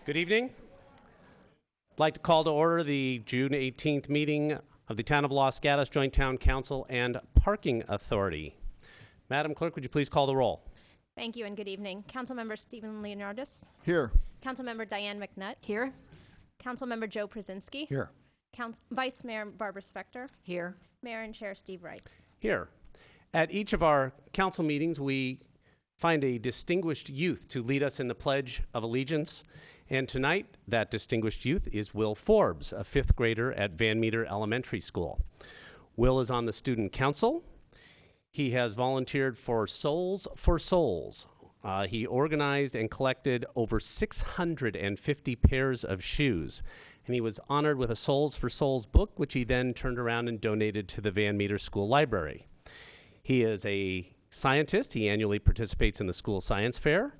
Good evening. I'd like to call to order the June 18th meeting of the Town of Los Gatos Joint Town Council and Parking Authority. Madam Clerk, would you please call the roll? Thank you and good evening. Councilmember Stephen Leonardis. Here. Councilmember Diane McNutt. Here. Councilmember Joe Przinski. Here. Vice Mayor Barbara Spector. Here. Mayor and Chair Steve Rice. Here. At each of our council meetings, we find a distinguished youth to lead us in the Pledge of Allegiance. And tonight, that distinguished youth is Will Forbes, a fifth grader at Van Meter Elementary School. Will is on the student council. He has volunteered for Souls for Souls. He organized and collected over 650 pairs of shoes. And he was honored with a Souls for Souls book, which he then turned around and donated to the Van Meter School Library. He is a scientist. He annually participates in the school science fair.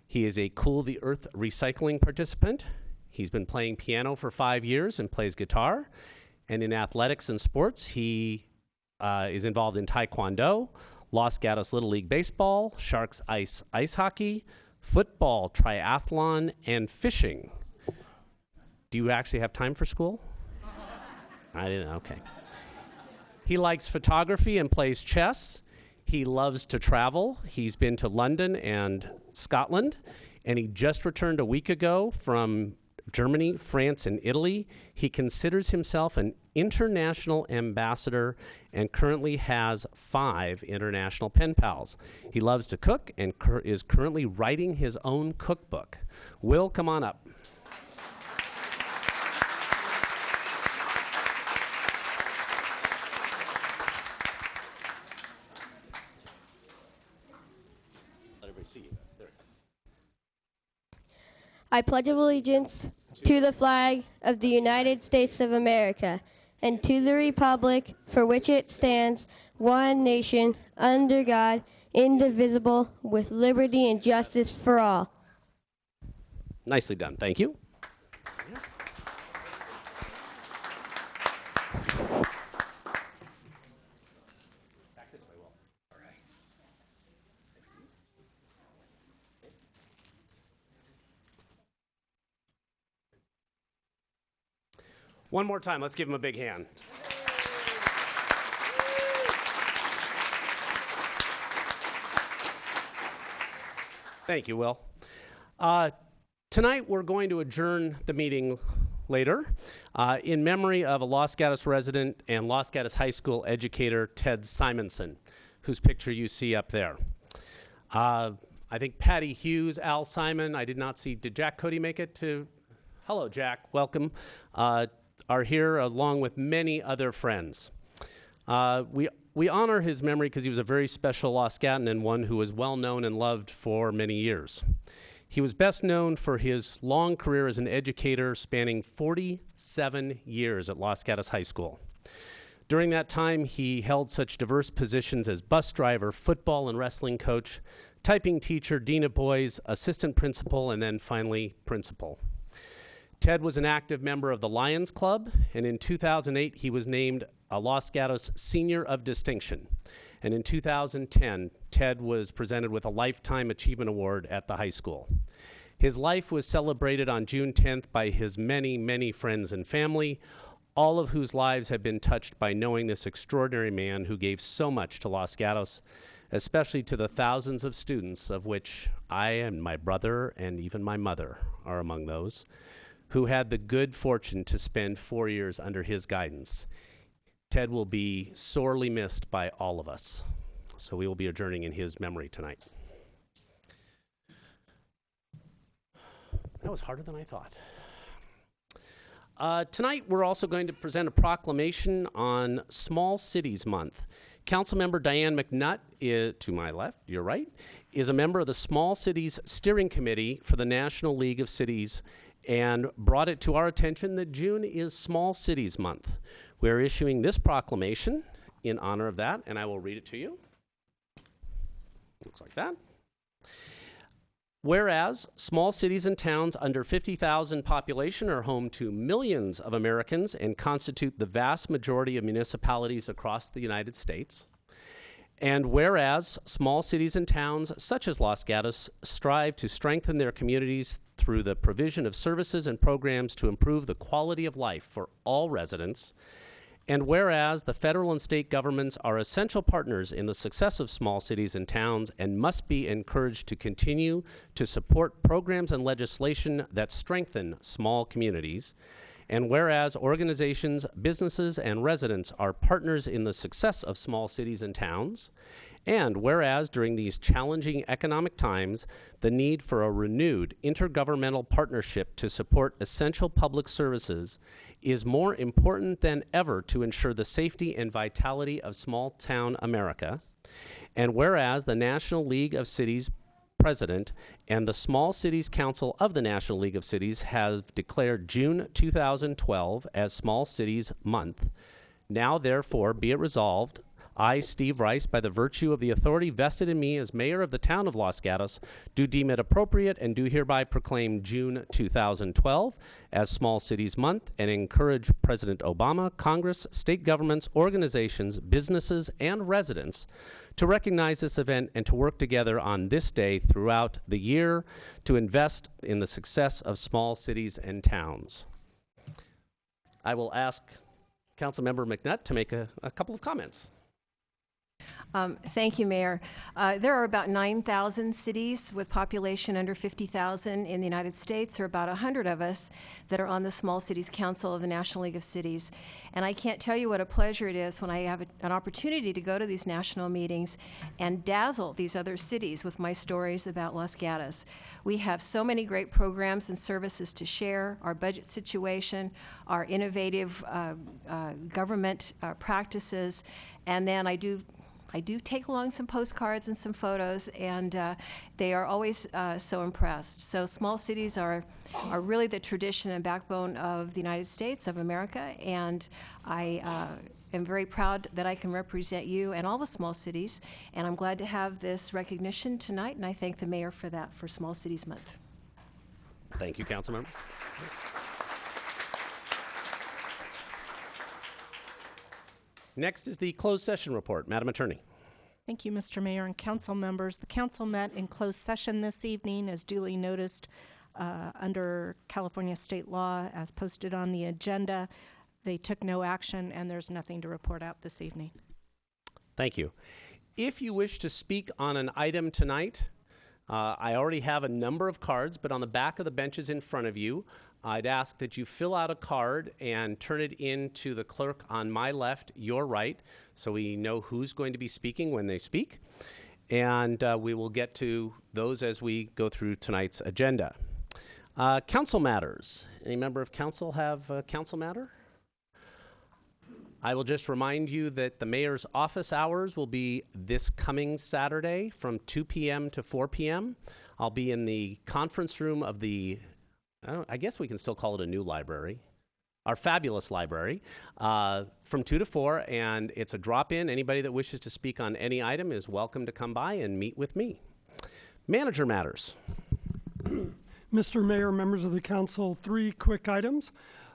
He is a Cool the Earth recycling participant. He's been playing piano for 5 years and plays guitar. And in athletics and sports, he is involved in Taekwondo, Los Gatos Little League Baseball, Sharks Ice hockey, football, triathlon, and fishing. Do you actually have time for school? I didn't, okay. He likes photography and plays chess. He loves to travel. He's been to London and Scotland, and he just returned a week ago from Germany, France, and Italy. He considers himself an international ambassador and currently has 5 international pen pals. He loves to cook and is currently writing his own cookbook. Will, come on up. I pledge allegiance to the flag of the United States of America and to the republic for which it stands, one nation, under God, indivisible, with liberty and justice for all. Nicely done. Thank you. Back this way, Will. All right. One more time, let's give him a big hand. Thank you, Will. Tonight we're going to adjourn the meeting later in memory of a Los Gatos resident and Los Gatos High School educator, Ted Simonson, whose picture you see up there. I think Patty Hughes, Al Simon, I did not see, did Jack Cody make it to? Hello, Jack, welcome. Are here along with many other friends. We honor his memory because he was a very special Los Gaton and one who was well known and loved for many years. He was best known for his long career as an educator spanning 47 years at Los Gatos High School. During that time, he held such diverse positions as bus driver, football and wrestling coach, typing teacher, dean of boys, assistant principal, and then finally principal. Ted was an active member of the Lions Club, and in 2008, he was named a Los Gatos Senior of Distinction. And in 2010, Ted was presented with a Lifetime Achievement Award at the high school. His life was celebrated on June 10th by his many, many friends and family, all of whose lives have been touched by knowing this extraordinary man who gave so much to Los Gatos, especially to the thousands of students, of which I and my brother and even my mother are among those, who had the good fortune to spend 4 years under his guidance. Ted will be sorely missed by all of us. So we will be adjourning in his memory tonight. That was harder than I thought. Tonight, we're also going to present a proclamation on Small Cities Month. Councilmember Diane McNutt, to my left, your right, is a member of the Small Cities Steering Committee for the National League of Cities and brought it to our attention that June is Small Cities Month. We're issuing this proclamation in honor of that, and I will read it to you. Looks like that. Whereas small cities and towns under 50,000 population are home to millions of Americans and constitute the vast majority of municipalities across the United States. And whereas small cities and towns such as Los Gatos strive to strengthen their communities through the provision of services and programs to improve the quality of life for all residents. And whereas the federal and state governments are essential partners in the success of small cities and towns and must be encouraged to continue to support programs and legislation that strengthen small communities. And whereas organizations, businesses, and residents are partners in the success of small cities and towns. And whereas during these challenging economic times, the need for a renewed intergovernmental partnership to support essential public services is more important than ever to ensure the safety and vitality of small town America. And whereas the National League of Cities President and the Small Cities Council of the National League of Cities have declared June 2012 as Small Cities Month. Now therefore be it resolved, I, Steve Rice, by the virtue of the authority vested in me as mayor of the town of Los Gatos, do deem it appropriate and do hereby proclaim June 2012 as Small Cities Month and encourage President Obama, Congress, state governments, organizations, businesses, and residents to recognize this event and to work together on this day throughout the year to invest in the success of small cities and towns. I will ask Councilmember McNutt to make a couple of comments. Thank you, Mayor. There are about 9,000 cities with population under 50,000 in the United States. There are about 100 of us that are on the Small Cities Council of the National League of Cities. And I can't tell you what a pleasure it is when I have an opportunity to go to these national meetings and dazzle these other cities with my stories about Los Gatos. We have so many great programs and services to share, our budget situation, our innovative government practices, and then I do take along some postcards and some photos, and they are always so impressed. So small cities are really the tradition and backbone of the United States of America, and I am very proud that I can represent you and all the small cities, and I'm glad to have this recognition tonight, and I thank the mayor for that, for Small Cities Month. Thank you, Councilmember. Next is the closed session report. Madam Attorney. Thank you, Mr. Mayor and council members. The council met in closed session this evening as duly noticed under California state law as posted on the agenda. They took no action and there's nothing to report out this evening. Thank you. If you wish to speak on an item tonight, I already have a number of cards, but on the back of the benches in front of you, I'd ask that you fill out a card and turn it in to the clerk on my left, your right, so we know who's going to be speaking when they speak. And we will get to those as we go through tonight's agenda. Council matters. Any member of council have a council matter? I will just remind you that the mayor's office hours will be this coming Saturday from 2 p.m. to 4 p.m. I'll be in the conference room of the I guess we can still call it a new library, our fabulous library, from 2 to 4, and it's a drop-in. Anybody that wishes to speak on any item is welcome to come by and meet with me. Manager matters. Mr. Mayor, members of the council, 3 quick items.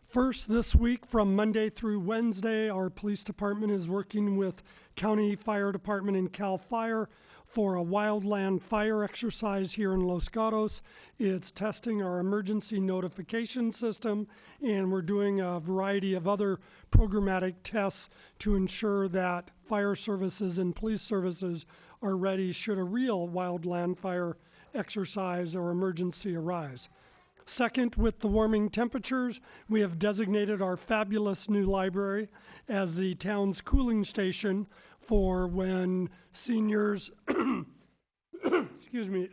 First, this week from Monday through Wednesday, our police department is working with County Fire Department and CAL FIRE for a wildland fire exercise here in Los Gatos. It's testing our emergency notification system, and we're doing a variety of other programmatic tests to ensure that fire services and police services are ready should a real wildland fire exercise or emergency arise. Second, with the warming temperatures, we have designated our fabulous new library as the town's cooling station for when seniors,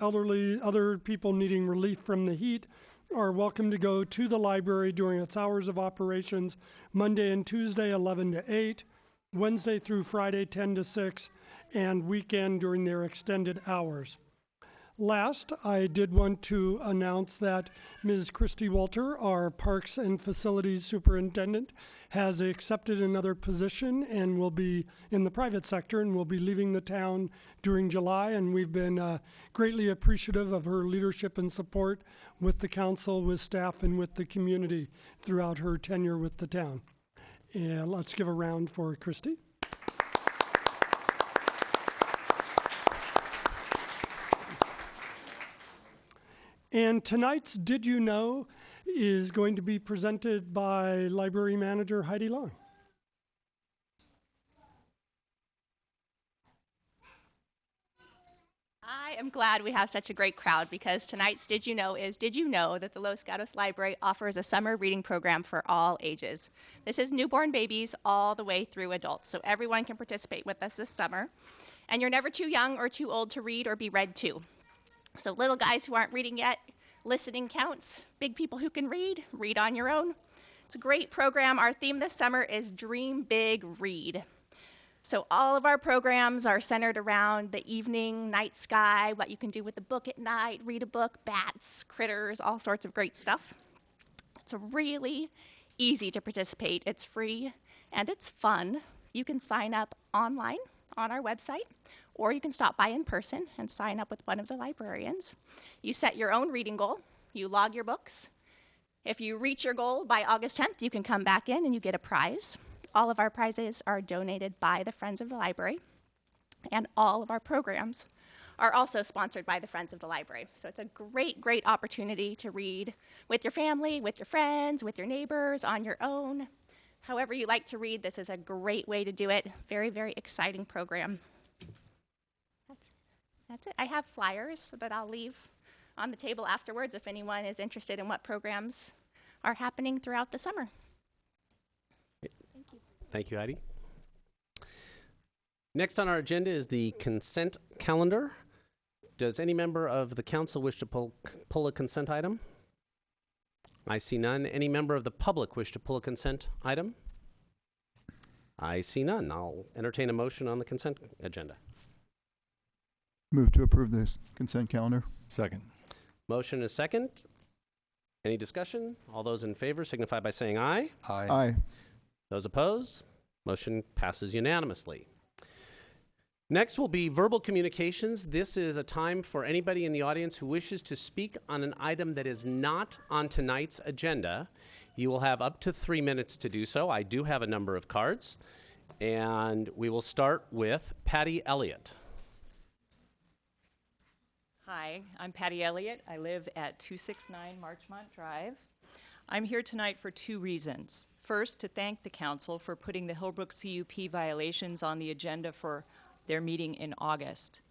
elderly, other people needing relief from the heat are welcome to go to the library during its hours of operations, Monday and Tuesday, 11 to 8, Wednesday through Friday, 10 to 6, and weekend during their extended hours. Last, I did want to announce that Ms. Christy Walter, our Parks and Facilities Superintendent, has accepted another position and will be in the private sector and will be leaving the town during July. And we've been greatly appreciative of her leadership and support with the council, with staff, and with the community throughout her tenure with the town. And let's give a round for Christy. And tonight's Did You Know is going to be presented by Library Manager Heidi Long. I am glad we have such a great crowd because tonight's Did You Know is, did you know that the Los Gatos Library offers a summer reading program for all ages? This is newborn babies all the way through adults, so everyone can participate with us this summer. And you're never too young or too old to read or be read to. So little guys who aren't reading yet, listening counts. Big people who can read, read on your own. It's a great program. Our theme this summer is Dream Big, Read. So all of our programs are centered around the evening, night sky, what you can do with a book at night, read a book, bats, critters, all sorts of great stuff. It's really easy to participate. It's free and it's fun. You can sign up online on our website, or you can stop by in person and sign up with one of the librarians. You set your own reading goal. You log your books. If you reach your goal by August 10th, you can come back in and you get a prize. All of our prizes are donated by the Friends of the Library, and all of our programs are also sponsored by the Friends of the Library. So it's a great, great opportunity to read with your family, with your friends, with your neighbors, on your own. However you like to read, this is a great way to do it. Very, very exciting program. That's it. I have flyers that I'll leave on the table afterwards if anyone is interested in what programs are happening throughout the summer. Thank you. Thank you, Heidi. Next on our agenda is the consent calendar. Does any member of the council wish to pull a consent item? I see none. Any member of the public wish to pull a consent item? I see none. I'll entertain a motion on the consent agenda. Move to approve this consent calendar. Second. Motion is second. Any discussion? All those in favor signify by saying aye. Aye. Aye. Those opposed? Motion passes unanimously. Next will be verbal communications. This is a time for anybody in the audience who wishes to speak on an item that is not on tonight's agenda. You will have up to 3 minutes to do so. I do have a number of cards. And we will start with Patty Elliott. Hi, I'm Patty Elliott. I live at 269 Marchmont Drive. I'm here tonight for 2 reasons. First, to thank the council for putting the Hillbrook CUP violations on the agenda for their meeting in August.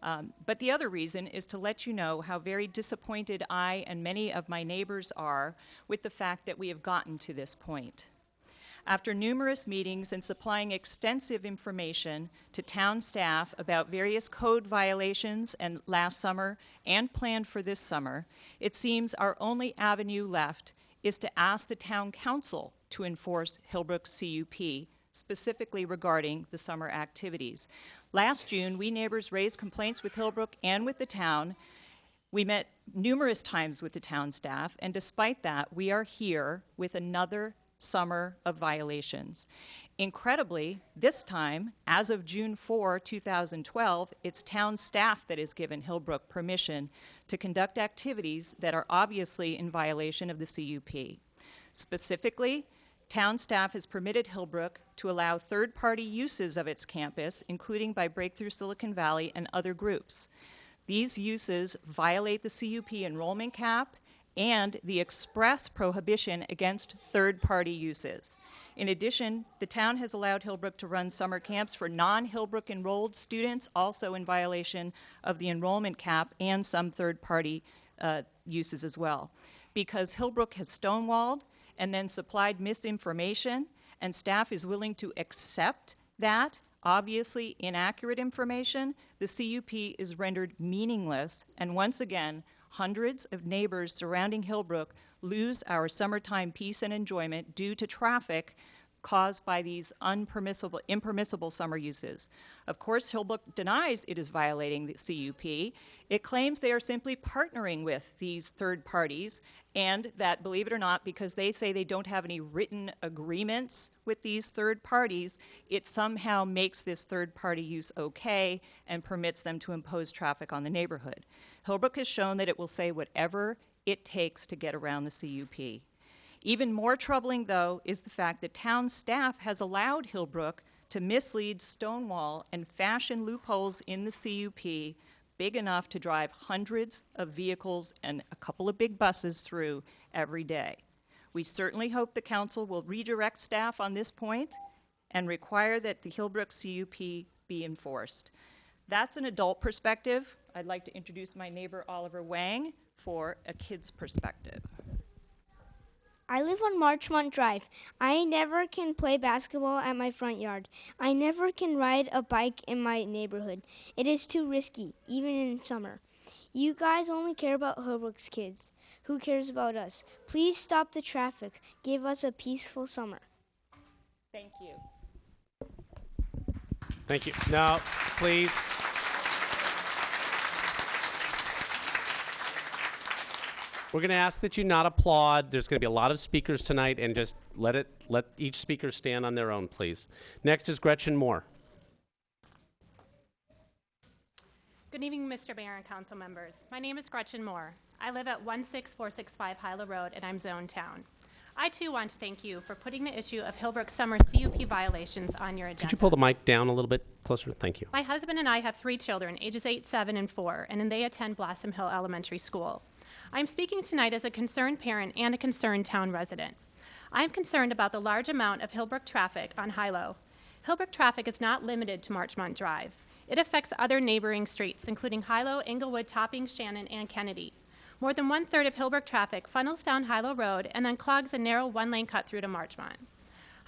But the other reason is to let you know how very disappointed I and many of my neighbors are with the fact that we have gotten to this point. After numerous meetings and supplying extensive information to town staff about various code violations and last summer and planned for this summer, it seems our only avenue left is to ask the town council to enforce Hillbrook CUP, specifically regarding the summer activities. Last June, we neighbors raised complaints with Hillbrook and with the town. We met numerous times with the town staff, and despite that, we are here with another summer of violations. Incredibly, this time, as of June 4, 2012, it's town staff that has given Hillbrook permission to conduct activities that are obviously in violation of the CUP. Specifically, town staff has permitted Hillbrook to allow third-party uses of its campus, including by Breakthrough Silicon Valley and other groups. These uses violate the CUP enrollment cap and the express prohibition against third-party uses. In addition, the town has allowed Hillbrook to run summer camps for non-Hillbrook enrolled students, also in violation of the enrollment cap and some third-party uses as well. Because Hillbrook has stonewalled and then supplied misinformation, and staff is willing to accept that obviously inaccurate information, the CUP is rendered meaningless, and once again, Hundreds of neighbors surrounding Hillbrook lose our summertime peace and enjoyment due to traffic caused by these impermissible summer uses. Of course, Hillbrook denies it is violating the CUP. It claims they are simply partnering with these third parties, and that, believe it or not, because they say they don't have any written agreements with these third parties, it somehow makes this third party use okay and permits them to impose traffic on the neighborhood. Hillbrook has shown that it will say whatever it takes to get around the CUP. Even more troubling, though, is the fact that town staff has allowed Hillbrook to mislead, stonewall, and fashion loopholes in the CUP big enough to drive hundreds of vehicles and a couple of big buses through every day. We certainly hope the council will redirect staff on this point and require that the Hillbrook CUP be enforced. That's an adult perspective. I'd like to introduce my neighbor, Oliver Wang, for a kid's perspective. I live on Marchmont Drive. I never can play basketball at my front yard. I never can ride a bike in my neighborhood. It is too risky, even in summer. You guys only care about Hillbrook's kids. Who cares about us? Please stop the traffic. Give us a peaceful summer. Thank you. Thank you. Now, please. We're going to ask that you not applaud. There's going to be a lot of speakers tonight, and just let each speaker stand on their own, please. Next is Gretchen Moore. Good evening, Mr. Mayor and council members. My name is Gretchen Moore. I live at 16465 Hyla Road, and I'm Zone Town. I, too, want to thank you for putting the issue of Hillbrook summer CUP violations on your agenda. Could you pull the mic down a little bit closer? Thank you. My husband and I have 3 children, ages 8, 7, and 4, and they attend Blossom Hill Elementary School. I'm speaking tonight as a concerned parent and a concerned town resident. I'm concerned about the large amount of Hillbrook traffic on Hilo. Hillbrook traffic is not limited to Marchmont Drive. It affects other neighboring streets, including Hilo, Englewood, Topping, Shannon, and Kennedy. More than 1/3 of Hillbrook traffic funnels down Hilo Road and then clogs a narrow 1-lane cut through to Marchmont.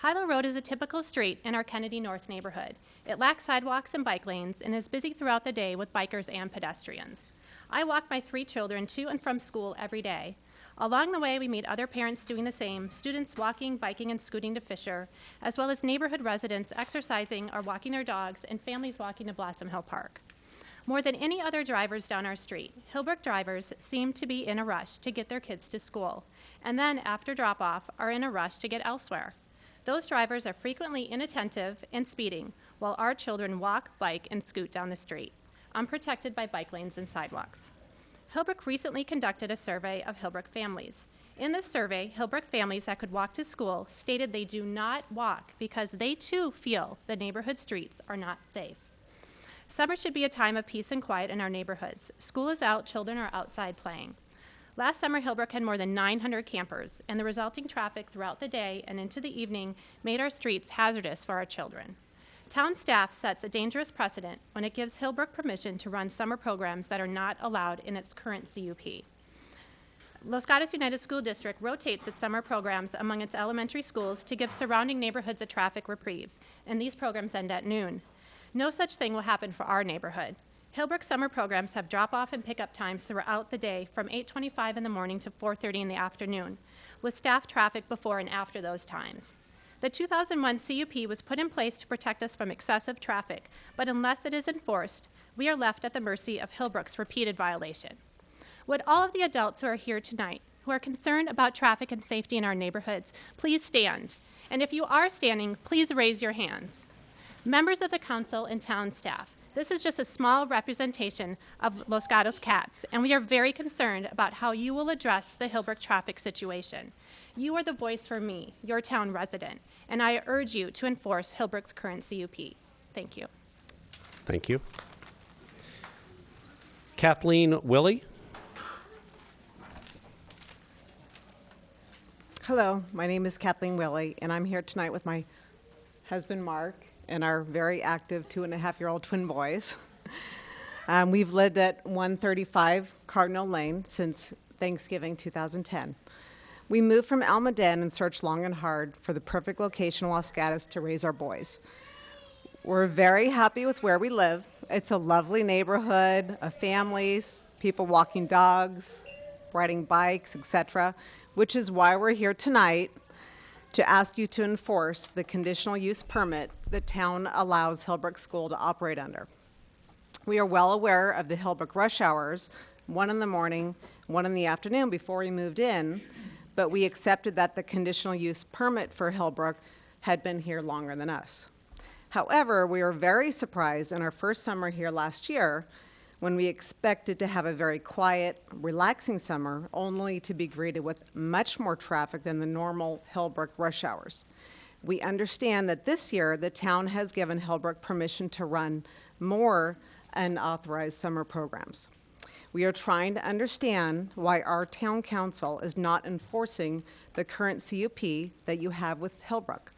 Hilo Road is a typical street in our Kennedy North neighborhood. It lacks sidewalks and bike lanes and is busy throughout the day with bikers and pedestrians. I walk my 3 children to and from school every day. Along the way, we meet other parents doing the same, students walking, biking, and scooting to Fisher, as well as neighborhood residents exercising or walking their dogs, and families walking to Blossom Hill Park. More than any other drivers down our street, Hillbrook drivers seem to be in a rush to get their kids to school, and then after drop-off are in a rush to get elsewhere. Those drivers are frequently inattentive and speeding, while our children walk, bike, and scoot down the street, unprotected by bike lanes and sidewalks. Hillbrook recently conducted a survey of Hillbrook families. In this survey, Hillbrook families that could walk to school stated they do not walk because they too feel the neighborhood streets are not safe. Summer should be a time of peace and quiet in our neighborhoods. School is out, children are outside playing. Last summer, Hillbrook had more than 900 campers, and the resulting traffic throughout the day and into the evening made our streets hazardous for our children. Town staff sets a dangerous precedent when it gives Hillbrook permission to run summer programs that are not allowed in its current CUP. Los Gatos United School District rotates its summer programs among its elementary schools to give surrounding neighborhoods a traffic reprieve, and these programs end at noon. No such thing will happen for our neighborhood. Hillbrook summer programs have drop-off and pickup times throughout the day from 8:25 in the morning to 4:30 in the afternoon, with staff traffic before and after those times. The 2001 CUP was put in place to protect us from excessive traffic, but unless it is enforced, we are left at the mercy of Hillbrook's repeated violation. Would all of the adults who are here tonight, who are concerned about traffic and safety in our neighborhoods, please stand? And if you are standing, please raise your hands. Members of the council and town staff, this is just a small representation of Los Gatos Cats, and we are very concerned about how you will address the Hillbrook traffic situation. You are the voice for me, your town resident, and I urge you to enforce Hillbrook's current CUP. Thank you. Thank you. Kathleen Willie. Hello, my name is Kathleen Willie, and I'm here tonight with my husband Mark and our very active 2.5-year-old twin boys. We've lived at 135 Cardinal Lane since Thanksgiving 2010. We moved from Almaden and searched long and hard for the perfect location in Los Gatos to raise our boys. We're very happy with where we live. It's a lovely neighborhood of families, people walking dogs, riding bikes, etc., which is why we're here tonight to ask you to enforce the conditional use permit the town allows Hillbrook School to operate under. We are well aware of the Hillbrook rush hours, 1 in the morning, 1 in the afternoon before we moved in, but we accepted that the conditional use permit for Hillbrook had been here longer than us. However, we were very surprised in our first summer here last year when we expected to have a very quiet, relaxing summer, only to be greeted with much more traffic than the normal Hillbrook rush hours. We understand that this year the town has given Hillbrook permission to run more unauthorized summer programs. We are trying to understand why our town council is not enforcing the current CUP that you have with Hillbrook,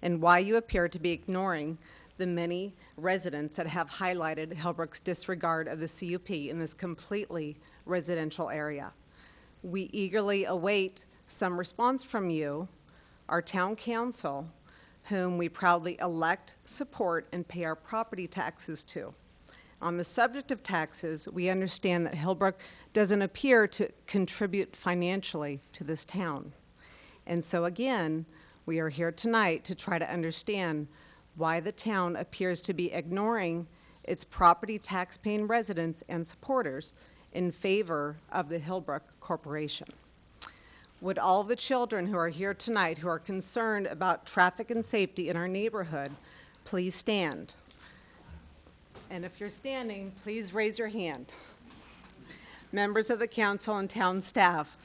and why you appear to be ignoring the many residents that have highlighted Hillbrook's disregard of the CUP in this completely residential area. We eagerly await some response from you, our town council, whom we proudly elect, support, and pay our property taxes to. On the subject of taxes, we understand that Hillbrook doesn't appear to contribute financially to this town. And so again, we are here tonight to try to understand why the town appears to be ignoring its property tax-paying residents and supporters in favor of the Hillbrook Corporation. Would all the children who are here tonight who are concerned about traffic and safety in our neighborhood please stand? And if you're standing, please raise your hand. Members of the council and town staff,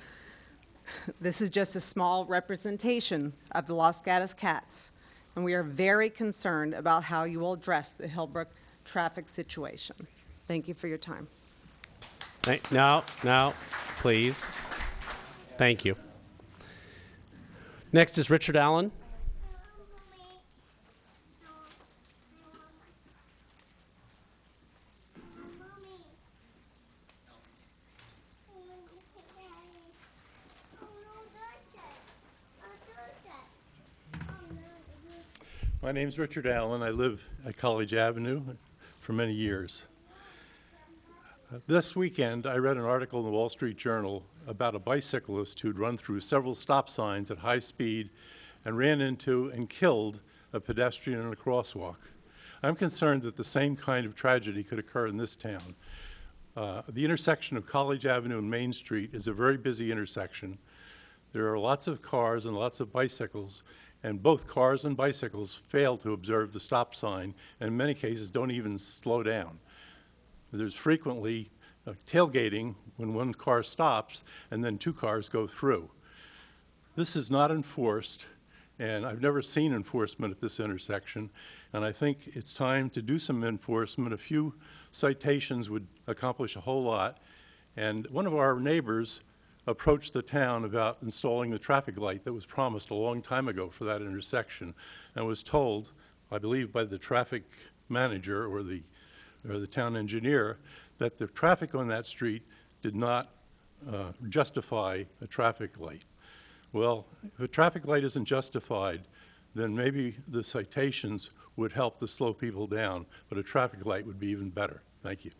this is just a small representation of the Los Gatos Cats, and we are very concerned about how you will address the Hillbrook traffic situation. Thank you for your time. No, please. Thank you. Next is Richard Allen. My name's Richard Allen. I live at College Avenue for many years. This weekend, I read an article in the Wall Street Journal about a bicyclist who'd run through several stop signs at high speed and ran into and killed a pedestrian in a crosswalk. I'm concerned that the same kind of tragedy could occur in this town. The intersection of College Avenue and Main Street is a very busy intersection. There are lots of cars and lots of bicycles, and both cars and bicycles fail to observe the stop sign, and in many cases don't even slow down. There's frequently tailgating when one car stops and then 2 cars go through. This is not enforced, and I've never seen enforcement at this intersection, and I think it's time to do some enforcement. A few citations would accomplish a whole lot, and one of our neighbors approached the town about installing the traffic light that was promised a long time ago for that intersection, and was told, I believe by the traffic manager or the town engineer, that the traffic on that street did not justify a traffic light. Well, if a traffic light isn't justified, then maybe the citations would help to slow people down, but a traffic light would be even better. Thank you.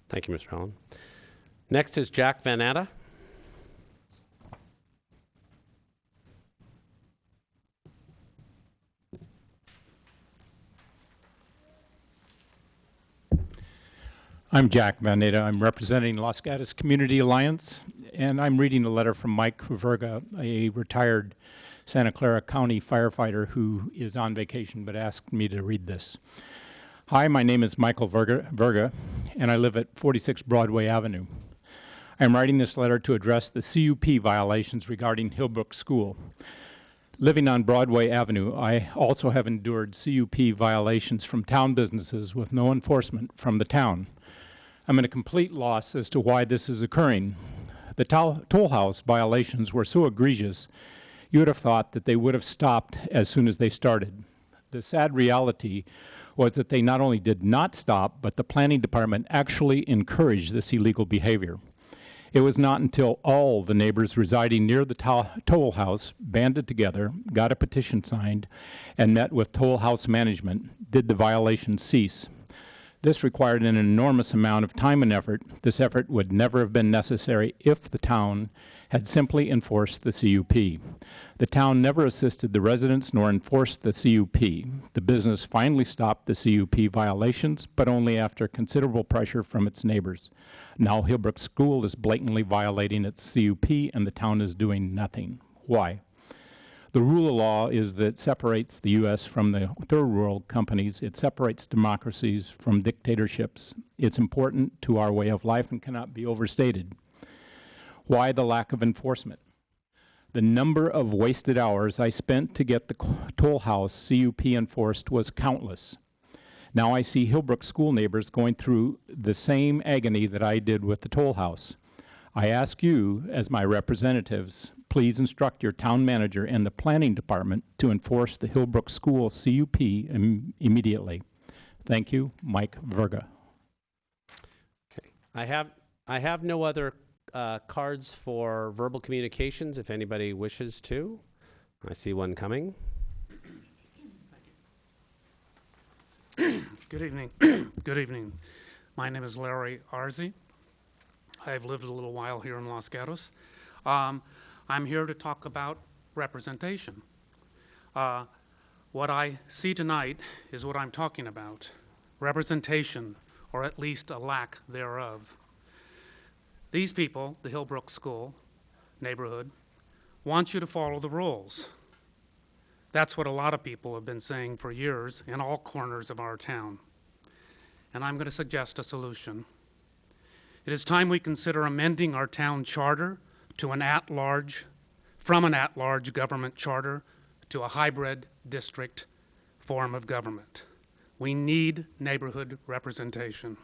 Thank you, Mr. Allen. Next is Jack Van Atta. I'm Jack Van Atta. I'm representing Los Gatos Community Alliance, and I'm reading a letter from Mike Verga, a retired Santa Clara County firefighter who is on vacation but asked me to read this. Hi, my name is Michael Verga, and I live at 46 Broadway Avenue. I'm writing this letter to address the CUP violations regarding Hillbrook School. Living on Broadway Avenue, I also have endured CUP violations from town businesses with no enforcement from the town. I'm at a complete loss as to why this is occurring. The toll house violations were so egregious, you would have thought that they would have stopped as soon as they started. The sad reality was that they not only did not stop, but the planning department actually encouraged this illegal behavior. It was not until all the neighbors residing near the toll house banded together, got a petition signed, and met with toll house management did the violation cease. This required an enormous amount of time and effort. This effort would never have been necessary if the town had simply enforced the CUP. The town never assisted the residents nor enforced the CUP. The business finally stopped the CUP violations, but only after considerable pressure from its neighbors. Now Hillbrook School is blatantly violating its CUP, and the town is doing nothing. Why? The rule of law is that it separates the U.S. from the third world companies. It separates democracies from dictatorships. It's important to our way of life and cannot be overstated. Why the lack of enforcement? The number of wasted hours I spent to get the toll house CUP enforced was countless. Now I see Hillbrook school neighbors going through the same agony that I did with the toll house. I ask you, as my representatives, please instruct your town manager and the planning department to enforce the Hillbrook School CUP immediately. Thank you, Mike Verga. Okay. I have no other cards for verbal communications if anybody wishes to. I see one coming. Good evening. Good evening. My name is Larry Arzi. I've lived a little while here in Los Gatos. I'm here to talk about representation. What I see tonight is what I'm talking about. Representation, or at least a lack thereof. These people, the Hillbrook School neighborhood, want you to follow the rules. That's what a lot of people have been saying for years in all corners of our town. And I'm going to suggest a solution. It is time we consider amending our town charter to from an at-large government charter to a hybrid district form of government. We need neighborhood representation.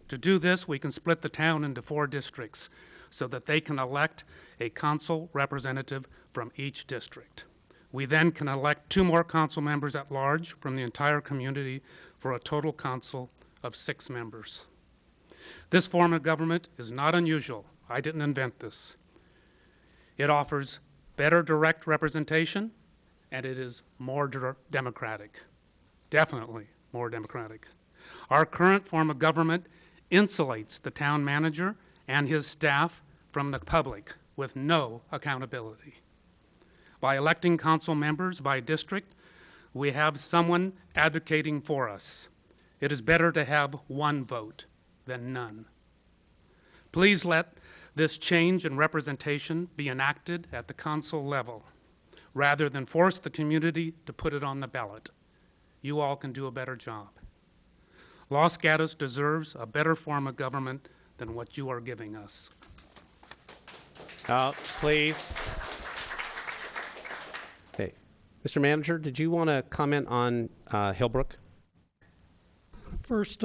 To do this, we can split the town into 4 districts so that they can elect a council representative from each district. We then can elect 2 more council members at large from the entire community for a total council of 6 members. This form of government is not unusual. I didn't invent this. It offers better direct representation, and it is more democratic. Definitely more democratic. Our current form of government insulates the town manager and his staff from the public with no accountability. By electing council members by district, we have someone advocating for us. It is better to have 1 vote than none. Please let this change in representation be enacted at the council level, rather than force the community to put it on the ballot. You all can do a better job. Los Gatos deserves a better form of government than what you are giving us. Please. Okay. Mr. Manager, did you want to comment on Hillbrook? First,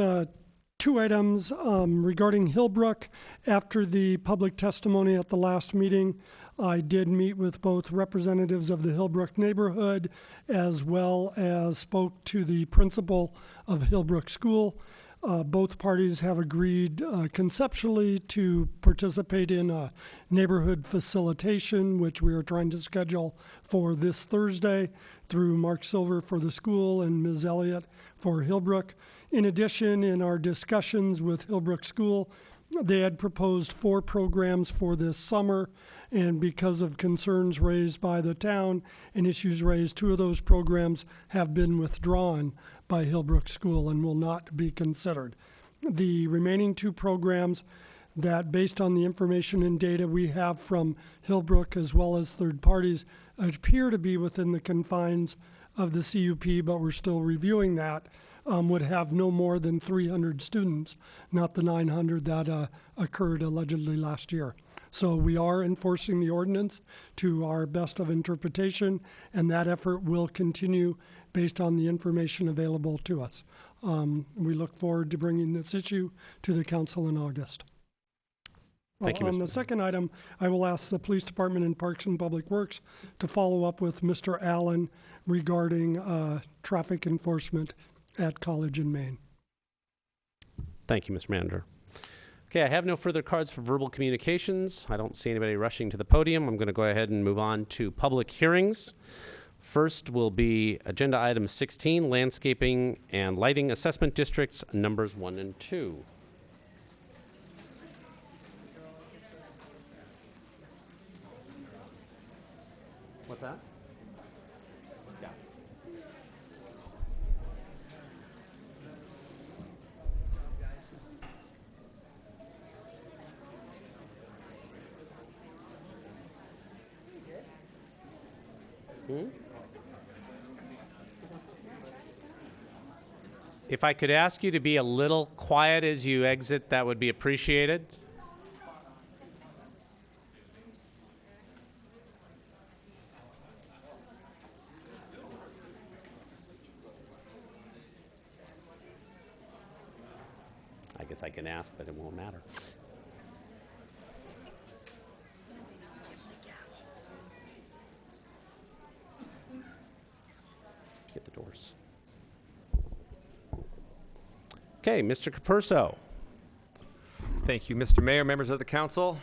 2 items regarding Hillbrook. After the public testimony at the last meeting, I did meet with both representatives of the Hillbrook neighborhood as well as spoke to the principal of Hillbrook School. Both parties have agreed conceptually to participate in a neighborhood facilitation, which we are trying to schedule for this Thursday through Mark Silver for the school and Ms. Elliott for Hillbrook. In addition, in our discussions with Hillbrook School, they had proposed 4 programs for this summer, and because of concerns raised by the town and issues raised, 2 of those programs have been withdrawn by Hillbrook School and will not be considered. The remaining 2 programs that, based on the information and data we have from Hillbrook as well as third parties, appear to be within the confines of the CUP, but we're still reviewing that, would have no more than 300 students, not the 900 that occurred allegedly last year. So we are enforcing the ordinance to our best of interpretation, and that effort will continue based on the information available to us. We look forward to bringing this issue to the council in August. Thank you, On the second item, I will ask the Police Department and Parks and Public Works to follow up with Mr. Allen regarding traffic enforcement at College in Maine. Thank you, Mr. Manager. Okay, I have no further cards for verbal communications. I don't see anybody rushing to the podium. I'm going to go ahead and move on to public hearings. First will be agenda item 16, landscaping and lighting assessment districts, numbers 1 and 2. What's that? Yeah. If I could ask you to be a little quiet as you exit, that would be appreciated. I guess I can ask, but it won't matter. Get the doors. Okay, Mr. Capurso. Thank you, Mr. Mayor, members of the council.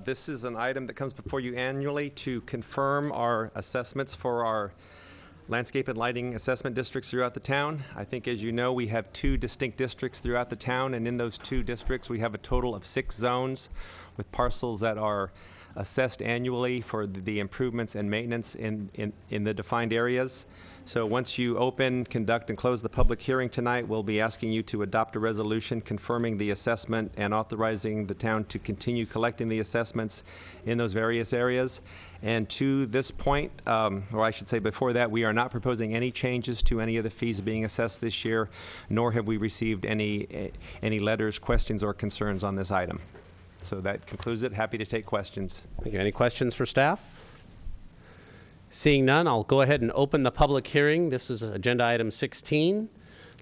This is an item that comes before you annually to confirm our assessments for our landscape and lighting assessment districts throughout the town. I think, as you know, we have 2 distinct districts throughout the town, and in those 2 districts, we have a total of 6 zones with parcels that are assessed annually for the improvements and maintenance in the defined areas. So once you open, conduct, and close the public hearing tonight, we'll be asking you to adopt a resolution confirming the assessment and authorizing the town to continue collecting the assessments in those various areas. And to this point, or I should say before that, we are not proposing any changes to any of the fees being assessed this year, nor have we received any letters, questions, or concerns on this item. So that concludes it. Happy to take questions. Thank you. Any questions for staff? Seeing none, I'll go ahead and open the public hearing. This is agenda item 16,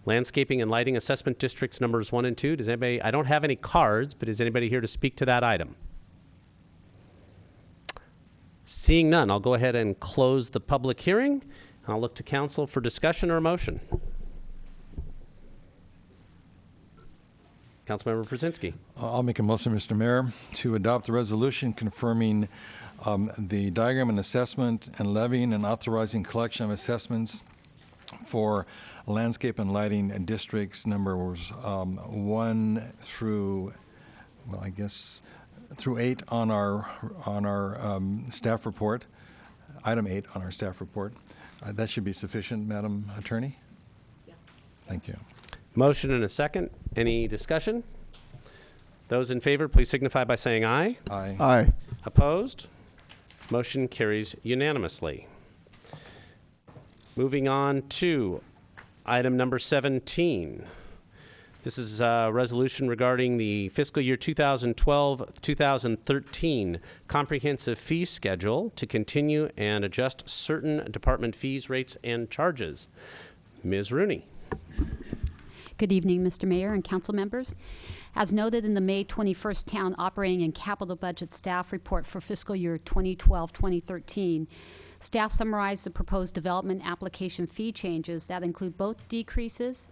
landscaping and lighting assessment districts numbers 1 and 2. Does anybody, I don't have any cards, but is anybody here to speak to that item? Seeing none, I'll go ahead and close the public hearing. I'll look to council for discussion or a motion. Councilmember Brzezinski. I'll make a motion, Mr. Mayor, to adopt the resolution confirming the diagram and assessment and levying and authorizing collection of assessments for landscape and lighting districts numbers 1 through, well, I guess through 8 on our staff report. Item 8 on our staff report. That should be sufficient, Madam Attorney? Yes. Thank you. Motion and a second. Any discussion? Those in favor, please signify by saying aye. Aye. Aye. Opposed? Motion carries unanimously. Moving on to item number 17. This is a resolution regarding the fiscal year 2012-2013 comprehensive fee schedule to continue and adjust certain department fees, rates, and charges. Ms. Rooney. Good evening, Mr. Mayor and council members. As noted in the May 21st Town Operating and Capital Budget Staff Report for fiscal year 2012-2013, staff summarized the proposed development application fee changes that include both decreases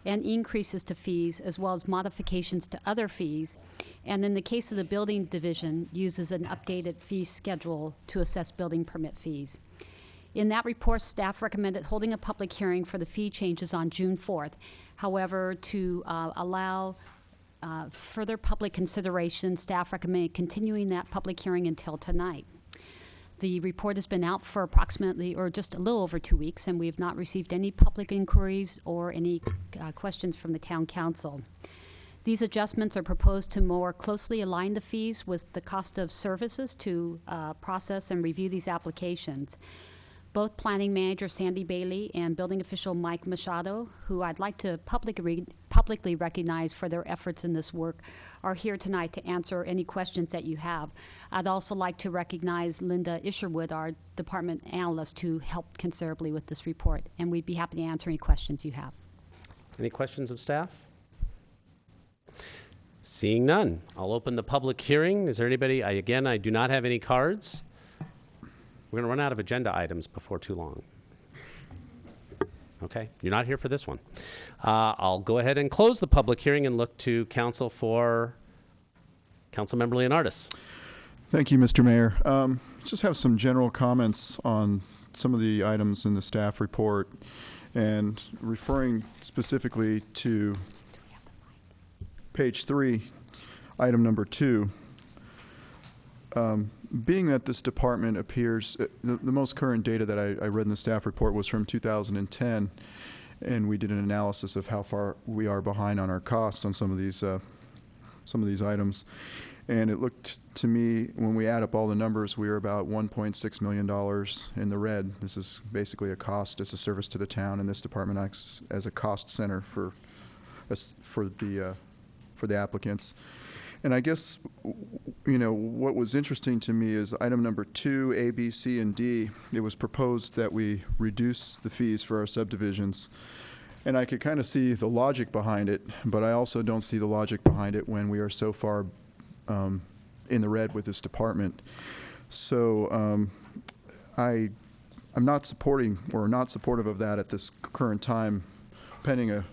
and increases to fees, as well as modifications to other fees, and in the case of the building division, uses an updated fee schedule to assess building permit fees. In that report, staff recommended holding a public hearing for the fee changes on June 4th. However, to allow further public consideration, staff recommended continuing that public hearing until tonight. The report has been out for approximately, or just a little over 2 weeks, and we have not received any public inquiries or any questions from the town council. These adjustments are proposed to more closely align the fees with the cost of services to process and review these applications. Both planning manager Sandy Bailey and building official Mike Machado, who I'd like to publicly recognize for their efforts in this work, are here tonight to answer any questions that you have. I'd also like to recognize Linda Isherwood, our department analyst, who helped considerably with this report, and we'd be happy to answer any questions you have. Any questions of staff? Seeing none, I'll open the public hearing. Is there anybody? I do not have any cards. We're going to run out of agenda items before too long. Okay, you're not here for this one. I'll go ahead and close the public hearing and look to council for Councilmember Leonardis. Thank you, Mr. Mayor. Just have some general comments on some of the items in the staff report and referring specifically to page 3, item number 2. Being that this department appears, the most current data that I read in the staff report was from 2010, and we did an analysis of how far we are behind on our costs on some of these items. And it looked to me, when we add up all the numbers, we are about $1.6 million in the red. This is basically a cost, it's a service to the town, and this department acts as a cost center for the applicants. And I guess, you know, what was interesting to me is item number 2, A, B, C, and D. It was proposed that we reduce the fees for our subdivisions. And I could kind of see the logic behind it, but I also don't see the logic behind it when we are so far in the red with this department. So I'm not supporting or not supportive of that at this current time, pending a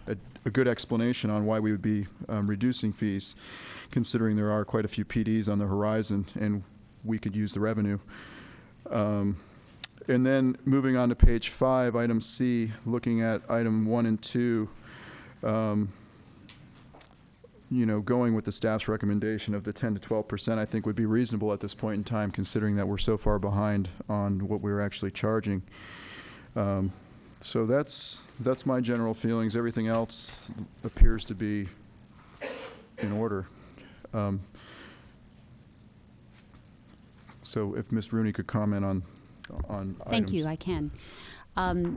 good explanation on why we would be reducing fees, considering there are quite a few PDs on the horizon and we could use the revenue. And then moving on to page 5, item C, looking at item 1 and 2, you know, going with the staff's recommendation of the 10 to 12%, I think would be reasonable at this point in time, considering that we're so far behind on what we're actually charging. So that's my general feelings. Everything else appears to be in order. So if Ms. Rooney could comment on Thank items. you, I can.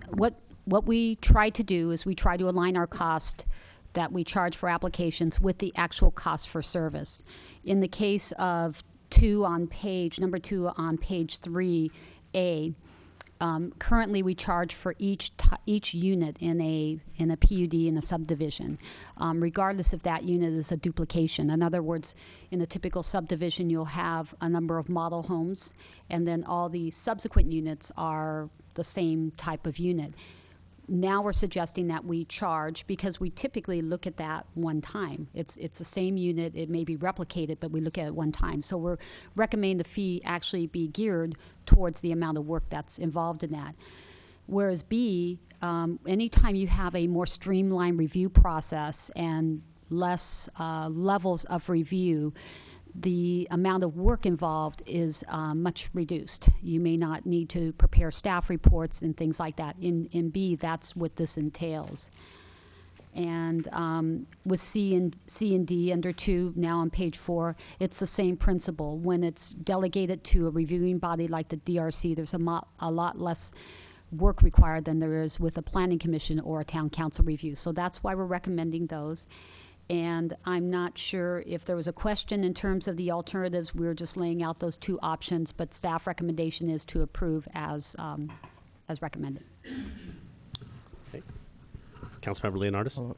What we try to do is we try to align our cost that we charge for applications with the actual cost for service. In the case of number 2 on page 3A, currently we charge for each unit in a PUD in a subdivision, regardless if that unit is a duplication. In other words, in a typical subdivision, you'll have a number of model homes, and then all the subsequent units are the same type of unit. Now we're suggesting that we charge, because we typically look at that one time. It's the same unit, it may be replicated, but we look at it one time. So we're recommending the fee actually be geared towards the amount of work that's involved in that. Whereas B, anytime you have a more streamlined review process and less levels of review, the amount of work involved is much reduced. You may not need to prepare staff reports and things like that. In B, that's what this entails. And with C and D under 2, now on page 4, it's the same principle. When it's delegated to a reviewing body like the DRC, there's a lot less work required than there is with a planning commission or a town council review. So that's why we're recommending those. And I'm not sure if there was a question in terms of the alternatives. We were just laying out those 2 options, but staff recommendation is to approve as recommended. Okay. Councilmember Leonardis.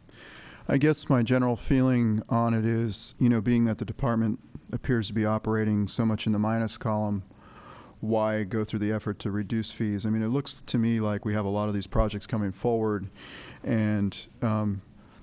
I guess my general feeling on it is, you know, being that the department appears to be operating so much in the minus column, why go through the effort to reduce fees? I mean, it looks to me like we have a lot of these projects coming forward, and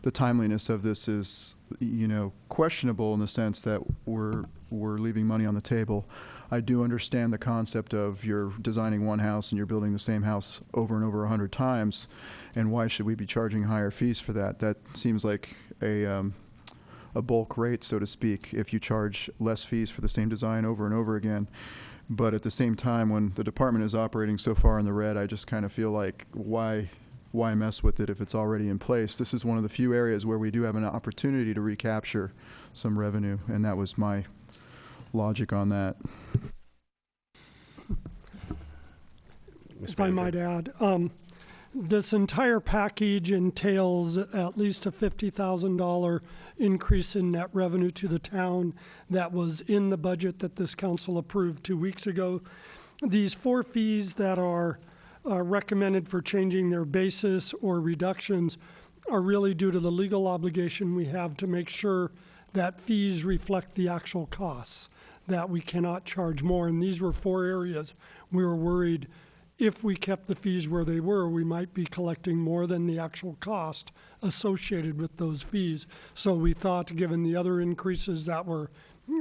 the timeliness of this is, you know, questionable in the sense that we're leaving money on the table. I do understand the concept of you're designing one house and you're building the same house over and over 100 times, and why should we be charging higher fees for that? That seems like a bulk rate, so to speak, if you charge less fees for the same design over and over again. But at the same time, when the department is operating so far in the red, I just kind of feel like why mess with it if it's already in place? This is one of the few areas where we do have an opportunity to recapture some revenue, and that was my logic on that. If I might add, this entire package entails at least a $50,000 increase in net revenue to the town that was in the budget that this council approved 2 weeks ago. These 4 fees that are recommended for changing their basis or reductions are really due to the legal obligation we have to make sure that fees reflect the actual costs, that we cannot charge more. And these were 4 areas we were worried if we kept the fees where they were, we might be collecting more than the actual cost associated with those fees. So we thought, given the other increases that were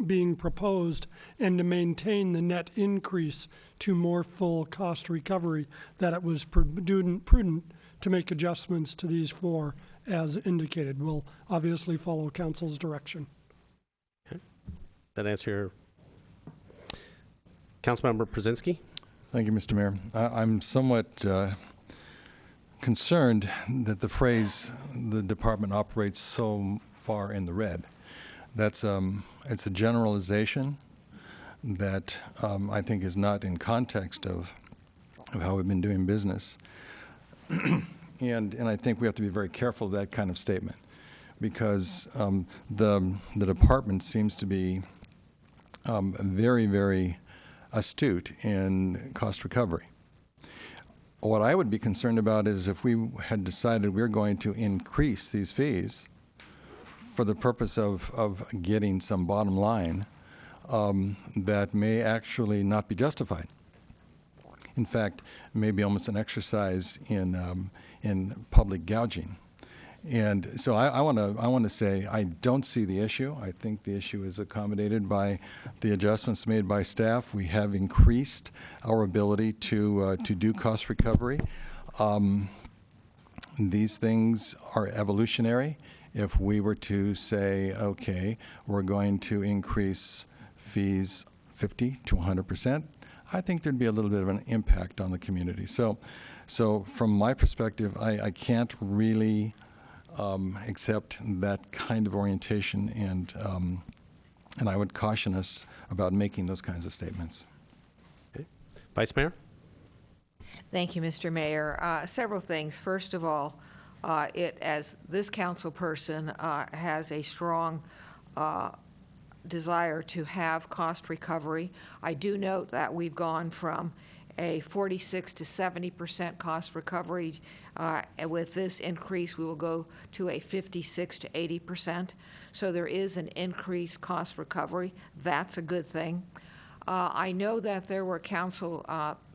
being proposed and to maintain the net increase to more full cost recovery, that it was prudent to make adjustments to these four as indicated. We'll obviously follow council's direction. Okay. That answer your Councilmember Brzezinski? Thank you, Mr. Mayor. I'm somewhat concerned that the phrase "the department operates so far in the red," it's a generalization that I think is not in context of how we've been doing business. and I think we have to be very careful of that kind of statement, because the department seems to be very, very astute in cost recovery. What I would be concerned about is if we had decided we're going to increase these fees for the purpose of getting some bottom line that may actually not be justified. In fact, maybe almost an exercise in public gouging. And so I want to say I don't see the issue. I think the issue is accommodated by the adjustments made by staff. We have increased our ability to do cost recovery. These things are evolutionary. If we were to say, okay, we're going to increase fees 50 to 100%, I think there'd be a little bit of an impact on the community. So from my perspective, I can't really accept that kind of orientation, and I would caution us about making those kinds of statements. Okay. Vice Mayor? Thank you, Mr. Mayor. Several things. First of all, as this council person has a strong desire to have cost recovery. I do note that we've gone from a 46 to 70% cost recovery. And with this increase, we will go to a 56 to 80%. So there is an increased cost recovery. That's a good thing. I know that there were council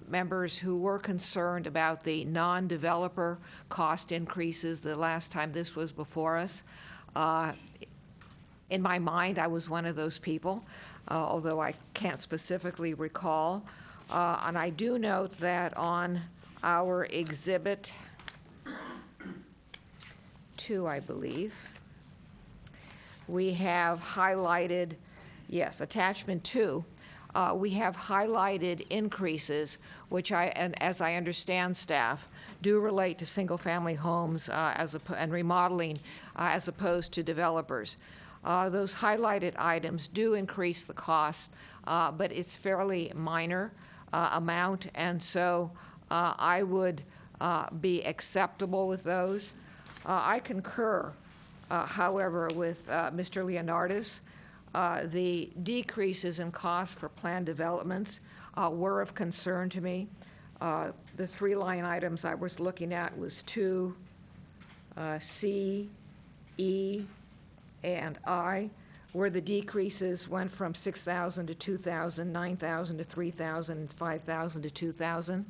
members who were concerned about the non-developer cost increases the last time this was before us. In my mind, I was one of those people, although I can't specifically recall. And I do note that on our Exhibit 2, I believe, we have highlighted, yes, Attachment 2, we have highlighted increases, which and as I understand staff, do relate to single-family homes and remodeling as opposed to developers. Those highlighted items do increase the cost, but it's fairly minor amount, and so I would be acceptable with those. I concur, however, with Mr. Leonardis. The decreases in cost for planned developments were of concern to me. The three line items I was looking at was 2, C, E, and I, where the decreases went from 6,000 to 2,000, 9,000 to 3,000, and 5,000 to 2,000.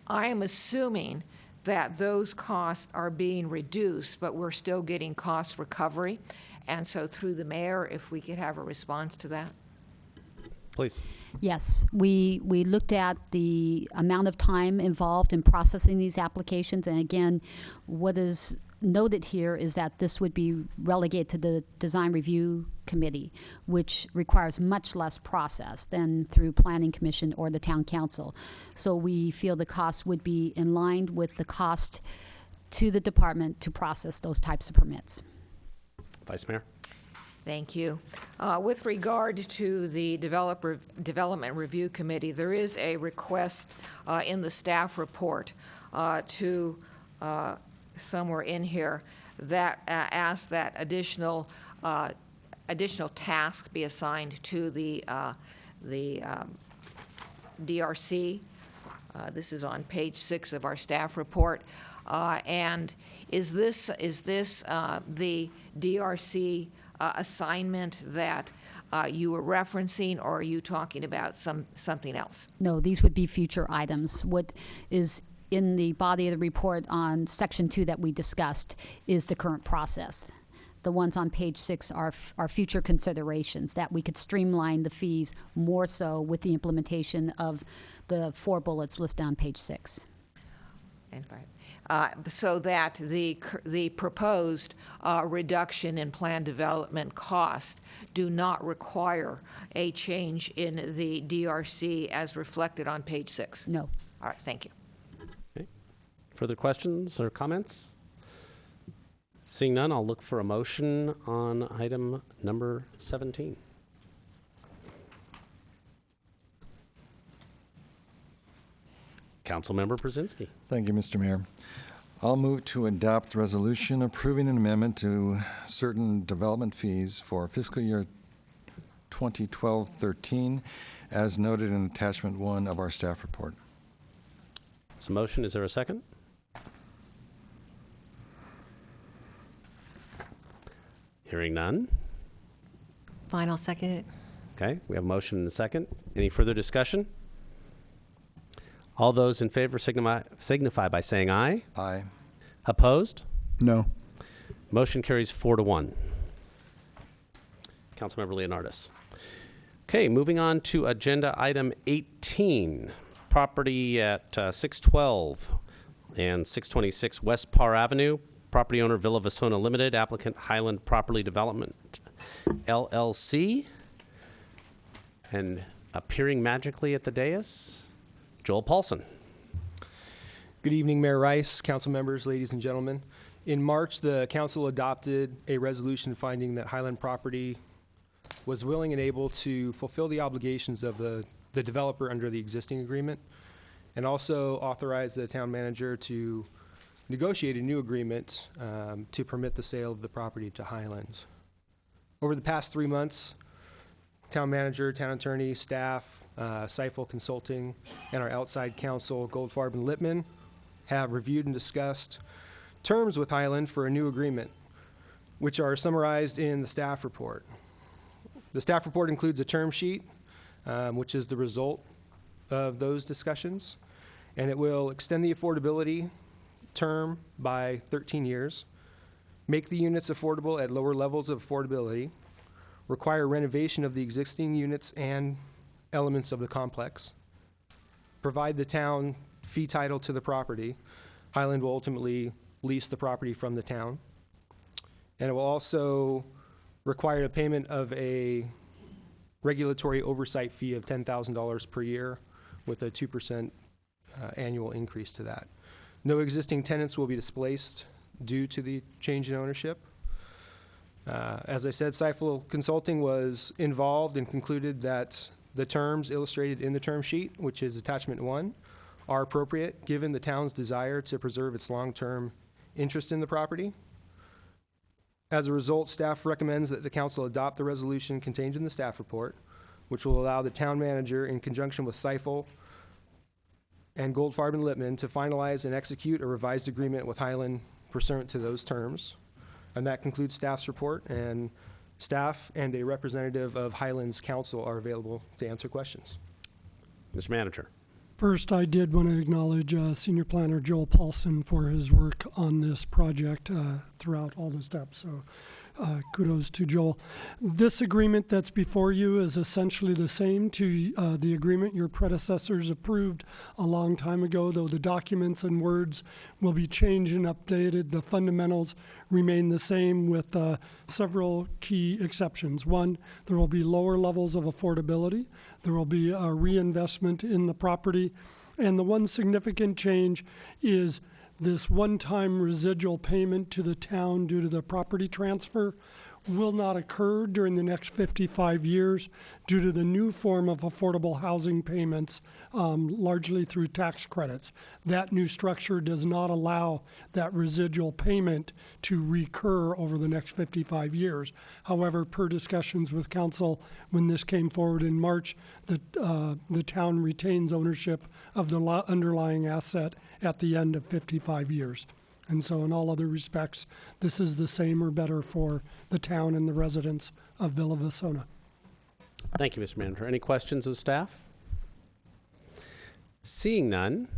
I am assuming that those costs are being reduced, but we're still getting cost recovery. And so through the mayor, if we could have a response to that. Please. Yes, we looked at the amount of time involved in processing these applications, and again, what is noted here is that this would be relegated to the Design Review Committee, which requires much less process than through Planning Commission or the Town Council. So we feel the cost would be in line with the cost to the department to process those types of permits. Vice Mayor. Thank you. With regard to the Development Review Committee, there is a request in the staff report to somewhere in here that asks that additional tasks be assigned to the DRC. This is on page 6 of our staff report. And is this the DRC assignment that you were referencing, or are you talking about something else? No, these would be future items. What is in the body of the report on Section 2 that we discussed is the current process. The ones on page 6 are future considerations, that we could streamline the fees more so with the implementation of the 4 bullets listed on page 6. And so that the proposed reduction in plan development cost do not require a change in the DRC as reflected on page 6? No. All right, thank you. Okay. Further questions or comments? Seeing none, I'll look for a motion on item number 17. Councilmember Brzezinski. Thank you, Mr. Mayor. I'll move to adopt resolution approving an amendment to certain development fees for fiscal year 2012-13 as noted in attachment 1 of our staff report. So motion, is there a second? Hearing none. Fine, I'll second it. Okay, we have a motion and a second. Any further discussion? All those in favor signify by saying aye. Aye. Opposed? No. Motion carries 4-1. Councilmember Leonardis. Okay, moving on to agenda item 18. Property at 612 and 626 West Parr Avenue. Property owner Villa Vasona Limited. Applicant Highland Property Development LLC. And appearing magically at the dais, Joel Paulson. Good evening, Mayor Rice, council members, ladies and gentlemen. In March, the council adopted a resolution finding that Highland Property was willing and able to fulfill the obligations of the developer under the existing agreement, and also authorized the town manager to negotiate a new agreement to permit the sale of the property to Highland. Over the past 3 months, town manager, town attorney, staff, Seifel Consulting, and our outside counsel, Goldfarb and Lippman, have reviewed and discussed terms with Highland for a new agreement, which are summarized in the staff report. The staff report includes a term sheet, which is the result of those discussions, and it will extend the affordability term by 13 years, make the units affordable at lower levels of affordability, require renovation of the existing units and elements of the complex, provide the town fee title to the property. Highland will ultimately lease the property from the town. And it will also require a payment of a regulatory oversight fee of $10,000 per year with a 2% annual increase to that. No existing tenants will be displaced due to the change in ownership. As I said, Seifel Consulting was involved and concluded that the terms illustrated in the term sheet, which is attachment 1, are appropriate given the town's desire to preserve its long-term interest in the property. As a result, staff recommends that the council adopt the resolution contained in the staff report, which will allow the town manager, in conjunction with Seifel and Goldfarb and Lippman, to finalize and execute a revised agreement with Highland pursuant to those terms. And that concludes staff's report, and staff and a representative of Highland's council are available to answer questions. Mr. Manager. First, I did want to acknowledge Senior Planner Joel Paulson for his work on this project throughout all the steps. So kudos to Joel. This agreement that's before you is essentially the same to the agreement your predecessors approved a long time ago, though the documents and words will be changed and updated. The fundamentals remain the same with several key exceptions. One, there will be lower levels of affordability. There will be a reinvestment in the property. And the one significant change is this one-time residual payment to the town due to the property transfer will not occur during the next 55 years due to the new form of affordable housing payments, largely through tax credits. That new structure does not allow that residual payment to recur over the next 55 years. However, per discussions with council, when this came forward in March, the town retains ownership of the underlying asset at the end of 55 years. And so in all other respects, this is the same or better for the town and the residents of Villa Vasona. Thank you, Mr. Manager. Any questions of staff? Seeing none,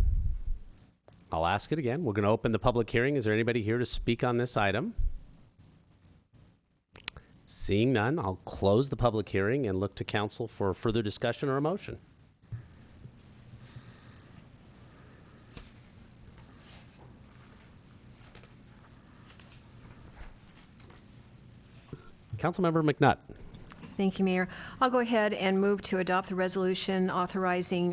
I'll ask it again. We're going to open the public hearing. Is there anybody here to speak on this item? Seeing none, I'll close the public hearing and look to council for further discussion or a motion. Councilmember McNutt. Thank you, Mayor. I'll go ahead and move to adopt the resolution authorizing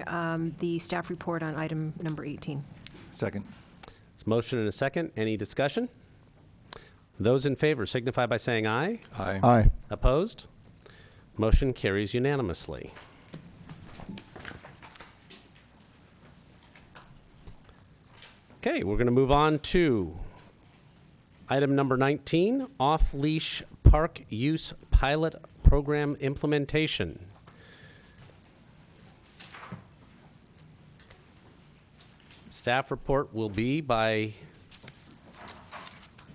the staff report on item number 18. Second. There's a motion and a second. Any discussion? Those in favor signify by saying aye. Aye. Aye. Opposed? Motion carries unanimously. Okay, we're going to move on to item number 19, off-leash park use pilot program implementation. Staff report will be by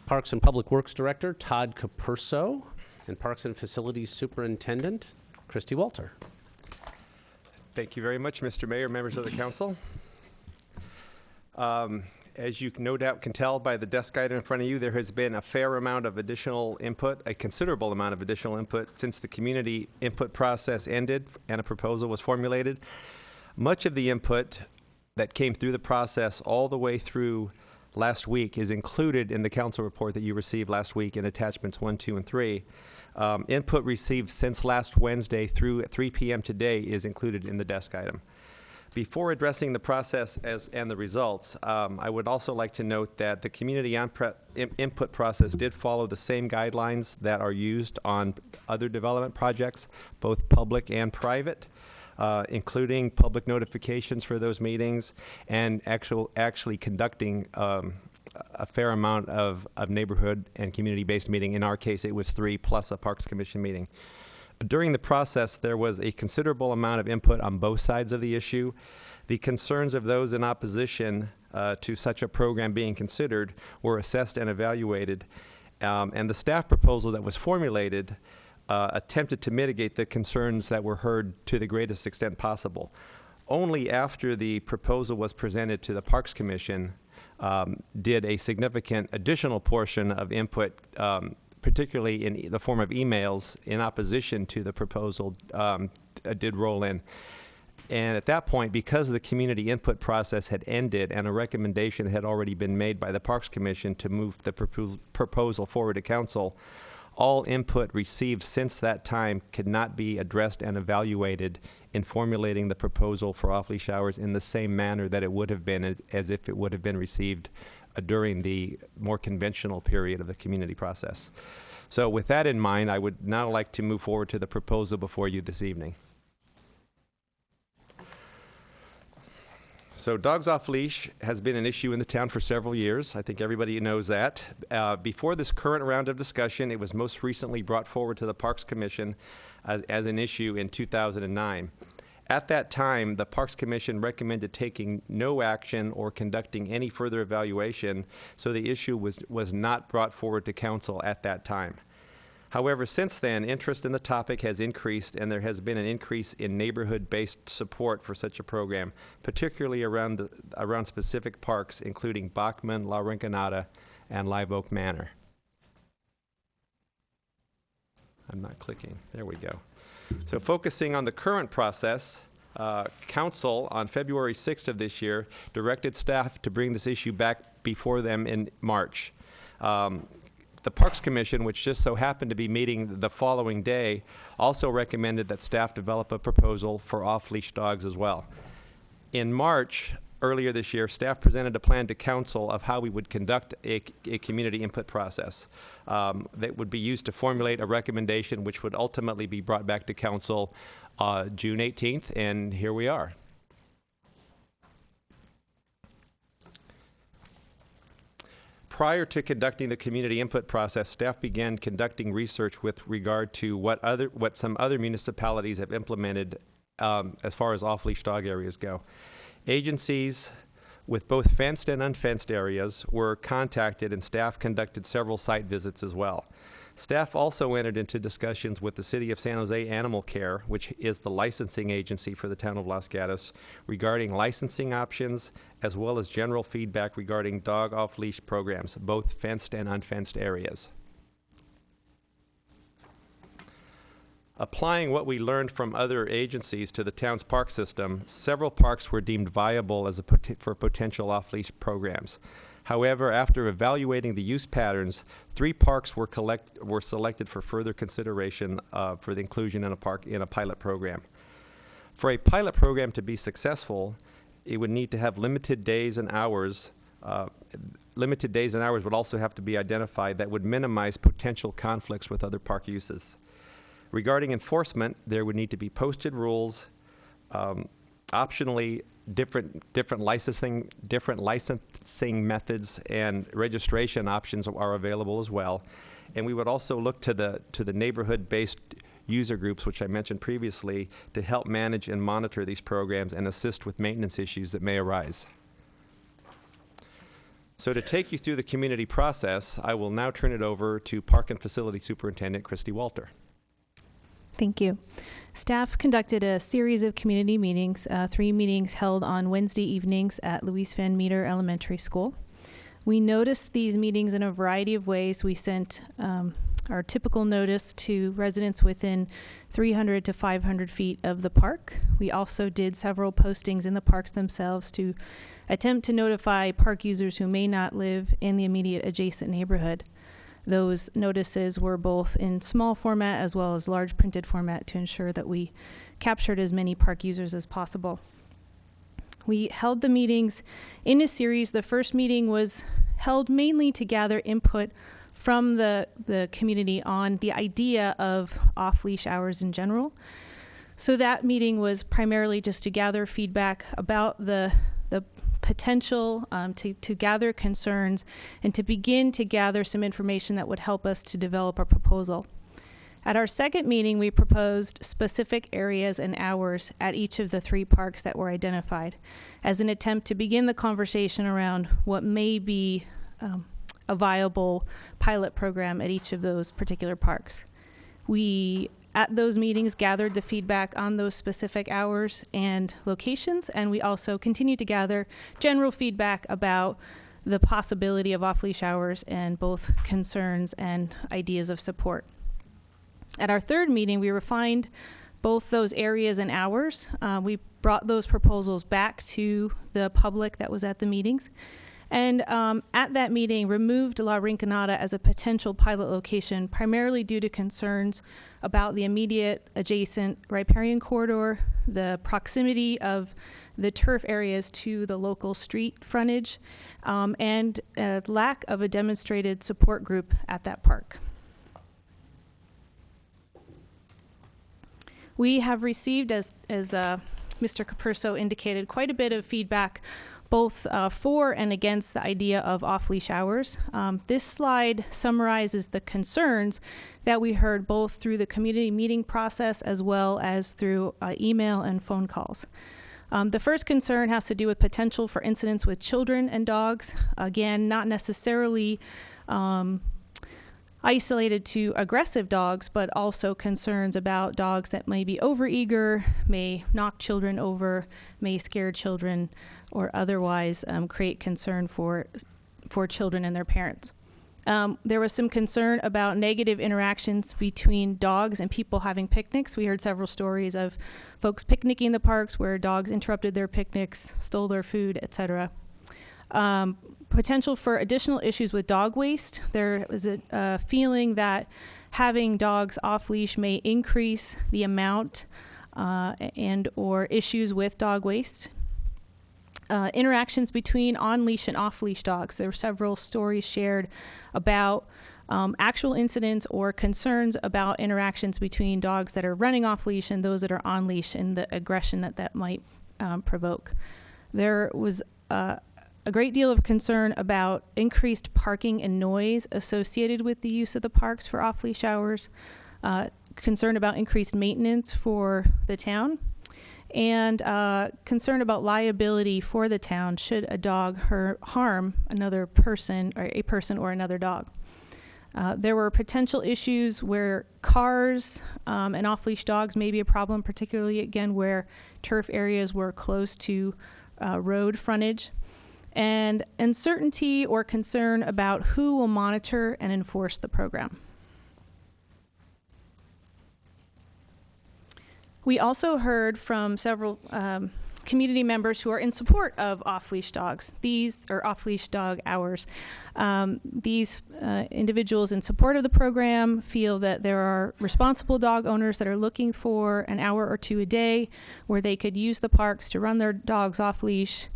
Parks and Public Works Director Todd Capurso and Parks and Facilities Superintendent Christy Walter. Thank you very much, Mr. Mayor, members of the council. As you no doubt can tell by the desk item in front of you, there has been a fair amount of additional input, a considerable amount of additional input since the community input process ended and a proposal was formulated. Much of the input that came through the process all the way through last week is included in the council report that you received last week in attachments 1, 2, and 3. Input received since last Wednesday through 3 p.m. today is included in the desk item. Before addressing the process and the results, I would also like to note that the community input process did follow the same guidelines that are used on other development projects, both public and private, including public notifications for those meetings and actually conducting a fair amount of neighborhood and community-based meeting. In our case, it was 3 plus a Parks Commission meeting. During the process, there was a considerable amount of input on both sides of the issue. The concerns of those in opposition to such a program being considered were assessed and evaluated, and the staff proposal that was formulated attempted to mitigate the concerns that were heard to the greatest extent possible. Only after the proposal was presented to the Parks Commission did a significant additional portion of input, particularly in the form of emails in opposition to the proposal, did roll in. And at that point, because the community input process had ended and a recommendation had already been made by the Parks Commission to move the proposal forward to council, all input received since that time could not be addressed and evaluated in formulating the proposal for off-leash hours in the same manner that it would have been as if it would have been received during the more conventional period of the community process. So with that in mind, I would now like to move forward to the proposal before you this evening. So dogs off leash has been an issue in the town for several years. I think everybody knows that. Before this current round of discussion, it was most recently brought forward to the Parks Commission as an issue in 2009. At that time, the Parks Commission recommended taking no action or conducting any further evaluation, so the issue was not brought forward to council at that time. However, since then, interest in the topic has increased, and there has been an increase in neighborhood-based support for such a program, particularly around specific parks, including Bachman, La Rinconada, and Live Oak Manor. I'm not clicking. There we go. So focusing on the current process, Council on February 6th of this year directed staff to bring this issue back before them in March. The Parks Commission, which just so happened to be meeting the following day, also recommended that staff develop a proposal for off-leash dogs as well. In March, earlier this year, staff presented a plan to council of how we would conduct a community input process that would be used to formulate a recommendation which would ultimately be brought back to council June 18th, and here we are. Prior to conducting the community input process, staff began conducting research with regard to what some other municipalities have implemented as far as off-leash dog areas go. Agencies with both fenced and unfenced areas were contacted, and staff conducted several site visits as well. Staff also entered into discussions with the City of San Jose Animal Care, which is the licensing agency for the town of Los Gatos, regarding licensing options, as well as general feedback regarding dog off-leash programs, both fenced and unfenced areas. Applying what we learned from other agencies to the town's park system, several parks were deemed viable as for potential off-leash programs. However, after evaluating the use patterns, 3 parks were selected for further consideration for the inclusion in a pilot program. For a pilot program to be successful, it would need to have limited days and hours. Limited days and hours would also have to be identified that would minimize potential conflicts with other park uses. Regarding enforcement, there would need to be posted rules, optionally different licensing methods and registration options are available as well. And we would also look to the neighborhood-based user groups, which I mentioned previously, to help manage and monitor these programs and assist with maintenance issues that may arise. So to take you through the community process, I will now turn it over to Park and Facility Superintendent Christy Walter. Thank you. Staff conducted a series of community meetings, 3 meetings held on Wednesday evenings at Louise Van Meter Elementary School. We noticed these meetings in a variety of ways. We sent our typical notice to residents within 300 to 500 feet of the park. We also did several postings in the parks themselves to attempt to notify park users who may not live in the immediate adjacent neighborhood. Those notices were both in small format as well as large printed format to ensure that we captured as many park users as possible. We held the meetings in a series. The first meeting was held mainly to gather input from the community on the idea of off-leash hours in general. So that meeting was primarily just to gather feedback about the potential, to gather concerns and to begin to gather some information that would help us to develop a proposal. At our second meeting, we proposed specific areas and hours at each of the 3 parks that were identified as an attempt to begin the conversation around what may be a viable pilot program at each of those particular parks. We, at those meetings, gathered the feedback on those specific hours and locations, and we also continued to gather general feedback about the possibility of off-leash hours and both concerns and ideas of support. At our third meeting, we refined both those areas and hours. We brought those proposals back to the public that was at the meetings. And at that meeting, removed La Rinconada as a potential pilot location, primarily due to concerns about the immediate adjacent riparian corridor, the proximity of the turf areas to the local street frontage, and a lack of a demonstrated support group at that park. We have received, as Mr. Capurso indicated, quite a bit of feedback both for and against the idea of off-leash hours. This slide summarizes the concerns that we heard both through the community meeting process as well as through email and phone calls. The first concern has to do with potential for incidents with children and dogs. Again, not necessarily isolated to aggressive dogs, but also concerns about dogs that may be overeager, may knock children over, may scare children, or otherwise create concern for children and their parents. There was some concern about negative interactions between dogs and people having picnics. We heard several stories of folks picnicking in the parks where dogs interrupted their picnics, stole their food, etc. Potential for additional issues with dog waste. There was a feeling that having dogs off leash may increase the amount and or issues with dog waste. Interactions between on-leash and off-leash dogs. There were several stories shared about actual incidents or concerns about interactions between dogs that are running off-leash and those that are on-leash and the aggression that might provoke. There was a great deal of concern about increased parking and noise associated with the use of the parks for off-leash hours, concern about increased maintenance for the town, and concern about liability for the town should a dog harm another person or a person or another dog. There were potential issues where cars and off-leash dogs may be a problem, particularly again where turf areas were close to road frontage, and uncertainty or concern about who will monitor and enforce the program. We also heard from several community members who are in support of off-leash dogs. These are off-leash dog hours. These individuals in support of the program feel that there are responsible dog owners that are looking for an hour or two a day where they could use the parks to run their dogs off-leash.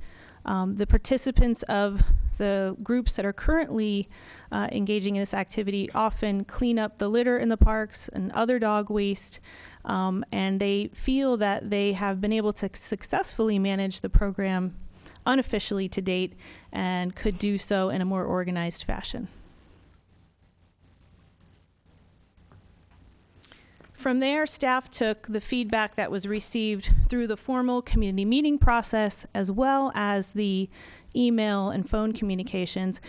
The participants of the groups that are currently engaging in this activity often clean up the litter in the parks and other dog waste. And they feel that they have been able to successfully manage the program unofficially to date and could do so in a more organized fashion. From there, staff took the feedback that was received through the formal community meeting process as well as the email and phone communications,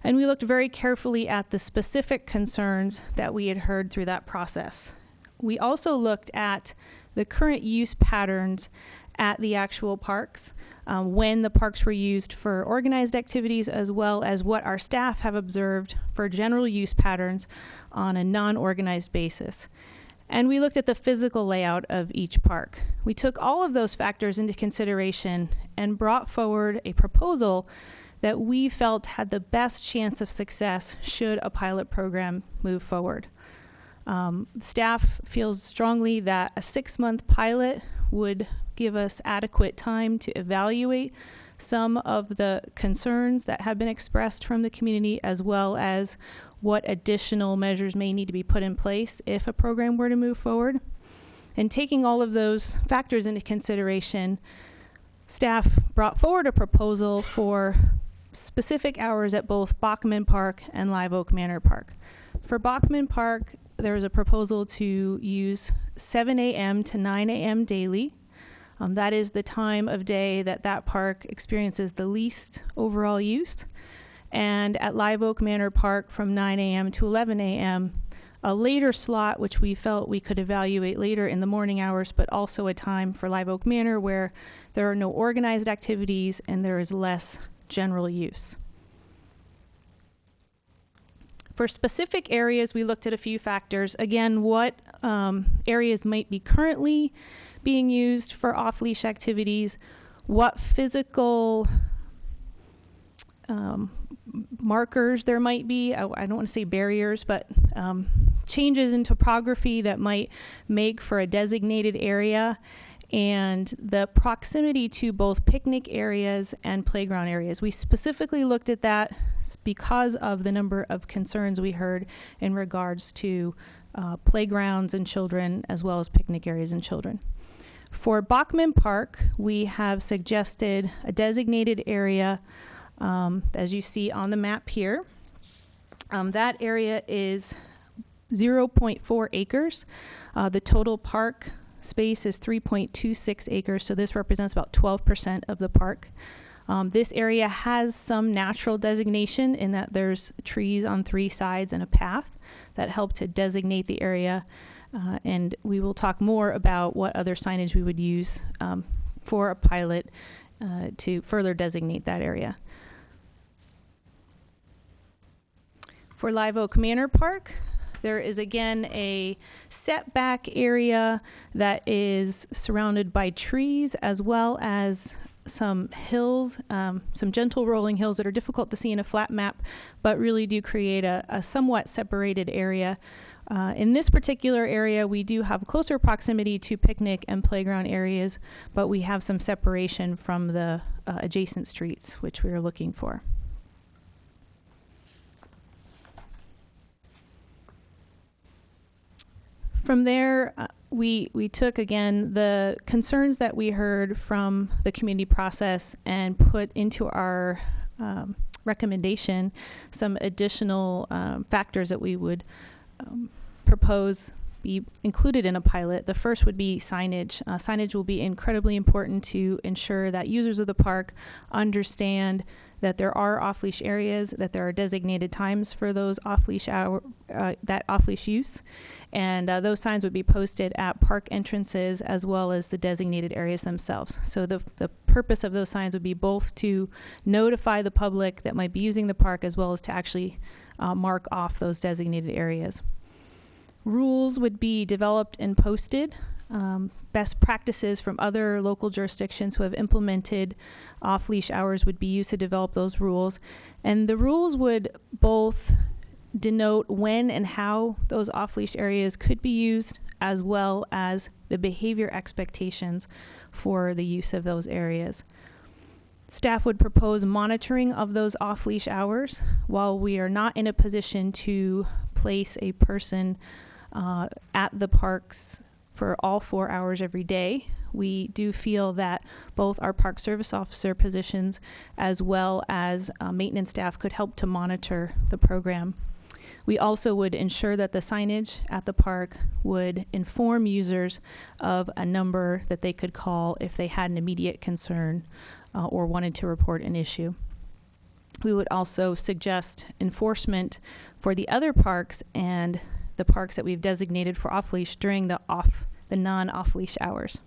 and we looked very carefully at the specific concerns that we had heard through that process. We also looked at the current use patterns at the actual parks, when the parks were used for organized activities, as well as what our staff have observed for general use patterns on a non-organized basis. And we looked at the physical layout of each park. We took all of those factors into consideration and brought forward a proposal that we felt had the best chance of success should a pilot program move forward. Staff feels strongly that a 6-month pilot would give us adequate time to evaluate some of the concerns that have been expressed from the community, as well as what additional measures may need to be put in place if a program were to move forward. And taking all of those factors into consideration, staff brought forward a proposal for specific hours at both Bachman Park and Live Oak Manor Park. For Bachman Park, there was a proposal to use 7 a.m. to 9 a.m. daily. That is the time of day that that park experiences the least overall use. And at Live Oak Manor Park from 9 a.m. to 11 a.m., a later slot, which we felt we could evaluate later in the morning hours, but also a time for Live Oak Manor where there are no organized activities and there is less general use. For specific areas, we looked at a few factors. Again, what areas might be currently being used for off-leash activities, what physical markers there might be. I don't want to say barriers, but changes in topography that might make for a designated area, and the proximity to both picnic areas and playground areas. We specifically looked at that because of the number of concerns we heard in regards to playgrounds and children, as well as picnic areas and children. For Bachman Park, we have suggested a designated area, as you see on the map here. That area is 0.4 acres. The total park space is 3.26 acres, so this represents about 12% of the park. This area has some natural designation in that there's trees on 3 sides and a path that help to designate the area, and we will talk more about what other signage we would use for a pilot to further designate that area. For Live Oak Manor Park, there is again a setback area that is surrounded by trees, as well as some hills, some gentle rolling hills that are difficult to see in a flat map, but really do create a somewhat separated area. In this particular area, we do have closer proximity to picnic and playground areas, but we have some separation from the adjacent streets, which we are looking for. From there, we took, again, the concerns that we heard from the community process and put into our recommendation some additional factors that we would propose be included in a pilot. The first would be signage. Signage will be incredibly important to ensure that users of the park understand that there are off-leash areas, that there are designated times for those off-leash that off-leash use, and those signs would be posted at park entrances as well as the designated areas themselves. So the purpose of those signs would be both to notify the public that might be using the park, as well as to actually mark off those designated areas. Rules would be developed and posted best practices from other local jurisdictions who have implemented off-leash hours would be used to develop those rules. And the rules would both denote when and how those off-leash areas could be used, as well as the behavior expectations for the use of those areas. Staff would propose monitoring of those off-leash hours. While we are not in a position to place a person at the parks for all 4 hours every day, we do feel that both our park service officer positions as well as maintenance staff could help to monitor the program. We also would ensure that the signage at the park would inform users of a number that they could call if they had an immediate concern or wanted to report an issue. We would also suggest enforcement for the other parks and the parks that we've designated for off-leash during the non-off-leash hours.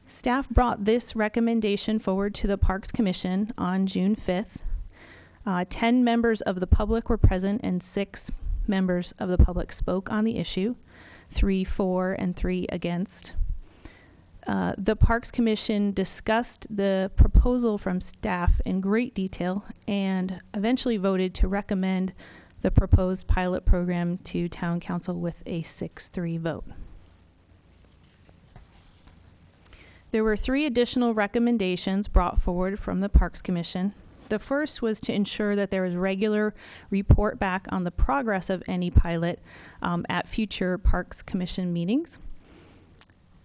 Staff brought this recommendation forward to the Parks Commission on June 5th. 10 members of the public were present and 6 members of the public spoke on the issue, 3 for and 3 against. The Parks Commission discussed the proposal from staff in great detail and eventually voted to recommend the proposed pilot program to Town Council with a 6-3 vote. There were 3 additional recommendations brought forward from the Parks Commission. The first was to ensure that there was regular report back on the progress of any pilot at future Parks Commission meetings.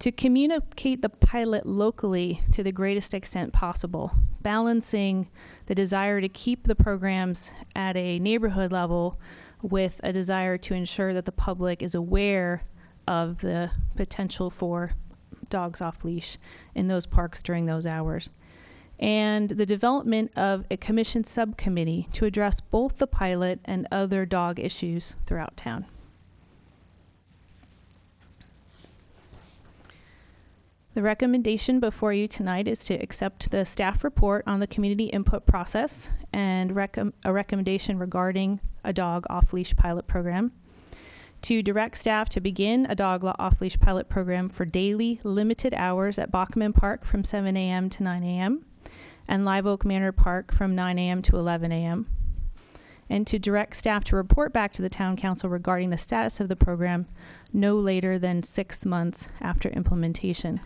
To communicate the pilot locally to the greatest extent possible, balancing the desire to keep the programs at a neighborhood level with a desire to ensure that the public is aware of the potential for dogs off leash in those parks during those hours. And the development of a commission subcommittee to address both the pilot and other dog issues throughout town. The recommendation before you tonight is to accept the staff report on the community input process and a recommendation regarding a dog off-leash pilot program. To direct staff to begin a dog off-leash pilot program for daily limited hours at Bachman Park from 7 a.m. to 9 a.m. and Live Oak Manor Park from 9 a.m. to 11 a.m. And to direct staff to report back to the Town Council regarding the status of the program no later than 6 months after implementation.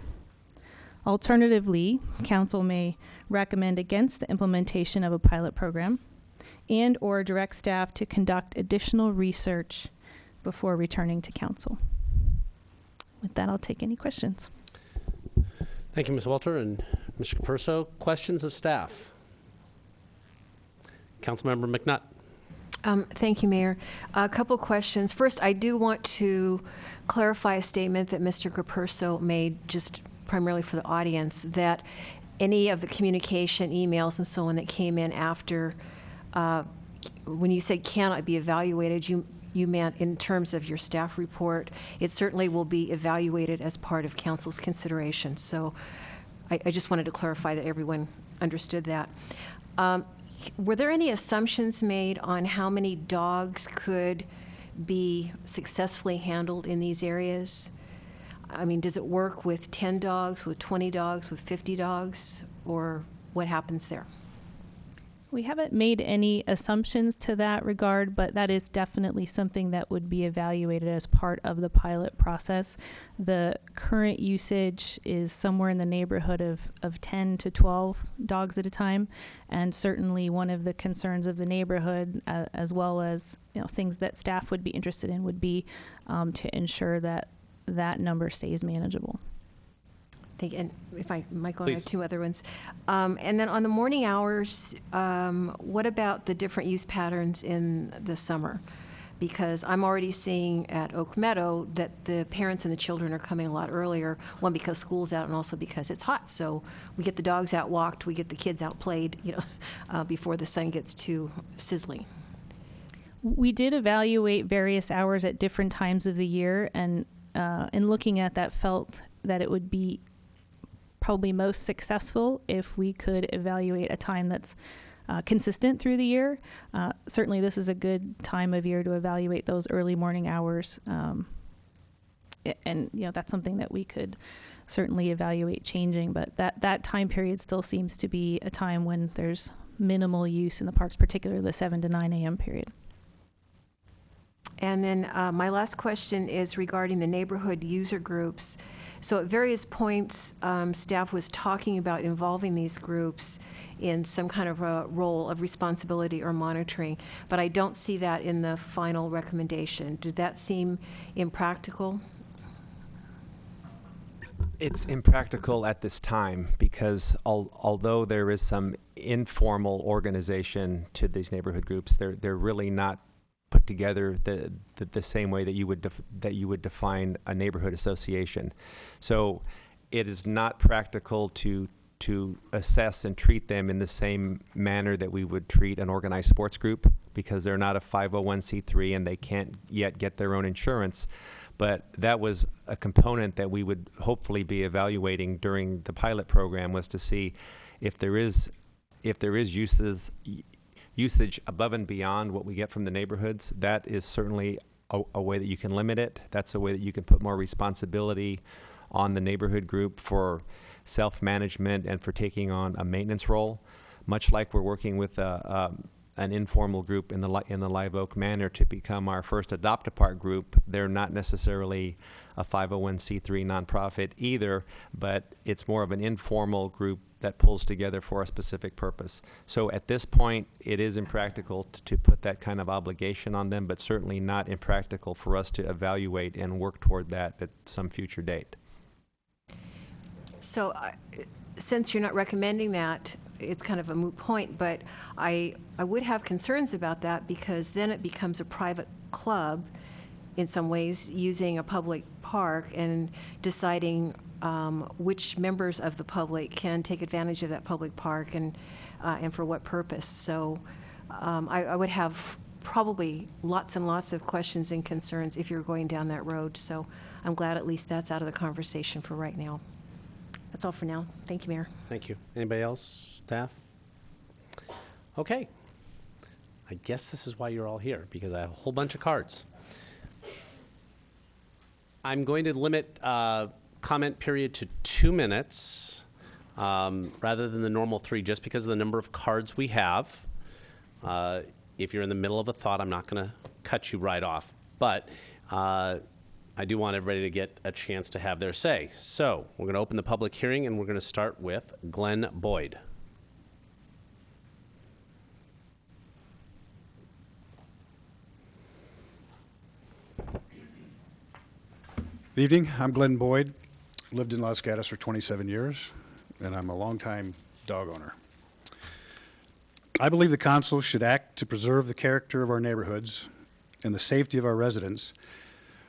Alternatively, Council may recommend against the implementation of a pilot program and or direct staff to conduct additional research before returning to Council. With that, I'll take any questions. Thank you, Ms. Walter and Mr. Capurso. Questions of staff? Councilmember McNutt. Thank you, Mayor. A couple questions. First, I do want to clarify a statement that Mr. Capurso made just primarily for the audience, that any of the communication, emails, and so on that came in after, when you said cannot be evaluated, you meant in terms of your staff report. It certainly will be evaluated as part of Council's consideration. So I just wanted to clarify that everyone understood that. Were there any assumptions made on how many dogs could be successfully handled in these areas? I mean, does it work with 10 dogs, with 20 dogs, with 50 dogs, or what happens there? We haven't made any assumptions to that regard, but that is definitely something that would be evaluated as part of the pilot process. The current usage is somewhere in the neighborhood of 10 to 12 dogs at a time, and certainly one of the concerns of the neighborhood, as well as things that staff would be interested in, would be to ensure that that number stays manageable. Thank you. And if I might go on, I have Please. 2 other ones. And then on the morning hours, what about the different use patterns in the summer? Because I'm already seeing at Oak Meadow that the parents and the children are coming a lot earlier, one because school's out and also because it's hot. So we get the dogs out walked, we get the kids out played, before the sun gets too sizzling. We did evaluate various hours at different times of the year, and in looking at that, felt that it would be probably most successful if we could evaluate a time that's consistent through the year. Certainly this is a good time of year to evaluate those early morning hours And that's something that we could certainly evaluate changing, but that time period still seems to be a time when there's minimal use in the parks, particularly the 7 to 9 a.m. period. And then my last question is regarding the neighborhood user groups. So at various points, staff was talking about involving these groups in some kind of a role of responsibility or monitoring, but I don't see that in the final recommendation. Did that seem impractical? It's impractical at this time because although there is some informal organization to these neighborhood groups, they're really not put together the same way that you would define a neighborhood association. So it is not practical to assess and treat them in the same manner that we would treat an organized sports group, because they're not a 501c3 and they can't yet get their own insurance. But that was a component that we would hopefully be evaluating during the pilot program, was to see if there is usage above and beyond what we get from the neighborhoods. That is certainly a way that you can limit it. That's a way that you can put more responsibility on the neighborhood group for self-management and for taking on a maintenance role, much like we're working with an informal group in the Live Oak Manor to become our first Adopt-A-Park group. They're not necessarily a 501c3 nonprofit either, but it's more of an informal group that pulls together for a specific purpose. So at this point, it is impractical to put that kind of obligation on them, but certainly not impractical for us to evaluate and work toward that at some future date. So since you're not recommending that, it's kind of a moot point, but I would have concerns about that, because then it becomes a private club in some ways, using a public park and deciding which members of the public can take advantage of that public park and for what purpose. So I would have probably lots and lots of questions and concerns if you're going down that road. So I'm glad at least that's out of the conversation for right now. That's all for now. Thank you, Mayor. Thank you. Anybody else, staff? Okay. I guess this is why you're all here, because I have a whole bunch of cards. I'm going to limit comment period to 2 minutes rather than the normal 3, just because of the number of cards we have. If you're in the middle of a thought, I'm not going to cut you right off. But I do want everybody to get a chance to have their say. So we're going to open the public hearing, and we're going to start with Glenn Boyd. Good evening. I'm Glenn Boyd. Lived in Los Gatos for 27 years, and I'm a longtime dog owner. I believe the council should act to preserve the character of our neighborhoods and the safety of our residents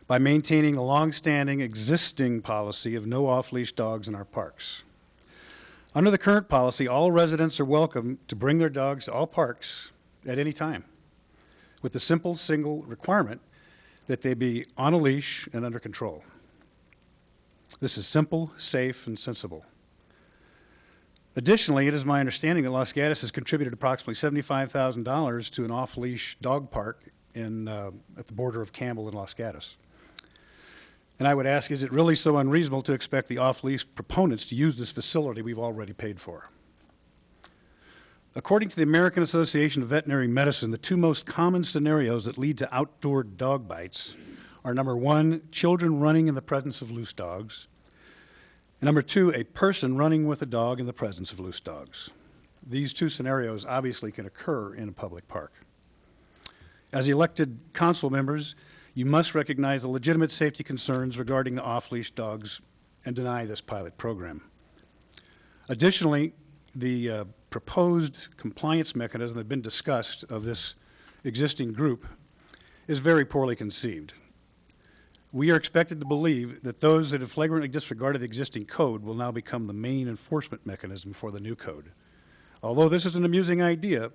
by maintaining a long-standing existing policy of no off-leash dogs in our parks. Under the current policy, all residents are welcome to bring their dogs to all parks at any time, with the simple single requirement that they be on a leash and under control. This is simple, safe, and sensible. Additionally, it is my understanding that Los Gatos has contributed approximately $75,000 to an off-leash dog park at the border of Campbell and Los Gatos. And I would ask, is it really so unreasonable to expect the off-leash proponents to use this facility we've already paid for? According to the American Association of Veterinary Medicine, the 2 most common scenarios that lead to outdoor dog bites are, number 1, children running in the presence of loose dogs, and number 2, a person running with a dog in the presence of loose dogs. These 2 scenarios obviously can occur in a public park. As elected council members, you must recognize the legitimate safety concerns regarding the off-leash dogs and deny this pilot program. Additionally, the proposed compliance mechanism that has been discussed of this existing group is very poorly conceived. We are expected to believe that those that have flagrantly disregarded the existing code will now become the main enforcement mechanism for the new code. Although this is an amusing idea,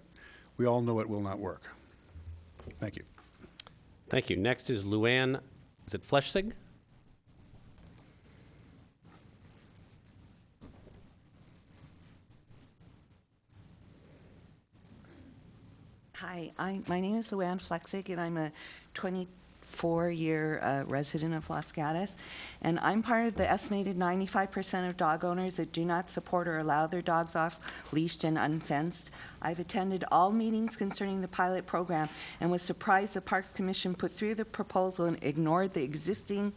we all know it will not work. Thank you. Thank you. Next is Luann, is it Fleshsig? Hi, my name is Luann Flexig, and I'm a 4-year resident of Los Gatos, and I'm part of the estimated 95% of dog owners that do not support or allow their dogs off leashed and unfenced. I've attended all meetings concerning the pilot program and was surprised the Parks Commission put through the proposal and ignored the existing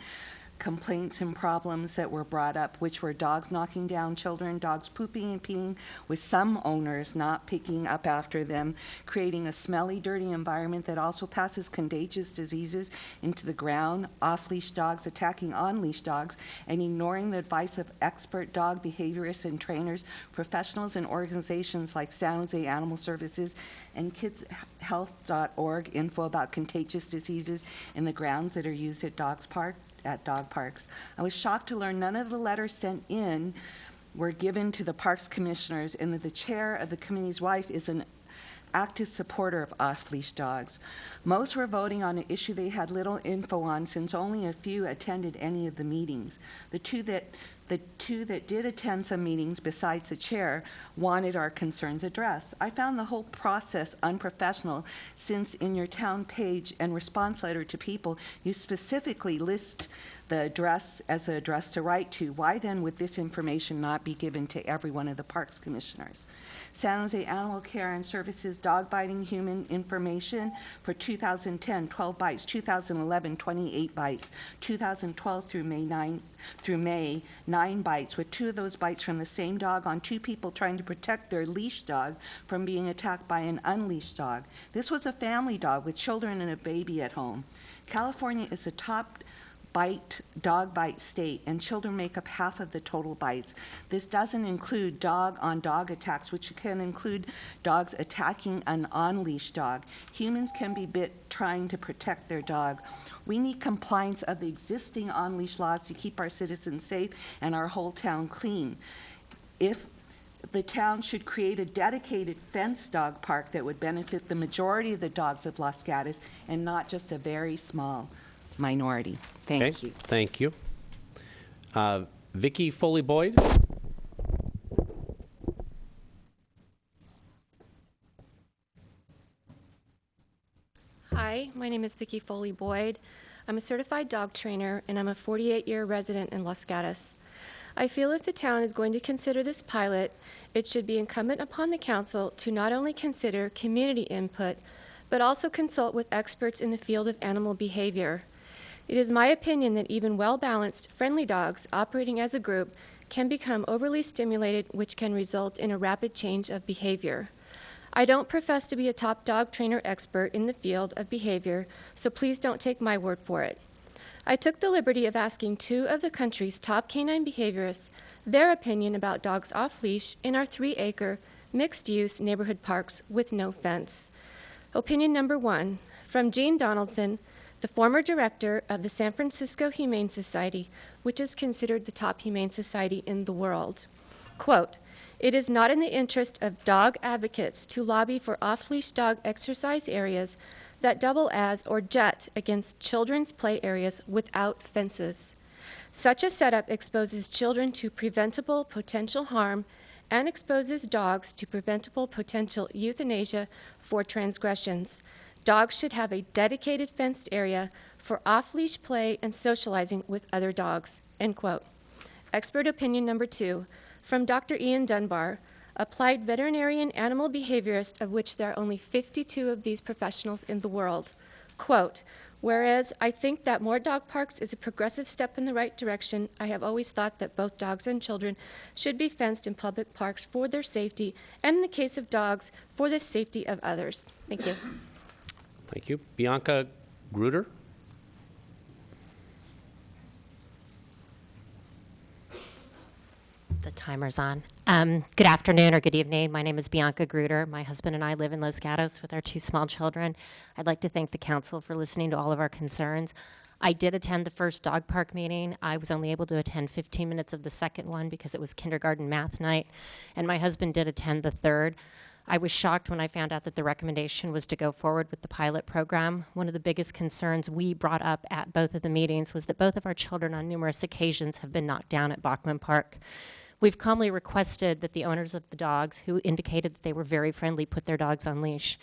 complaints and problems that were brought up, which were dogs knocking down children, dogs pooping and peeing, with some owners not picking up after them, creating a smelly, dirty environment that also passes contagious diseases into the ground, off-leash dogs attacking on-leash dogs, and ignoring the advice of expert dog behaviorists and trainers, professionals and organizations like San Jose Animal Services and kidshealth.org info about contagious diseases in the grounds that are used at dog parks. I was shocked to learn none of the letters sent in were given to the parks commissioners, and that the chair of the committee's wife is an active supporter of off-leash dogs. Most were voting on an issue they had little info on, since only a few attended any of the meetings. The two that did attend some meetings, besides the chair, wanted our concerns addressed. I found the whole process unprofessional, since in your town page and response letter to people, you specifically list the address as the address to write to. Why then would this information not be given to every one of the parks commissioners? San Jose Animal Care and Services dog biting human information for 2010, 12 bites, 2011, 28 bites, 2012 through May, 9 bites, with 2 of those bites from the same dog on 2 people trying to protect their leash dog from being attacked by an unleashed dog. This was a family dog with children and a baby at home. California is the top dog bite state, and children make up half of the total bites. This doesn't include dog-on-dog attacks, which can include dogs attacking an on-leash dog. Humans can be bit trying to protect their dog. We need compliance of the existing on-leash laws to keep our citizens safe and our whole town clean. If the town should create a dedicated fenced dog park that would benefit the majority of the dogs of Los Gatos and not just a very small minority. Thank you. Thank you. Vicki Foley-Boyd. Hi, my name is Vicki Foley-Boyd. I'm a certified dog trainer, and I'm a 48-year resident in Los Gatos. I feel if the town is going to consider this pilot, it should be incumbent upon the council to not only consider community input, but also consult with experts in the field of animal behavior. It is my opinion that even well-balanced, friendly dogs operating as a group can become overly stimulated, which can result in a rapid change of behavior. I don't profess to be a top dog trainer expert in the field of behavior, so please don't take my word for it. I took the liberty of asking 2 of the country's top canine behaviorists their opinion about dogs off-leash in our 3-acre mixed-use neighborhood parks with no fence. Opinion number 1, from Jean Donaldson, the former director of the San Francisco Humane Society, which is considered the top humane society in the world. Quote, "It is not in the interest of dog advocates to lobby for off-leash dog exercise areas that double as or jut against children's play areas without fences. Such a setup exposes children to preventable potential harm and exposes dogs to preventable potential euthanasia for transgressions. Dogs should have a dedicated fenced area for off-leash play and socializing with other dogs," end quote. Expert opinion number 2, from Dr. Ian Dunbar, applied veterinarian animal behaviorist, of which there are only 52 of these professionals in the world. Quote, "Whereas I think that more dog parks is a progressive step in the right direction, I have always thought that both dogs and children should be fenced in public parks for their safety, and in the case of dogs, for the safety of others." Thank you. Thank you. Bianca Gruder. The timer's on. Good afternoon or good evening. My name is Bianca Gruder. My husband and I live in Los Gatos with our 2 small children. I'd like to thank the council for listening to all of our concerns. I did attend the first dog park meeting. I was only able to attend 15 minutes of the second one because it was kindergarten math night, and my husband did attend the third. I was shocked when I found out that the recommendation was to go forward with the pilot program. One of the biggest concerns we brought up at both of the meetings was that both of our children on numerous occasions have been knocked down at Bachman Park. We've calmly requested that the owners of the dogs, who indicated that they were very friendly, put their dogs on leash.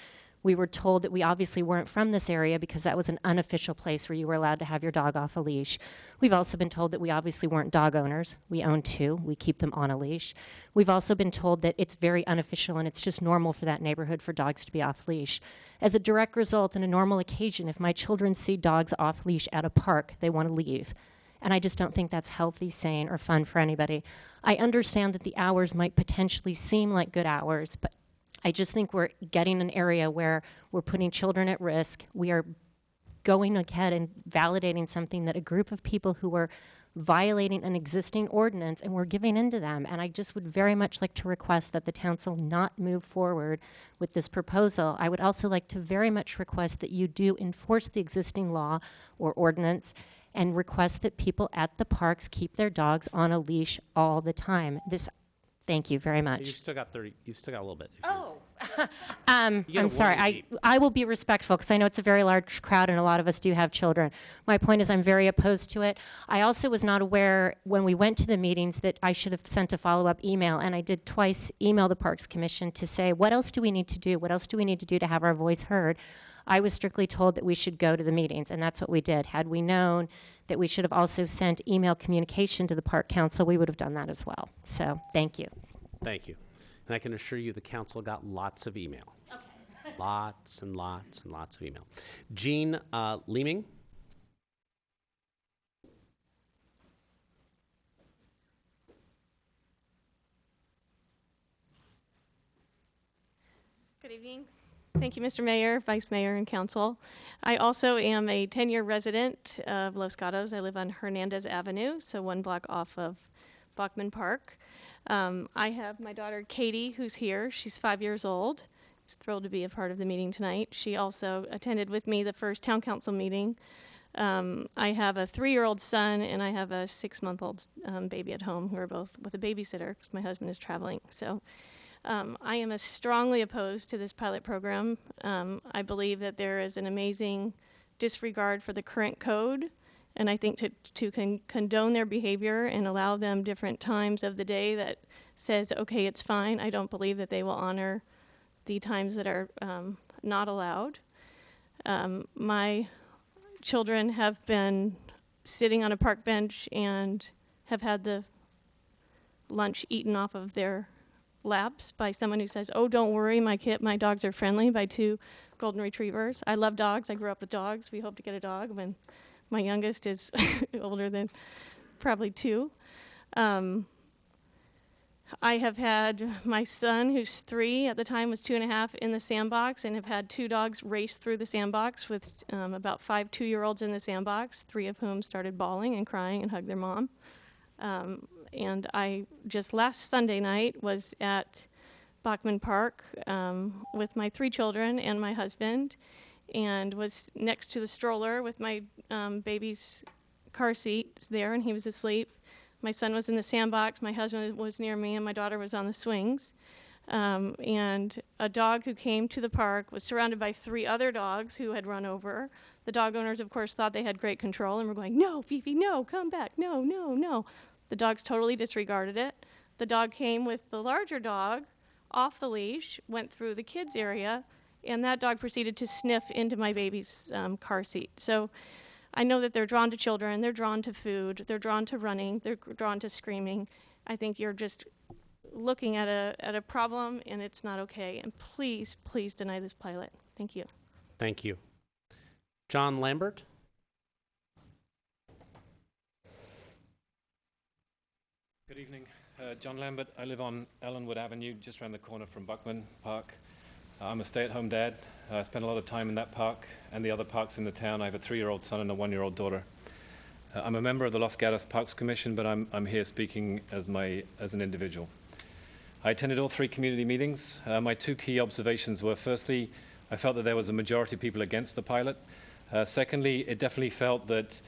We were told that we obviously weren't from this area because that was an unofficial place where you were allowed to have your dog off a leash. We've also been told that we obviously weren't dog owners. We own 2. We keep them on a leash. We've also been told that it's very unofficial and it's just normal for that neighborhood for dogs to be off leash. As a direct result, in a normal occasion, if my children see dogs off leash at a park, they want to leave. And I just don't think that's healthy, sane, or fun for anybody. I understand that the hours might potentially seem like good hours, but I just think we're getting an area where we're putting children at risk. We are going ahead and validating something that a group of people who are violating an existing ordinance, and we're giving in to them. And I just would very much like to request that the council not move forward with this proposal. I would also like to very much request that you do enforce the existing law or ordinance and request that people at the parks keep their dogs on a leash all the time. Thank you very much. You've still got 30. You've still got a little bit. I'm sorry. I will be respectful because I know it's a very large crowd and a lot of us do have children. My point is I'm very opposed to it. I also was not aware when we went to the meetings that I should have sent a follow-up email, and I did twice email the Parks Commission to say, what else do we need to do? What else do we need to do to have our voice heard? I was strictly told that we should go to the meetings, and that's what we did. Had we known that we should have also sent email communication to the Park Council, we would have done that as well. So thank you. Thank you. And I can assure you the council got lots of email. Okay. Lots and lots and lots of email. Jean Leeming. Good evening. Thank you, Mr. Mayor, Vice Mayor, and Council. I also am a 10-year resident of Los Gatos. I live on Hernandez Avenue, so 1 block off of Bachman Park. I have my daughter, Katie, who's here. She's 5 years old. She's thrilled to be a part of the meeting tonight. She also attended with me the first town council meeting. I have a 3-year-old son, and I have a 6-month-old baby at home who are both with a babysitter because my husband is traveling. So I am strongly opposed to this pilot program. I believe that there is an amazing disregard for the current code, and I think to condone their behavior and allow them different times of the day that says, okay, it's fine, I don't believe that they will honor the times that are not allowed. My children have been sitting on a park bench and have had the lunch eaten off of their laps by someone who says, oh, don't worry, my dogs are friendly, by 2 golden retrievers. I love dogs. I grew up with dogs. We hope to get a dog when my youngest is older than probably 2. I have had my son, who's 3, at the time was 2.5, in the sandbox, and have had 2 dogs race through the sandbox with about 5 2-year-olds in the sandbox, 3 of whom started bawling and crying and hugged their mom. And I just last Sunday night was at Bachman Park with my 3 children and my husband, and was next to the stroller with my baby's car seat there, and he was asleep. My son was in the sandbox, my husband was near me, and my daughter was on the swings. And a dog who came to the park was surrounded by 3 other dogs who had run over. The dog owners, of course, thought they had great control and were going, no, Fifi, no, come back, no, no, no. The dogs totally disregarded it. The dog came with the larger dog off the leash, went through the kids' area, and that dog proceeded to sniff into my baby's car seat. So I know that they're drawn to children, they're drawn to food, they're drawn to running, they're drawn to screaming. I think you're just looking at a problem, and it's not okay. And please, please deny this pilot. Thank you. Thank you. John Lambert. Good evening. John Lambert. I live on Ellenwood Avenue, just around the corner from Buckman Park. I'm a stay-at-home dad. I spend a lot of time in that park and the other parks in the town. I have a 3-year-old son and a 1-year-old daughter. I'm a member of the Los Gatos Parks Commission, but I'm here speaking as an individual. I attended all 3 community meetings. My 2 key observations were, firstly, I felt that there was a majority of people against the pilot. Secondly, it definitely felt that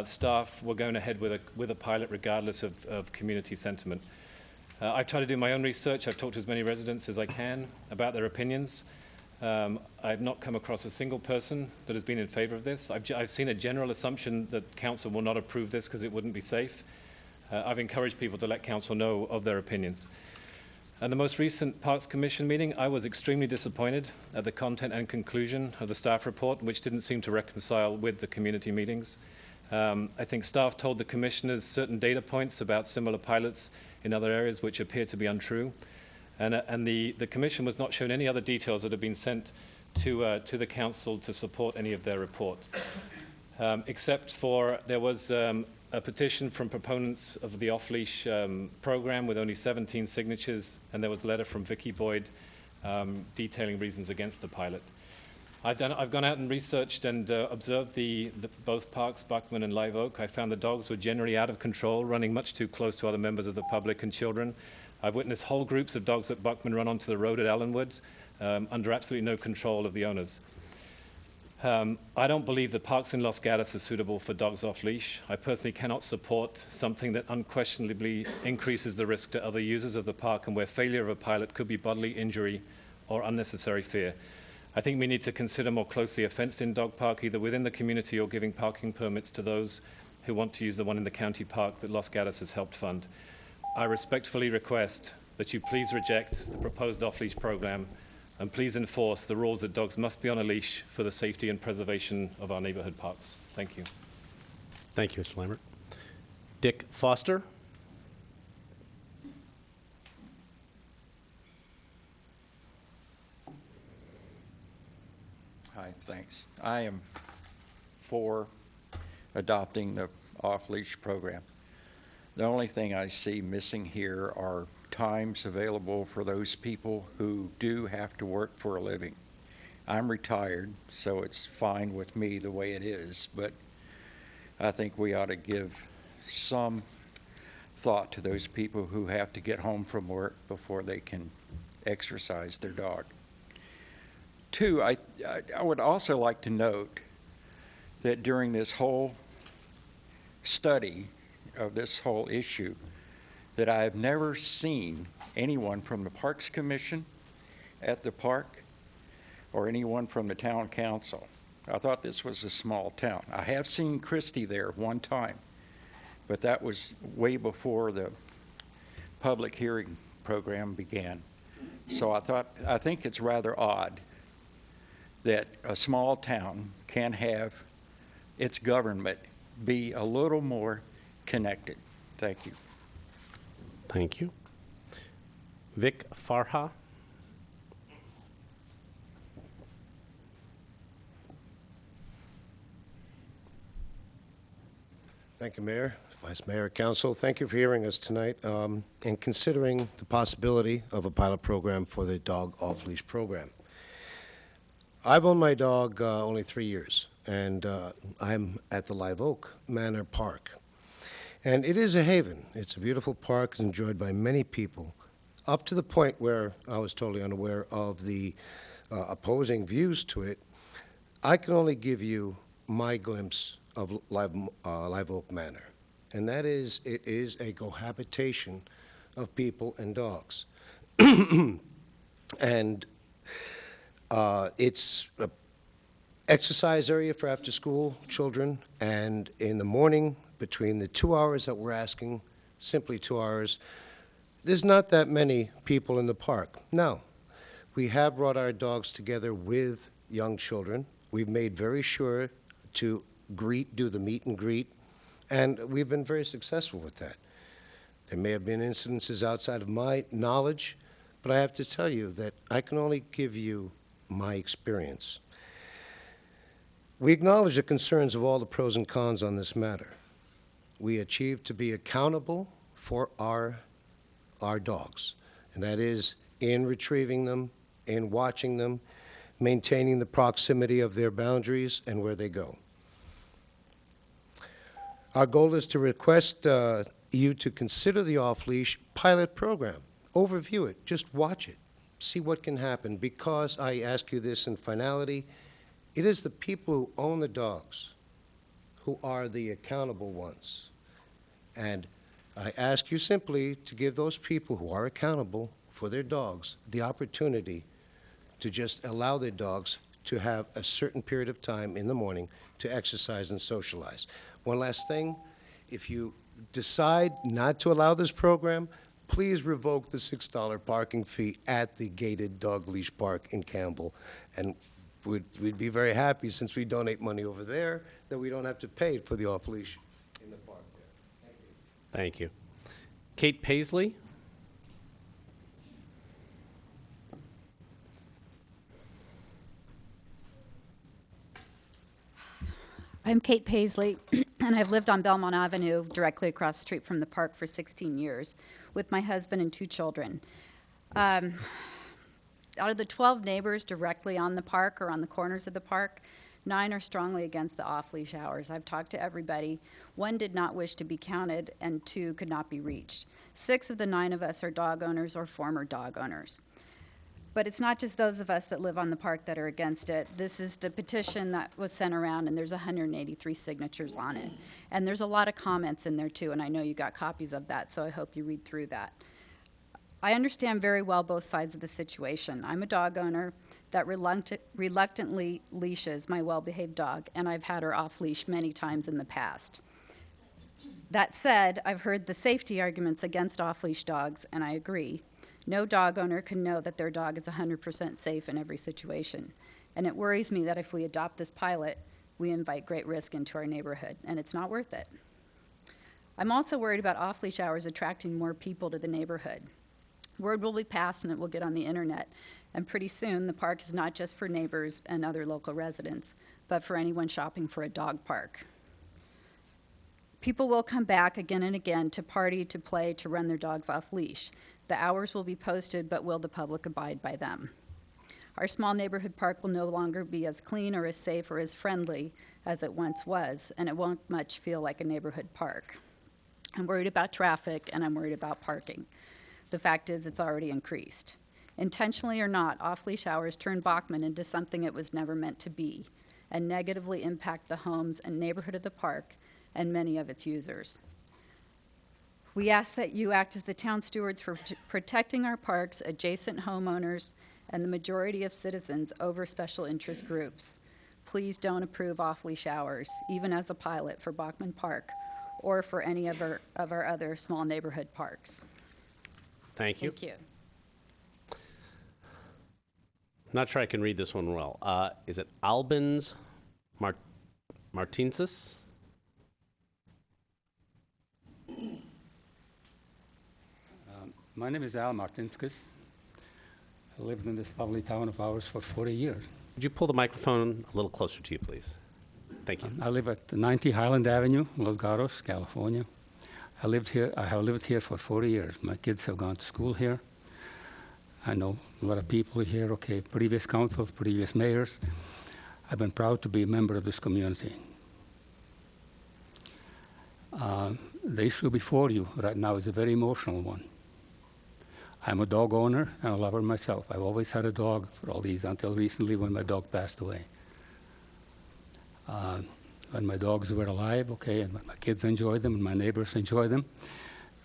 staff were going ahead with a pilot regardless of community sentiment. I've tried to do my own research. I've talked to as many residents as I can about their opinions. I've not come across a single person that has been in favor of this. I've seen a general assumption that council will not approve this because it wouldn't be safe. I've encouraged people to let council know of their opinions. At the most recent Parks Commission meeting, I was extremely disappointed at the content and conclusion of the staff report, which didn't seem to reconcile with the community meetings. I think staff told the commissioners certain data points about similar pilots in other areas which appear to be untrue. And the commission was not shown any other details that have been sent to the council to support any of their report. Except for there was a petition from proponents of the off-leash program with only 17 signatures, and there was a letter from Vicky Boyd detailing reasons against the pilot. I've gone out and researched and observed both parks, Buckman and Live Oak. I found the dogs were generally out of control, running much too close to other members of the public and children. I've witnessed whole groups of dogs at Buckman run onto the road at Ellenwood under absolutely no control of the owners. I don't believe the parks in Los Gatos are suitable for dogs off leash. I personally cannot support something that unquestionably increases the risk to other users of the park and where failure of a pilot could be bodily injury or unnecessary fear. I think we need to consider more closely a fenced-in dog park, either within the community or giving parking permits to those who want to use the one in the county park that Los Gatos has helped fund. I respectfully request that you please reject the proposed off-leash program and please enforce the rules that dogs must be on a leash for the safety and preservation of our neighborhood parks. Thank you. Thank you, Mr. Lambert. Dick Foster. Hi, thanks. I am for adopting the off-leash program. The only thing I see missing here are times available for those people who do have to work for a living. I'm retired, so it's fine with me the way it is, but I think we ought to give some thought to those people who have to get home from work before they can exercise their dog. Two, I would also like to note that during this whole study of this whole issue, that I have never seen anyone from the Parks Commission at the park or anyone from the town council. I thought this was a small town. I have seen Christie there one time, but that was way before the public hearing program began. So I think it's rather odd that a small town can have its government be a little more connected. Thank you. Thank you. Vic Farha. Thank you, Mayor, Vice Mayor, Council. Thank you for hearing us tonight and considering the possibility of a pilot program for the dog off-leash program. I've owned my dog only 3 years, and I'm at the Live Oak Manor Park. And it is a haven. It's a beautiful park. It's enjoyed by many people, up to the point where I was totally unaware of the opposing views to it. I can only give you my glimpse of Live Oak Manor, and that is, it is a cohabitation of people and dogs. And it's an exercise area for after-school children, and in the morning, between the 2 hours that we're asking, simply 2 hours, there's not that many people in the park. Now, we have brought our dogs together with young children. We've made very sure to do the meet and greet, and we've been very successful with that. There may have been incidences outside of my knowledge, but I have to tell you that I can only give you my experience. We acknowledge the concerns of all the pros and cons on this matter. We achieve to be accountable for our dogs, and that is in retrieving them, in watching them, maintaining the proximity of their boundaries and where they go. Our goal is to request you to consider the off-leash pilot program. Overview it, just watch it, see what can happen, because I ask you this in finality, it is the people who own the dogs who are the accountable ones. And I ask you simply to give those people who are accountable for their dogs the opportunity to just allow their dogs to have a certain period of time in the morning to exercise and socialize. One last thing, if you decide not to allow this program, please revoke the $6 parking fee at the gated dog leash park in Campbell. And we'd be very happy, since we donate money over there, that we don't have to pay for the off-leash in the park there. Thank you. Kate Paisley? I'm Kate Paisley, and I've lived on Belmont Avenue, directly across the street from the park, for 16 years with my husband and 2 children. Out of the 12 neighbors directly on the park or on the corners of the park, 9 are strongly against the off-leash hours. I've talked to everybody. 1 did not wish to be counted, and 2 could not be reached. 6 of the 9 of us are dog owners or former dog owners. But it's not just those of us that live on the park that are against it. This is the petition that was sent around, and there's 183 signatures on it. And there's a lot of comments in there, too, and I know you got copies of that, so I hope you read through that. I understand very well both sides of the situation. I'm a dog owner that reluctantly leashes my well-behaved dog, and I've had her off-leash many times in the past. That said, I've heard the safety arguments against off-leash dogs, and I agree. No dog owner can know that their dog is 100% safe in every situation. And it worries me that if we adopt this pilot, we invite great risk into our neighborhood, and it's not worth it. I'm also worried about off-leash hours attracting more people to the neighborhood. Word will be passed and it will get on the internet, and pretty soon the park is not just for neighbors and other local residents, but for anyone shopping for a dog park. People will come back again and again to party, to play, to run their dogs off leash. The hours will be posted, but will the public abide by them? Our small neighborhood park will no longer be as clean or as safe or as friendly as it once was, and it won't much feel like a neighborhood park. I'm worried about traffic, and I'm worried about parking. The fact is, it's already increased. Intentionally or not, off-leash hours turn Bachman into something it was never meant to be, and negatively impact the homes and neighborhood of the park and many of its users. We ask that you act as the town stewards for protecting our parks, adjacent homeowners, and the majority of citizens over special interest groups. Please don't approve off-leash hours, even as a pilot for Bachman Park or for any of our other small neighborhood parks. Thank you. Thank you. I'm not sure I can read this one well. Is it Albans Martinsis? My name is Al Martinskis. I lived in this lovely town of ours for 40 years. Would you pull the microphone a little closer to you, please? Thank you. I live at 90 Highland Avenue, Los Gatos, California. I have lived here for 40 years. My kids have gone to school here. I know a lot of people here, previous councils, previous mayors. I've been proud to be a member of this community. The issue before you right now is a very emotional one. I'm a dog owner and a lover myself. I've always had a dog for all these until recently when my dog passed away. When my dogs were alive, and when my kids enjoyed them and my neighbors enjoyed them,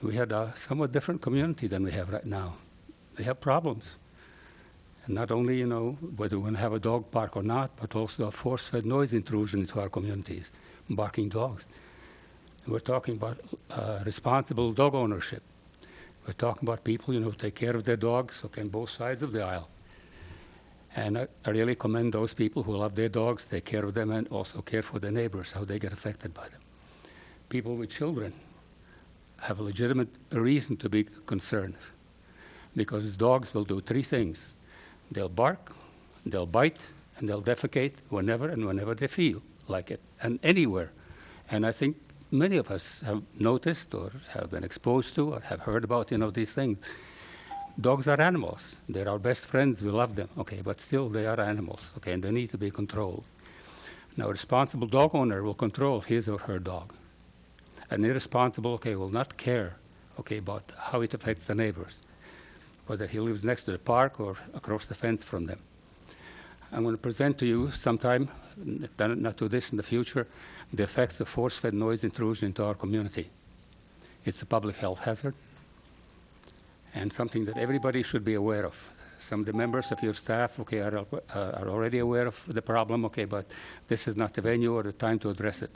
we had a somewhat different community than we have right now. They have problems. And not only, whether we're going to have a dog park or not, but also a force-fed noise intrusion into our communities, barking dogs. We're talking about responsible dog ownership. We're talking about people, who take care of their dogs, on both sides of the aisle. And I really commend those people who love their dogs, take care of them, and also care for their neighbors, how they get affected by them. People with children have a legitimate reason to be concerned, because dogs will do 3 things. They'll bark, they'll bite, and they'll defecate whenever they feel like it, and anywhere. And I think many of us have noticed or have been exposed to or have heard about, these things. Dogs are animals. They're our best friends. We love them, but still they are animals, and they need to be controlled. Now, a responsible dog owner will control his or her dog. An irresponsible, will not care, about how it affects the neighbors, whether he lives next to the park or across the fence from them. I'm going to present to you sometime, not to this in the future, the effects of force-fed noise intrusion into our community. It's a public health hazard and something that everybody should be aware of. Some of the members of your staff, are already aware of the problem, but this is not the venue or the time to address it.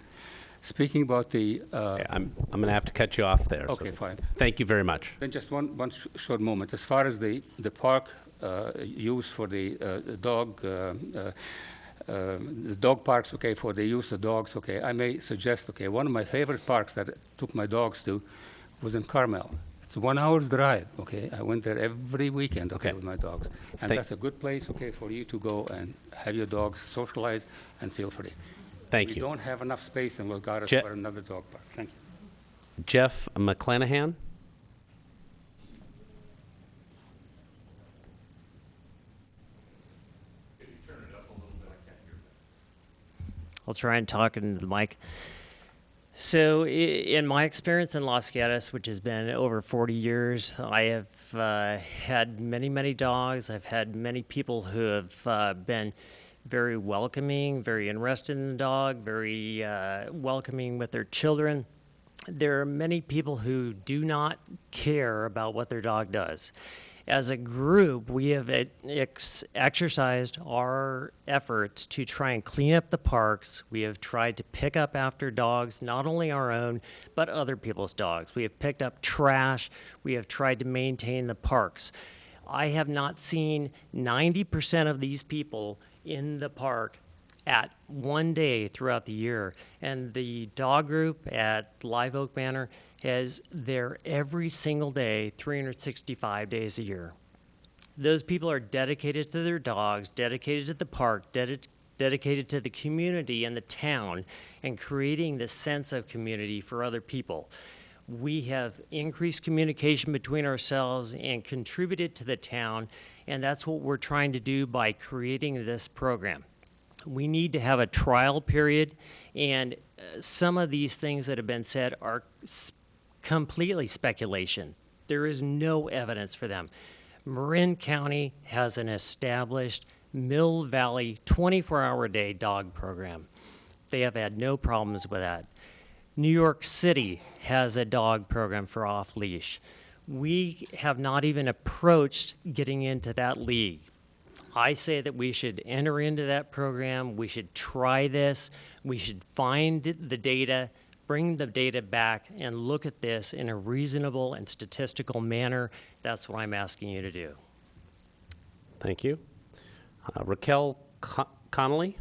Speaking about the. Okay, I'm going to have to cut you off there. Okay, fine. Thank you very much. Then just one short moment. As far as the park use for the dog parks, okay, for the use of dogs, okay, I may suggest, okay, one of my favorite parks that I took my dogs to was in Carmel. It's a 1 hour drive, okay? I went there every weekend, okay, with my dogs. And that's a good place, okay, for you to go and have your dogs socialize and feel free. Thank you. We don't have enough space in Los Gatos for another dog park. Thank you. Jeff McClanahan. I'll try and talk into the mic. So in my experience in Los Gatos, which has been over 40 years, I have had many, many dogs. I've had many people who have been very welcoming, very interested in the dog, very welcoming with their children. There are many people who do not care about what their dog does. As a group, we have exercised our efforts to try and clean up the parks. We have tried to pick up after dogs, not only our own, but other people's dogs. We have picked up trash. We have tried to maintain the parks. I have not seen 90% of these people in the park at one day throughout the year. And the dog group at Live Oak Manor is there every single day, 365 days a year. Those people are dedicated to their dogs, dedicated to the park, dedicated to the community and the town, and creating this sense of community for other people. We have increased communication between ourselves and contributed to the town, and that's what we're trying to do by creating this program. We need to have a trial period, and some of these things that have been said are completely speculation. There is no evidence for them. Marin County has an established Mill Valley 24-hour-a-day dog program. They have had no problems with that. New York City has a dog program for off-leash. We have not even approached getting into that league. I say that we should enter into that program. We should try this. We should find the data, bring the data back, and look at this in a reasonable and statistical manner. That's what I'm asking you to do. Thank you. Raquel Connolly.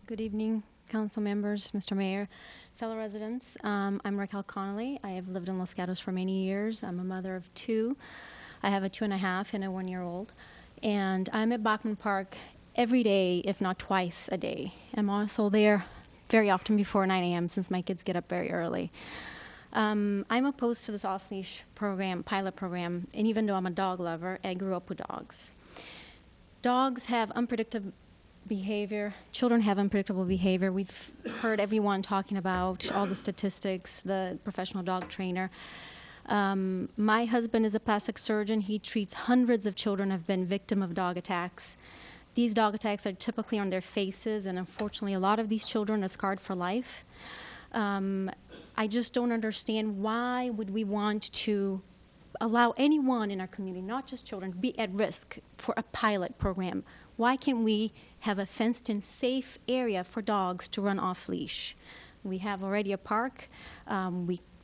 Good evening, council members, Mr. Mayor, fellow residents. I'm Raquel Connolly. I have lived in Los Gatos for many years. I'm a mother of two. I have a 2.5 and a 1-year-old. And I'm at Bachman Park every day, if not twice a day. I'm also there very often before 9 a.m. since my kids get up very early. I'm opposed to this off-leash program, pilot program, and even though I'm a dog lover, I grew up with dogs. Dogs have unpredictable behavior. Children have unpredictable behavior. We've heard everyone talking about all the statistics, the professional dog trainer. My husband is a plastic surgeon. He treats hundreds of children who have been victim of dog attacks. These dog attacks are typically on their faces, and unfortunately, a lot of these children are scarred for life. I just don't understand why would we want to allow anyone in our community, not just children, to be at risk for a pilot program. Why can't we have a fenced-in safe area for dogs to run off-leash? We have already a park.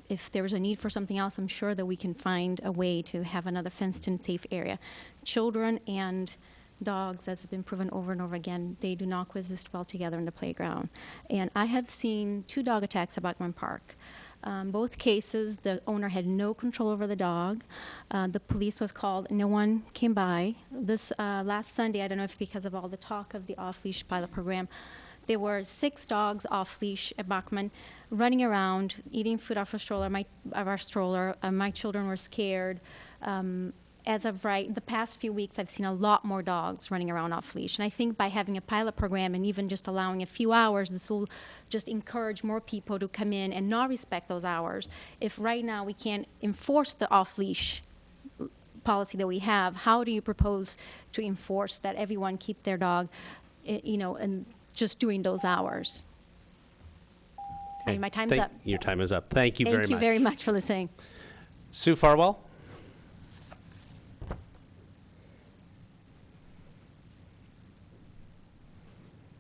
If there's a need for something else, I'm sure that we can find a way to have another fenced-in safe area. Children and dogs, as has been proven over and over again, they do not coexist well together in the playground. And I have seen 2 dog attacks at Bachman Park. Both cases, the owner had no control over the dog. The police was called. No one came by. This last Sunday, I don't know if because of all the talk of the off-leash pilot program, there were 6 dogs off-leash at Bachman running around, eating food off our stroller. My children were scared. As of the past few weeks, I've seen a lot more dogs running around off leash. And I think by having a pilot program and even just allowing a few hours, this will just encourage more people to come in and not respect those hours. If right now we can't enforce the off leash policy that we have, how do you propose to enforce that everyone keep their dog, and just doing those hours? Okay. My time's up. Your time is up. Thank you very much. Thank you very much for listening. Sue Farwell?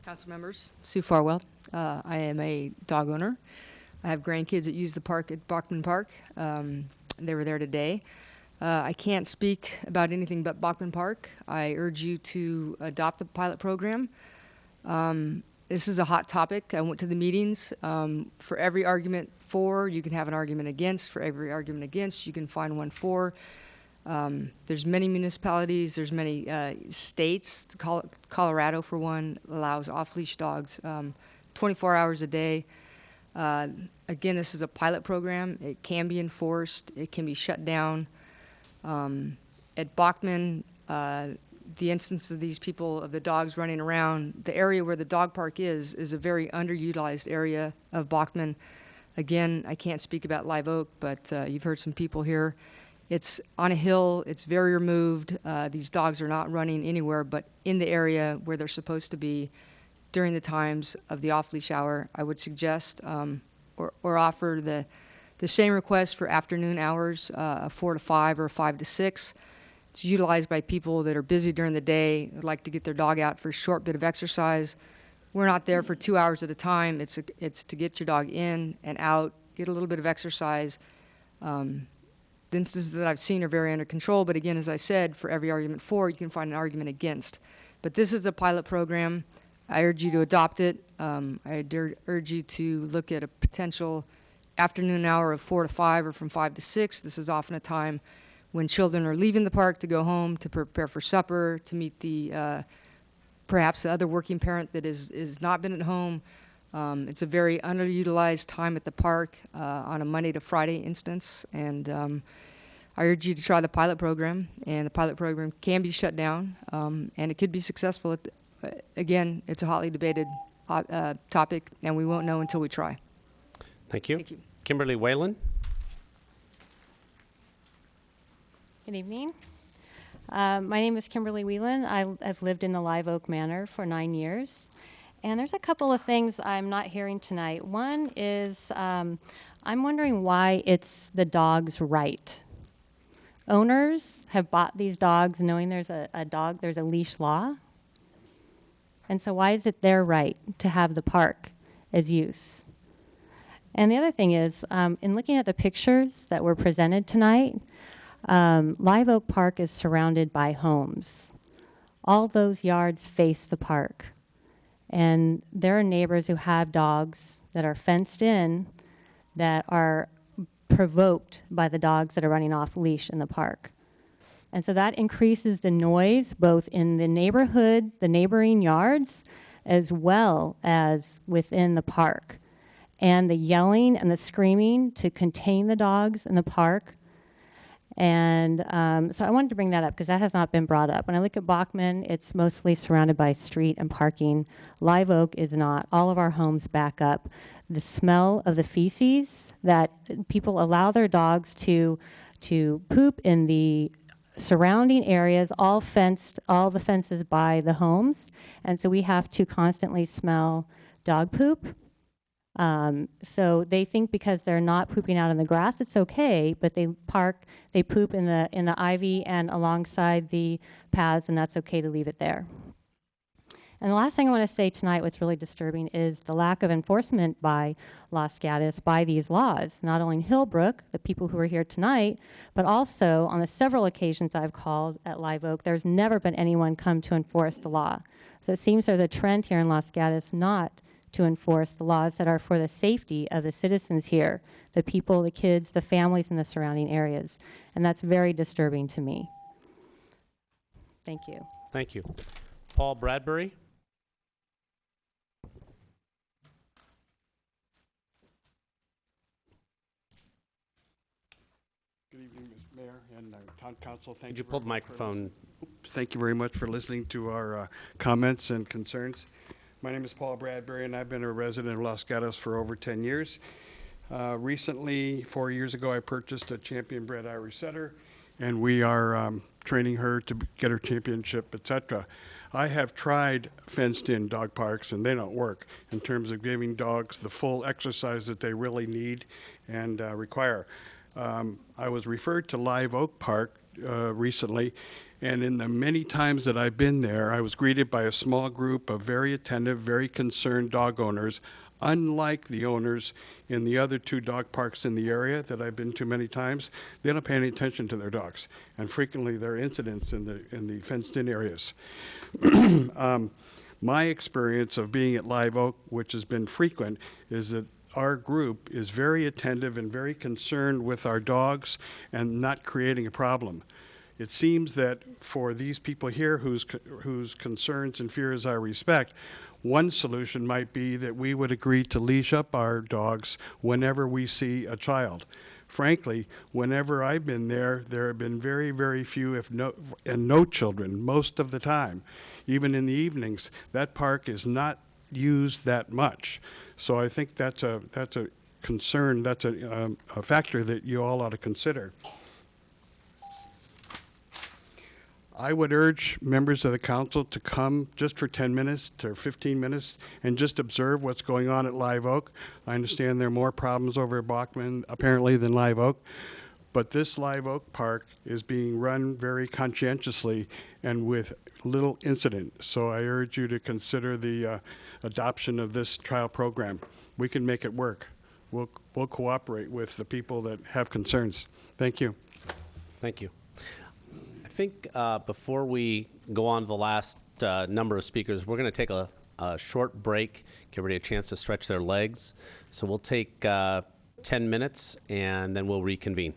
Council members, Sue Farwell. I am a dog owner. I have grandkids that use the park at Bachman Park. They were there today. I can't speak about anything but Bachman Park. I urge you to adopt the pilot program. This is a hot topic. I went to the meetings. For every argument for, you can have an argument against. For every argument against, you can find one for. There's many municipalities, there's many states. Colorado, for one, allows off-leash dogs 24 hours a day. Again, this is a pilot program. It can be enforced. It can be shut down. At Bachman, the instance of these people, of the dogs running around, the area where the dog park is a very underutilized area of Bachman. Again, I can't speak about Live Oak, but you've heard some people here. It's on a hill, it's very removed. These dogs are not running anywhere but in the area where they're supposed to be during the times of the off-leash hour. I would suggest or offer the same request for afternoon hours, 4 to 5 or 5 to 6. It's utilized by people that are busy during the day, would like to get their dog out for a short bit of exercise. We're not there for 2 hours at a time. It's to get your dog in and out, get a little bit of exercise. The instances that I've seen are very under control, but again, as I said, for every argument for, you can find an argument against. But this is a pilot program. I urge you to adopt it. I urge you to look at a potential afternoon hour of 4 to 5 or from 5 to 6. This is often a time when children are leaving the park to go home, to prepare for supper, to meet the perhaps the other working parent that is not been at home. It's a very underutilized time at the park on a Monday to Friday instance, and I urge you to try the pilot program, and the pilot program can be shut down, and it could be successful. Again, it's a hotly debated topic, and we won't know until we try. Thank you. Thank you. Kimberly Whalen? Good evening. My name is Kimberly Whelan. I've lived in the Live Oak Manor for 9 years. And there's a couple of things I'm not hearing tonight. One is I'm wondering why it's the dog's right. Owners have bought these dogs knowing there's a leash law. And so why is it their right to have the park as use? And the other thing is, in looking at the pictures that were presented tonight, Live Oak Park is surrounded by homes. All those yards face the park. And there are neighbors who have dogs that are fenced in that are provoked by the dogs that are running off leash in the park. And so that increases the noise both in the neighborhood, the neighboring yards, as well as within the park. And the yelling and the screaming to contain the dogs in the park. And so I wanted to bring that up because that has not been brought up. When I look at Bachman, it's mostly surrounded by street and parking. Live Oak is not. All of our homes back up. The smell of the feces that people allow their dogs to poop in the surrounding areas, all the fences by the homes. And so we have to constantly smell dog poop. So they think because they're not pooping out in the grass, it's okay, but they poop in the ivy and alongside the paths, and that's okay to leave it there. And the last thing I want to say tonight, what's really disturbing, is the lack of enforcement by Los Gatos by these laws. Not only in Hillbrook, the people who are here tonight, but also on the several occasions I've called at Live Oak, there's never been anyone come to enforce the law. So it seems there's a trend here in Los Gatos not to enforce the laws that are for the safety of the citizens here, the people, the kids, the families in the surrounding areas. And that's very disturbing to me. Thank you. Thank you. Paul Bradbury? Good evening, Mr. Mayor and Town Council. Could you pull the microphone? Thank you very much for listening to our comments and concerns. My name is Paul Bradbury, and I've been a resident of Los Gatos for over 10 years. Recently, 4 years ago, I purchased a champion bred Irish setter, and we are training her to get her championship, etc. I have tried fenced-in dog parks, and they don't work in terms of giving dogs the full exercise that they really need and require. I was referred to Live Oak Park recently, and in the many times that I've been there, I was greeted by a small group of very attentive, very concerned dog owners, unlike the owners in the other 2 dog parks in the area that I've been to many times. They don't pay any attention to their dogs, and frequently there are incidents in the fenced-in areas. My experience of being at Live Oak, which has been frequent, is that our group is very attentive and very concerned with our dogs and not creating a problem. It seems that for these people here whose concerns and fears I respect, one solution might be that we would agree to leash up our dogs whenever we see a child. Frankly, whenever I've been there, there have been very, very few, no children most of the time. Even in the evenings, that park is not used that much. So I think that's a concern, that's a factor that you all ought to consider. I would urge members of the council to come just for 10 minutes to 15 minutes and just observe what's going on at Live Oak. I understand there are more problems over at Bachman, apparently, than Live Oak. But this Live Oak Park is being run very conscientiously and with little incident. So I urge you to consider the adoption of this trial program. We can make it work. We'll cooperate with the people that have concerns. Thank you. Thank you. I think before we go on to the last number of speakers, we're going to take a short break, give everybody a chance to stretch their legs. So we'll take 10 minutes, and then we'll reconvene.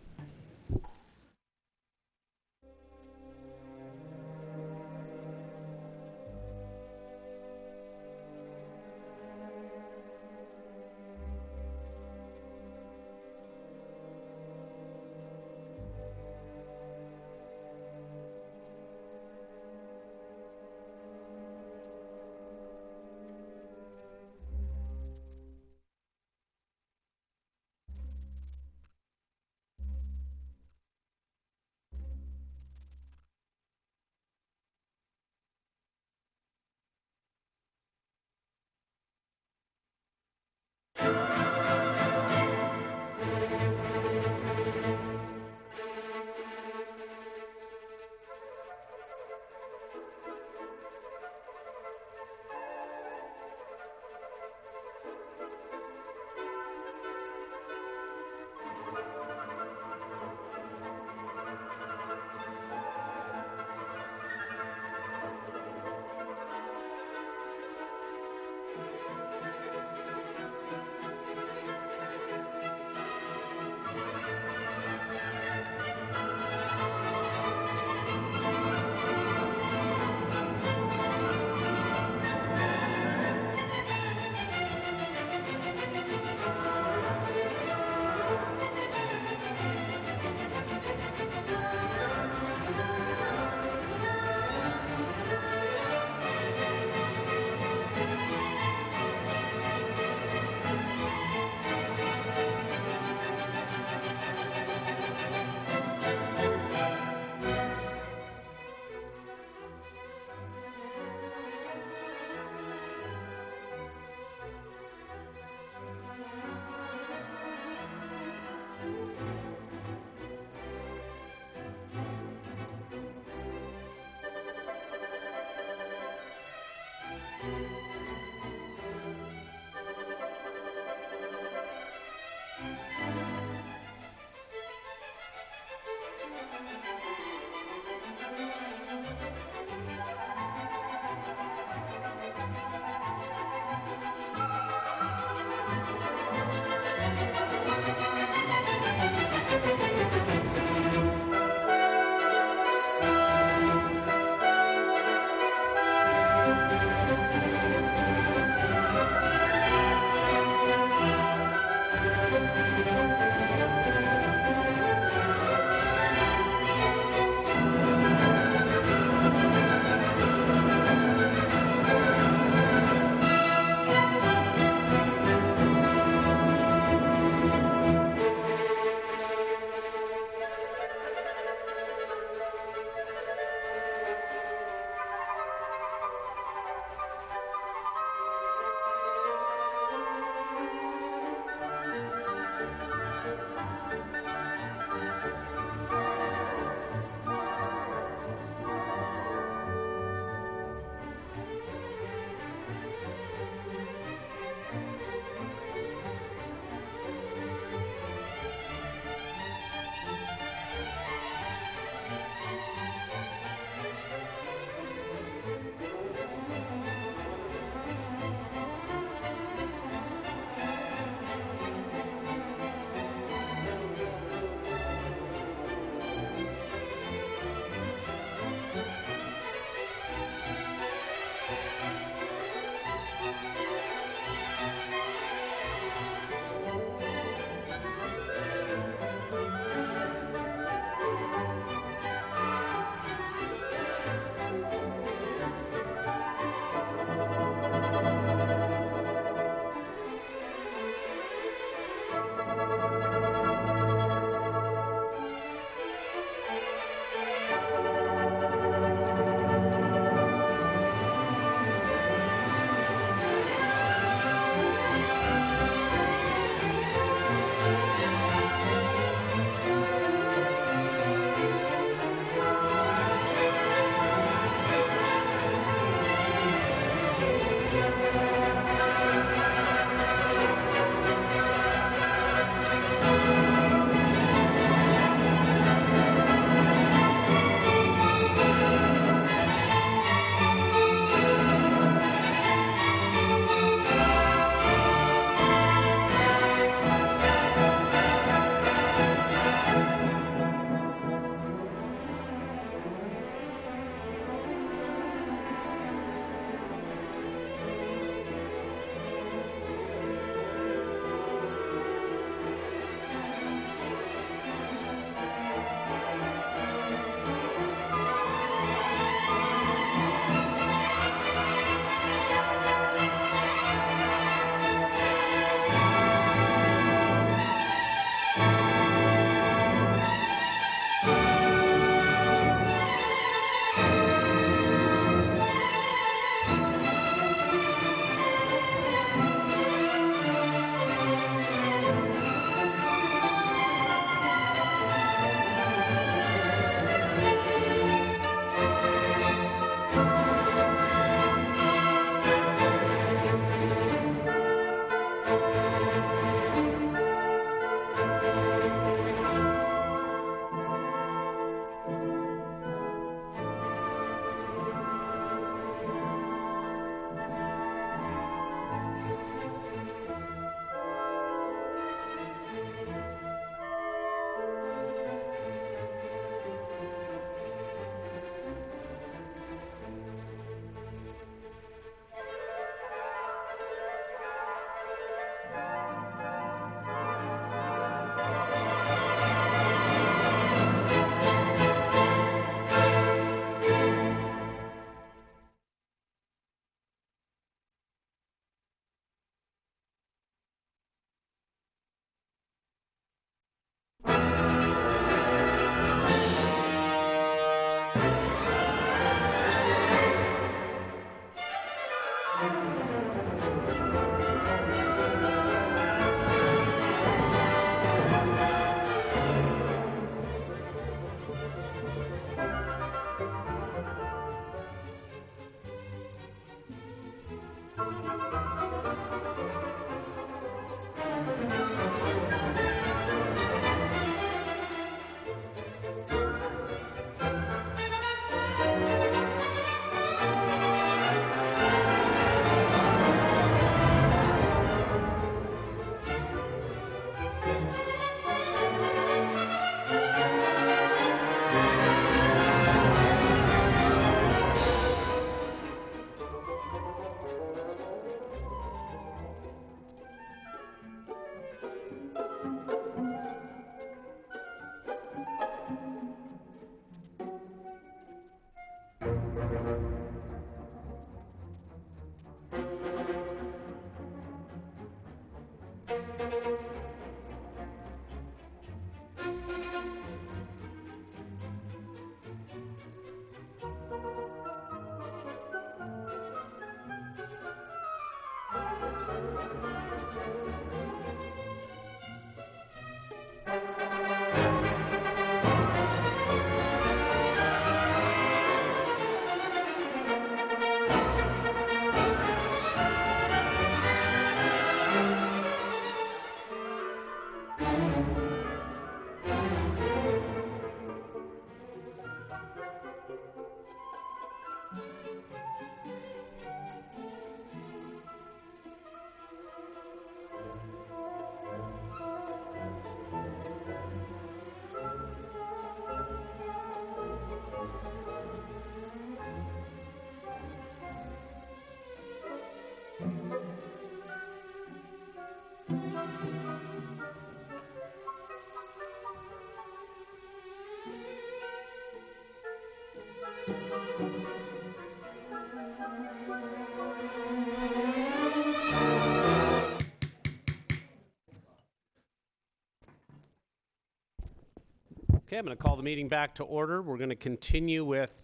Okay, I'm going to call the meeting back to order. We're going to continue with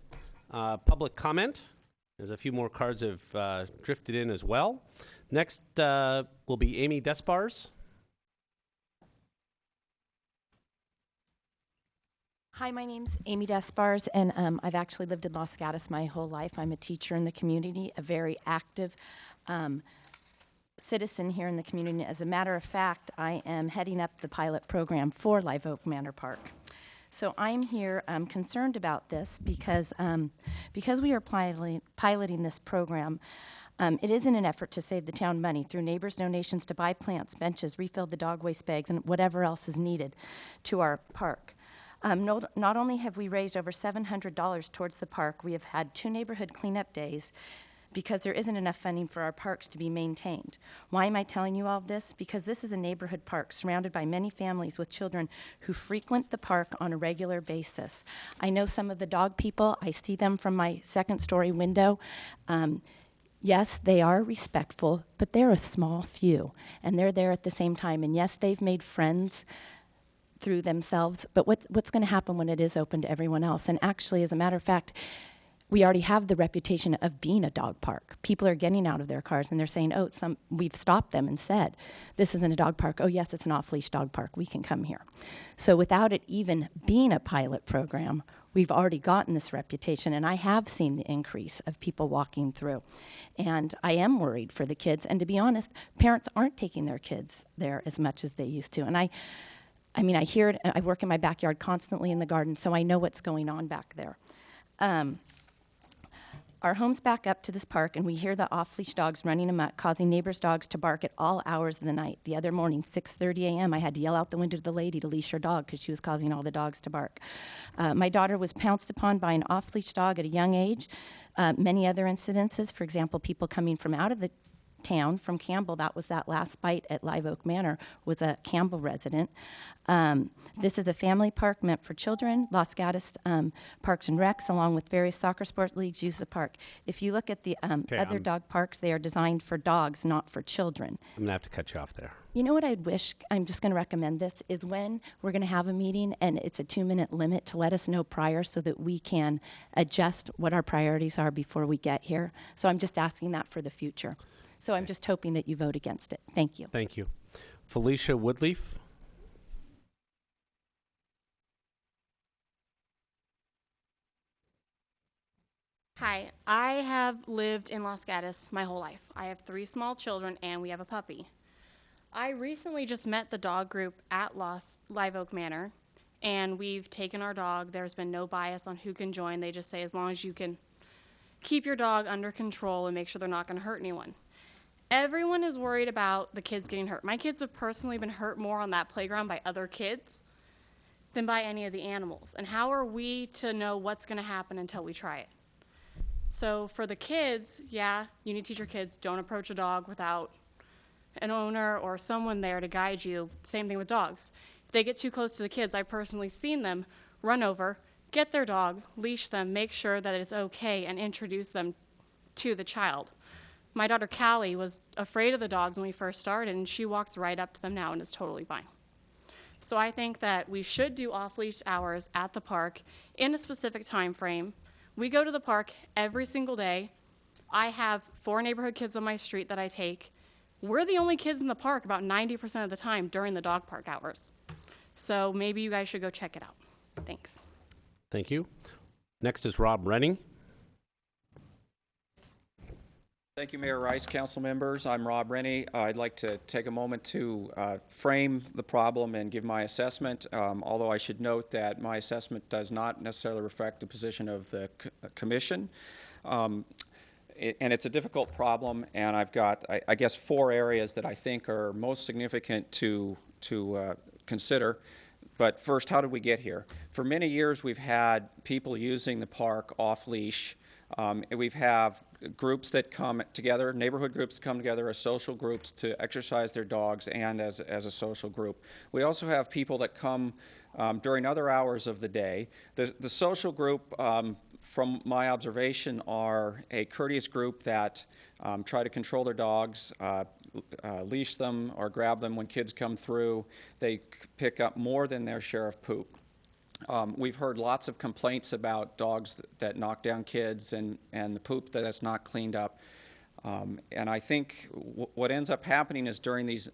public comment, as a few more cards have drifted in as well. Next will be Amy Despars. Hi, my name's Amy Despars, and I've actually lived in Los Gatos my whole life. I'm a teacher in the community, a very active citizen here in the community. As a matter of fact, I am heading up the pilot program for Live Oak Manor Park. So I'm here concerned about this because we are piloting this program. It is in an effort to save the town money through neighbors' donations to buy plants, benches, refill the dog waste bags, and whatever else is needed to our park. Not only have we raised over $700 towards the park, we have had 2 neighborhood cleanup days because there isn't enough funding for our parks to be maintained. Why am I telling you all this? Because this is a neighborhood park surrounded by many families with children who frequent the park on a regular basis. I know some of the dog people. I see them from my second-story window. Yes, they are respectful, but they're a small few, and they're there at the same time. And yes, they've made friends through themselves, but what's going to happen when it is open to everyone else? And actually, as a matter of fact, we already have the reputation of being a dog park. People are getting out of their cars and they're saying, oh, we've stopped them and said, this isn't a dog park. Oh, yes, it's an off-leash dog park. We can come here. So without it even being a pilot program, we've already gotten this reputation, and I have seen the increase of people walking through. And I am worried for the kids. And to be honest, parents aren't taking their kids there as much as they used to. And I mean, I hear it. I work in my backyard constantly in the garden, so I know what's going on back there. Our homes back up to this park, and we hear the off-leash dogs running amok, causing neighbors' dogs to bark at all hours of the night. The other morning, 6:30 a.m., I had to yell out the window to the lady to leash her dog because she was causing all the dogs to bark. My daughter was pounced upon by an off-leash dog at a young age. Many other incidences, for example, people coming from out of the town, from Campbell, that was that last bite at Live Oak Manor, was a Campbell resident. This is a family park meant for children. Los Gatos Parks and Recs, along with various soccer sport leagues, use the park. If you look at the other dog parks, they are designed for dogs, not for children. I'm going to have to cut you off there. You know what I'd wish, I'm just going to recommend this, is when we're going to have a meeting and it's a 2-minute limit, to let us know prior so that we can adjust what our priorities are before we get here. So I'm just asking that for the future. So I'm just hoping that you vote against it. Thank you. Thank you. Felicia Woodleaf. Hi, I have lived in Los Gatos my whole life. I have 3 small children and we have a puppy. I recently just met the dog group at Live Oak Manor, and we've taken our dog. There's been no bias on who can join. They just say as long as you can keep your dog under control and make sure they're not going to hurt anyone. Everyone is worried about the kids getting hurt. My kids have personally been hurt more on that playground by other kids than by any of the animals. And how are we to know what's going to happen until we try it? So for the kids, yeah, you need to teach your kids, don't approach a dog without an owner or someone there to guide you. Same thing with dogs. If they get too close to the kids, I've personally seen them run over, get their dog, leash them, make sure that it's okay, and introduce them to the child. My daughter Callie was afraid of the dogs when we first started, and she walks right up to them now and is totally fine. So I think that we should do off-leash hours at the park in a specific time frame. We go to the park every single day. I have 4 neighborhood kids on my street that I take. We're the only kids in the park about 90% of the time during the dog park hours. So maybe you guys should go check it out. Thanks. Thank you. Next is Rob Renning. Thank you, Mayor Rice, council members. I'm Rob Rennie. I'd like to take a moment to frame the problem and give my assessment, although I should note that my assessment does not necessarily reflect the position of the commission. And it's a difficult problem, and I've got, I guess, 4 areas that I think are most significant to consider. But first, how did we get here? For many years, we've had people using the park off-leash. We've have groups that come together, neighborhood groups come together as social groups to exercise their dogs and as a social group. We also have people that come during other hours of the day. The social group, from my observation, are a courteous group that try to control their dogs, leash them or grab them when kids come through. They pick up more than their share of poop. We've heard lots of complaints about dogs that knock down kids and the poop that's not cleaned up. And I think what ends up happening is during these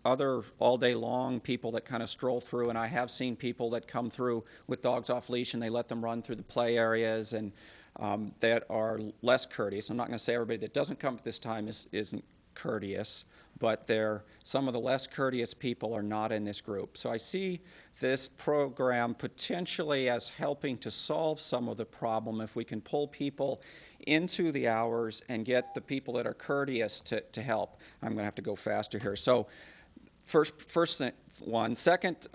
other all day long people that kind of stroll through, and I have seen people that come through with dogs off leash and they let them run through the play areas and that are less courteous. I'm not going to say everybody that doesn't come at this time isn't courteous, but some of the less courteous people are not in this group. So I see this program potentially as helping to solve some of the problem if we can pull people into the hours and get the people that are courteous to help. I'm going to have to go faster here. So first one. Second,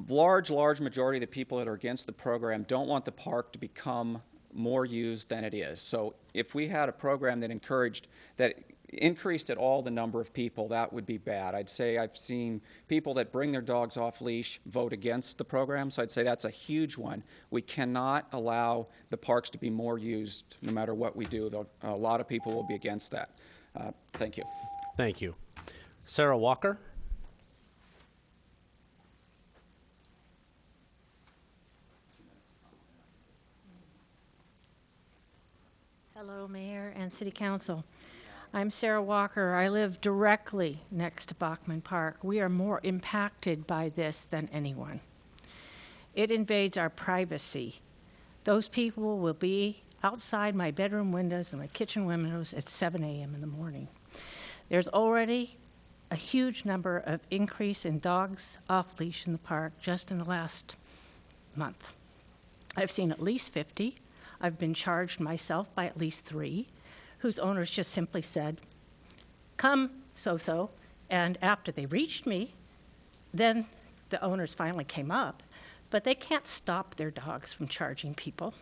large majority of the people that are against the program don't want the park to become more used than it is. So if we had a program that increased at all the number of people, that would be bad. I'd say I've seen people that bring their dogs off leash vote against the program, so I'd say that's a huge one. We cannot allow the parks to be more used no matter what we do, though a lot of people will be against that. Thank you. Thank you. Sarah Walker. Hello, Mayor and City Council. I'm Sarah Walker. I live directly next to Bachman Park. We are more impacted by this than anyone. It invades our privacy. Those people will be outside my bedroom windows and my kitchen windows at 7 a.m. in the morning. There's already a huge number of increase in dogs off leash in the park just in the last month. I've seen at least 50. I've been charged myself by at least 3, whose owners just simply said, come so-so, and after they reached me, then the owners finally came up, but they can't stop their dogs from charging people.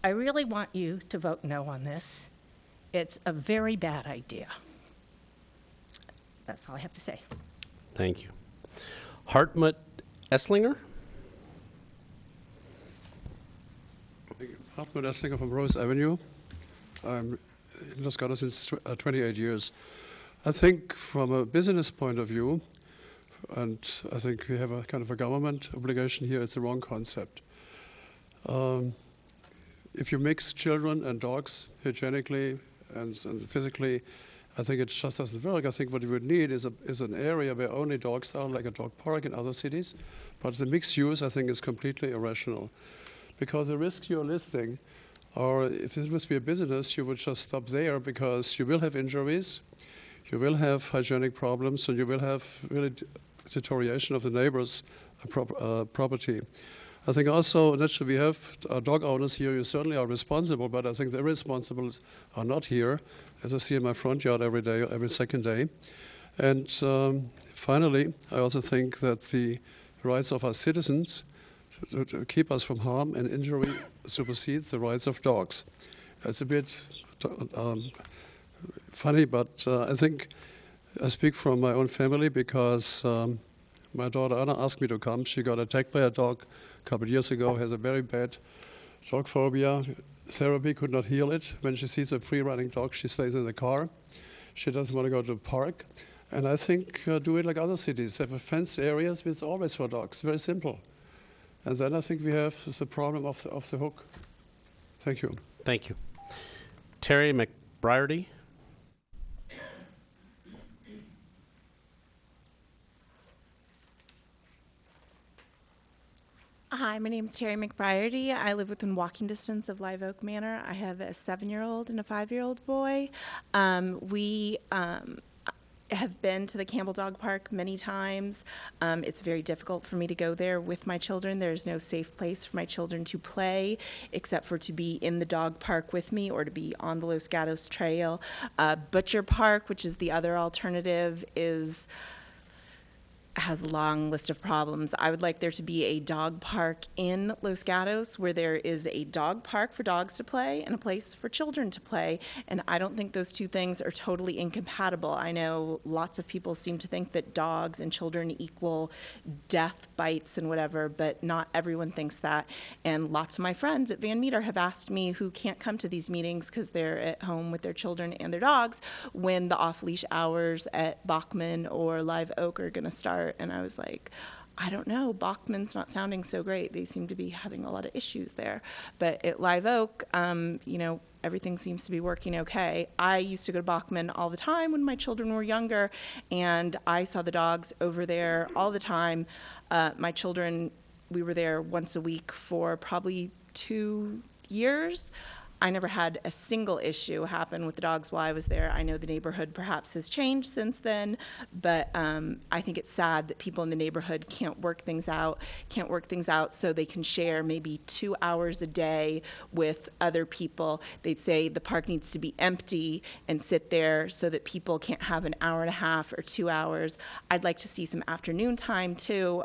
I really want you to vote no on this. It's a very bad idea. That's all I have to say. Thank you. Hartmut Esslinger. Hartmut Esslinger from Rose Avenue. I'm in Los Gatos since 28 years. I think from a business point of view, and I think we have a kind of a government obligation here, it's the wrong concept. If you mix children and dogs hygienically and physically, I think it just doesn't work. I think what you would need is an area where only dogs are, like a dog park in other cities. But the mixed use, I think, is completely irrational. Because the risks you're listing are, if this must be a business, you would just stop there because you will have injuries, you will have hygienic problems, and you will have really deterioration of the neighbor's property. I think also, naturally, we have dog owners here. You certainly are responsible, but I think the irresponsible are not here, as I see in my front yard every day, every second day. And finally, I also think that the rights of our citizens to keep us from harm and injury supersedes the rights of dogs. It's a bit funny, but I think I speak from my own family because my daughter Anna asked me to come. She got attacked by a dog a couple of years ago, has a very bad dog phobia. Therapy could not heal it. When she sees a free-running dog, she stays in the car. She doesn't want to go to the park. And I think do it like other cities. Have fenced areas, it's always for dogs. Very simple. And then I think we have the problem of the hook. Thank you. Thank you. Terry McBriarty. Hi, my name is Terry McBriarty. I live within walking distance of Live Oak Manor. I have a 7-year-old and a 5-year-old boy. We have been to the Campbell Dog Park many times. It's very difficult for me to go there with my children. There's no safe place for my children to play except for to be in the dog park with me or to be on the Los Gatos Trail. Butcher Park, which is the other alternative, has a long list of problems. I would like there to be a dog park in Los Gatos where there is a dog park for dogs to play and a place for children to play. And I don't think those two things are totally incompatible. I know lots of people seem to think that dogs and children equal death, bites, and whatever, but not everyone thinks that. And lots of my friends at Van Meter have asked me who can't come to these meetings because they're at home with their children and their dogs when the off-leash hours at Bachman or Live Oak are going to start. And I was like, I don't know, Bachman's not sounding so great. They seem to be having a lot of issues there. But at Live Oak, you know, everything seems to be working okay. I used to go to Bachman all the time when my children were younger, and I saw the dogs over there all the time. My children, we were there once a week for probably 2 years. I never had a single issue happen with the dogs while I was there. I know the neighborhood perhaps has changed since then, but I think it's sad that people in the neighborhood can't work things out so they can share maybe 2 hours a day with other people. They'd say the park needs to be empty and sit there so that people can't have an hour and a half or 2 hours. I'd like to see some afternoon time too.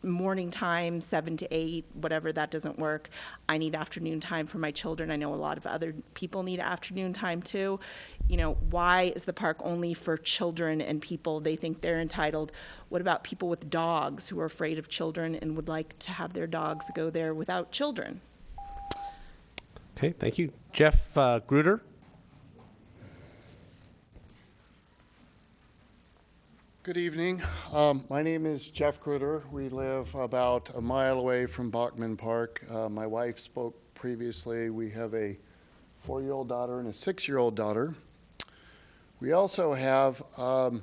Morning time, 7 to 8, whatever, that doesn't work. I need afternoon time for my children. I know a lot of other people need afternoon time too. You know, why is the park only for children and people they think they're entitled? What about people with dogs who are afraid of children and would like to have their dogs go there without children? Okay, thank you. Jeff Gruder. Good evening. My name is Jeff Gruder. We live about a mile away from Bachman Park. My wife spoke previously. We have a 4-year-old daughter and a 6-year-old daughter. We also have a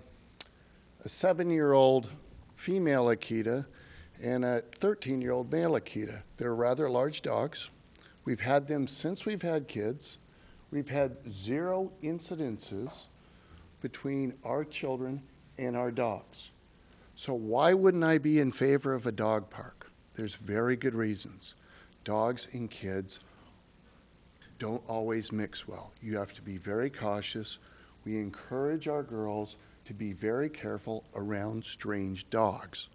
7-year-old female Akita and a 13-year-old male Akita. They're rather large dogs. We've had them since we've had kids. We've had 0 incidences between our children and our dogs. So why wouldn't I be in favor of a dog park? There's very good reasons. Dogs and kids don't always mix well. You have to be very cautious. We encourage our girls to be very careful around strange dogs.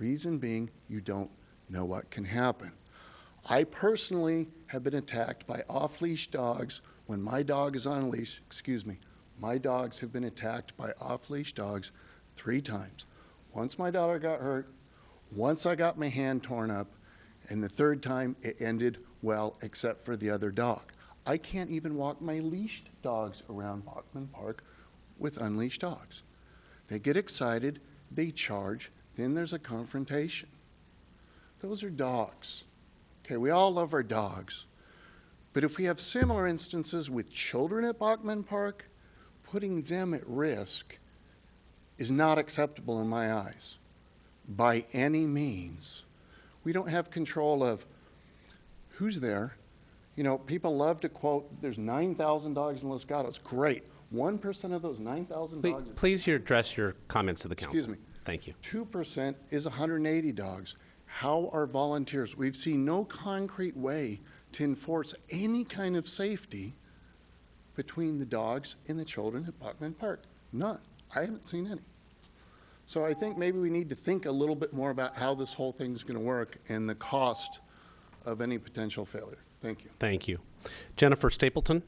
Reason being, you don't know what can happen. I personally have been attacked by off-leash dogs when my dog is on a leash. My dogs have been attacked by off-leash dogs 3 times. Once my daughter got hurt, once I got my hand torn up, and the 3rd time it ended well except for the other dog. I can't even walk my leashed dogs around Bachman Park with unleashed dogs. They get excited, they charge, then there's a confrontation. Those are dogs. Okay, we all love our dogs. But if we have similar instances with children at Bachman Park, putting them at risk is not acceptable in my eyes, by any means. We don't have control of who's there. You know, people love to quote, there's 9,000 dogs in Los Gatos. Great. 1% of those 9,000 dogs. Please address your comments to the council. Excuse me. Thank you. 2% is 180 dogs. How are volunteers? We've seen no concrete way to enforce any kind of safety between the dogs and the children at Bachman Park. None. I haven't seen any. So I think maybe we need to think a little bit more about how this whole thing's going to work and the cost of any potential failure. Thank you. Thank you. Jennifer Stapleton.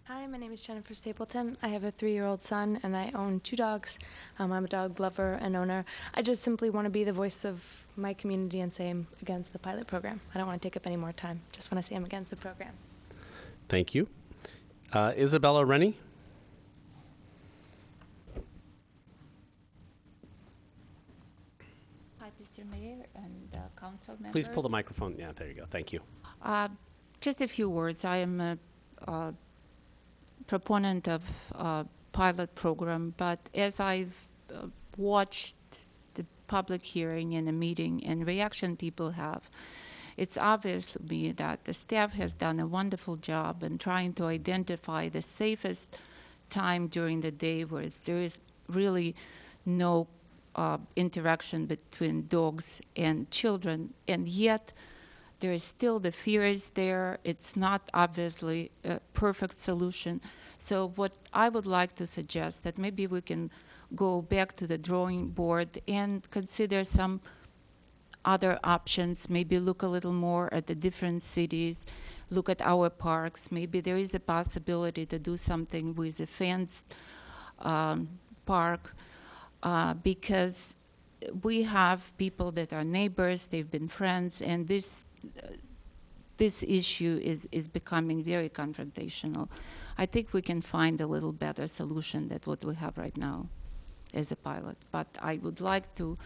Hi, my name is Jennifer Stapleton. I have a 3-year-old son, and I own 2 dogs. I'm a dog lover and owner. I just simply want to be the voice of my community and say I'm against the pilot program. I don't want to take up any more time. Just want to say I'm against the program. Thank you. Isabella Rennie. Hi, Mr. Mayor and council members. Please pull the microphone. Yeah, there you go. Thank you. Just a few words. I am a proponent of pilot program, but as I've watched the public hearing and the meeting and reaction people have, it's obvious to me that the staff has done a wonderful job in trying to identify the safest time during the day where there is really no interaction between dogs and children, and yet there is still the fear is there. It's not obviously a perfect solution. So what I would like to suggest that maybe we can go back to the drawing board and consider some other options, maybe look a little more at the different cities, look at our parks. Maybe there is a possibility to do something with a fenced park because we have people that are neighbors, they've been friends, and this issue is becoming very confrontational. I think we can find a little better solution than what we have right now as a pilot. But I would like to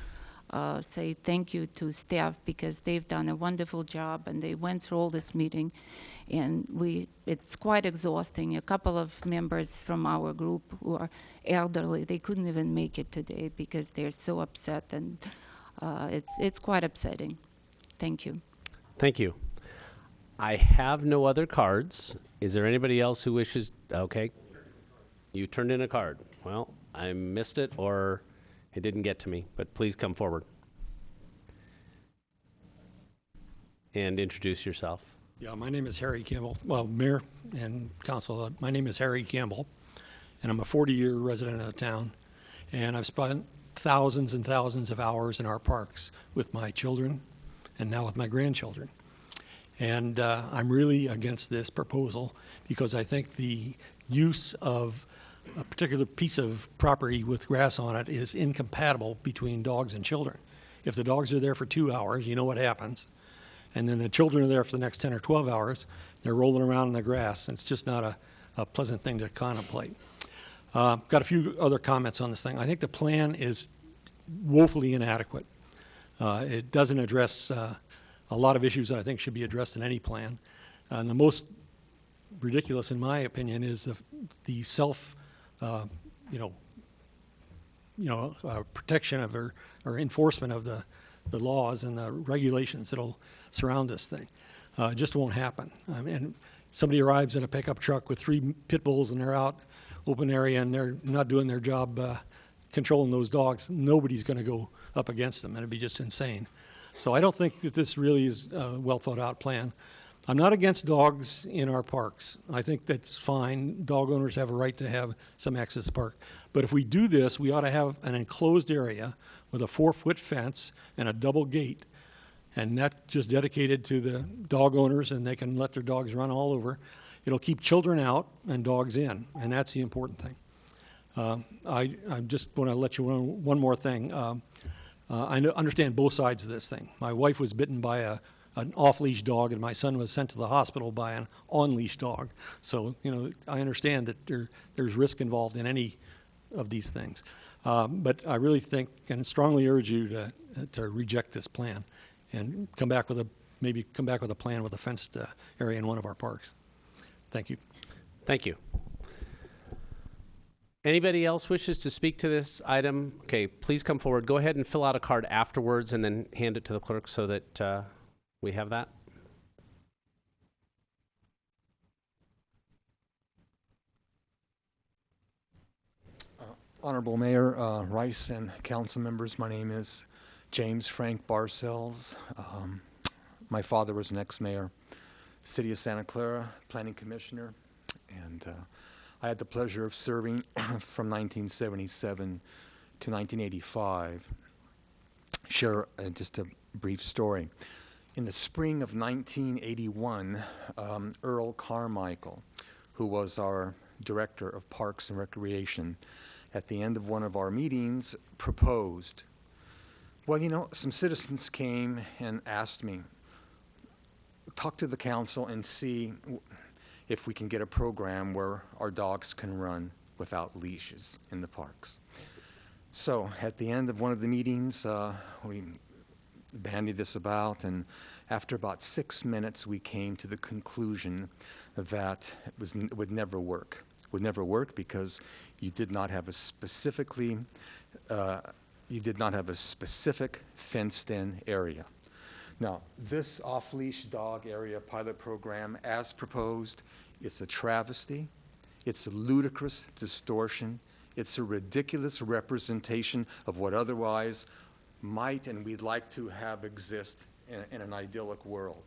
say thank you to staff because they've done a wonderful job and they went through all this meeting, and it's quite exhausting. A couple of members from our group who are elderly, they couldn't even make it today because they're so upset, and it's quite upsetting. Thank you. Thank you. I have no other cards. Is there anybody else who wishes? Okay. You turned in a card. Well, I missed it or it didn't get to me, but please come forward and introduce yourself. Yeah, my name is Harry Campbell. Well, Mayor and Council, my name is Harry Campbell, and I'm a 40-year resident of the town, and I've spent thousands and thousands of hours in our parks with my children and now with my grandchildren. And I'm really against this proposal because I think the use of a particular piece of property with grass on it is incompatible between dogs and children. If the dogs are there for 2 hours, you know what happens. And then the children are there for the next 10 or 12 hours. They're rolling around in the grass, and it's just not a pleasant thing to contemplate. Got a few other comments on this thing. I think the plan is woefully inadequate. It doesn't address a lot of issues that I think should be addressed in any plan. And the most ridiculous, in my opinion, is the self, protection of or enforcement of the laws and the regulations that'll surround this thing. It just won't happen. I mean, somebody arrives in a pickup truck with 3 pit bulls and they're out open area and they're not doing their job controlling those dogs. Nobody's going to go up against them, and it'd be just insane. So I don't think that this really is a well thought out plan. I'm not against dogs in our parks. I think that's fine. Dog owners have a right to have some access to the park. But if we do this, we ought to have an enclosed area with a 4-foot fence and a double gate, and that just dedicated to the dog owners, and they can let their dogs run all over. It'll keep children out and dogs in, and that's the important thing. I just want to let you know one more thing. I understand both sides of this thing. My wife was bitten by an off-leash dog, and my son was sent to the hospital by an on-leash dog. So, I understand that there's risk involved in any of these things. But I really think and strongly urge you to reject this plan and come back with a plan with a fenced area in one of our parks. Thank you. Thank you. Anybody else wishes to speak to this item? Okay, please come forward. Go ahead and fill out a card afterwards and then hand it to the clerk so that we have that. Honorable Mayor Rice and council members, my name is James Frank Barcells. My father was an ex-mayor, City of Santa Clara, Planning Commissioner, and I had the pleasure of serving from 1977 to 1985. Share just a brief story. In the spring of 1981, Earl Carmichael, who was our director of Parks and Recreation, at the end of one of our meetings proposed, well, some citizens came and asked me, talk to the council and see if we can get a program where our dogs can run without leashes in the parks. So at the end of one of the meetings, we bandied this about, and after about 6 minutes, we came to the conclusion that it would never work. It would never work because you did not have a specific fenced-in area. Now, this off-leash dog area pilot program, as proposed, it's a travesty, it's a ludicrous distortion, it's a ridiculous representation of what otherwise might and we'd like to have exist in an idyllic world.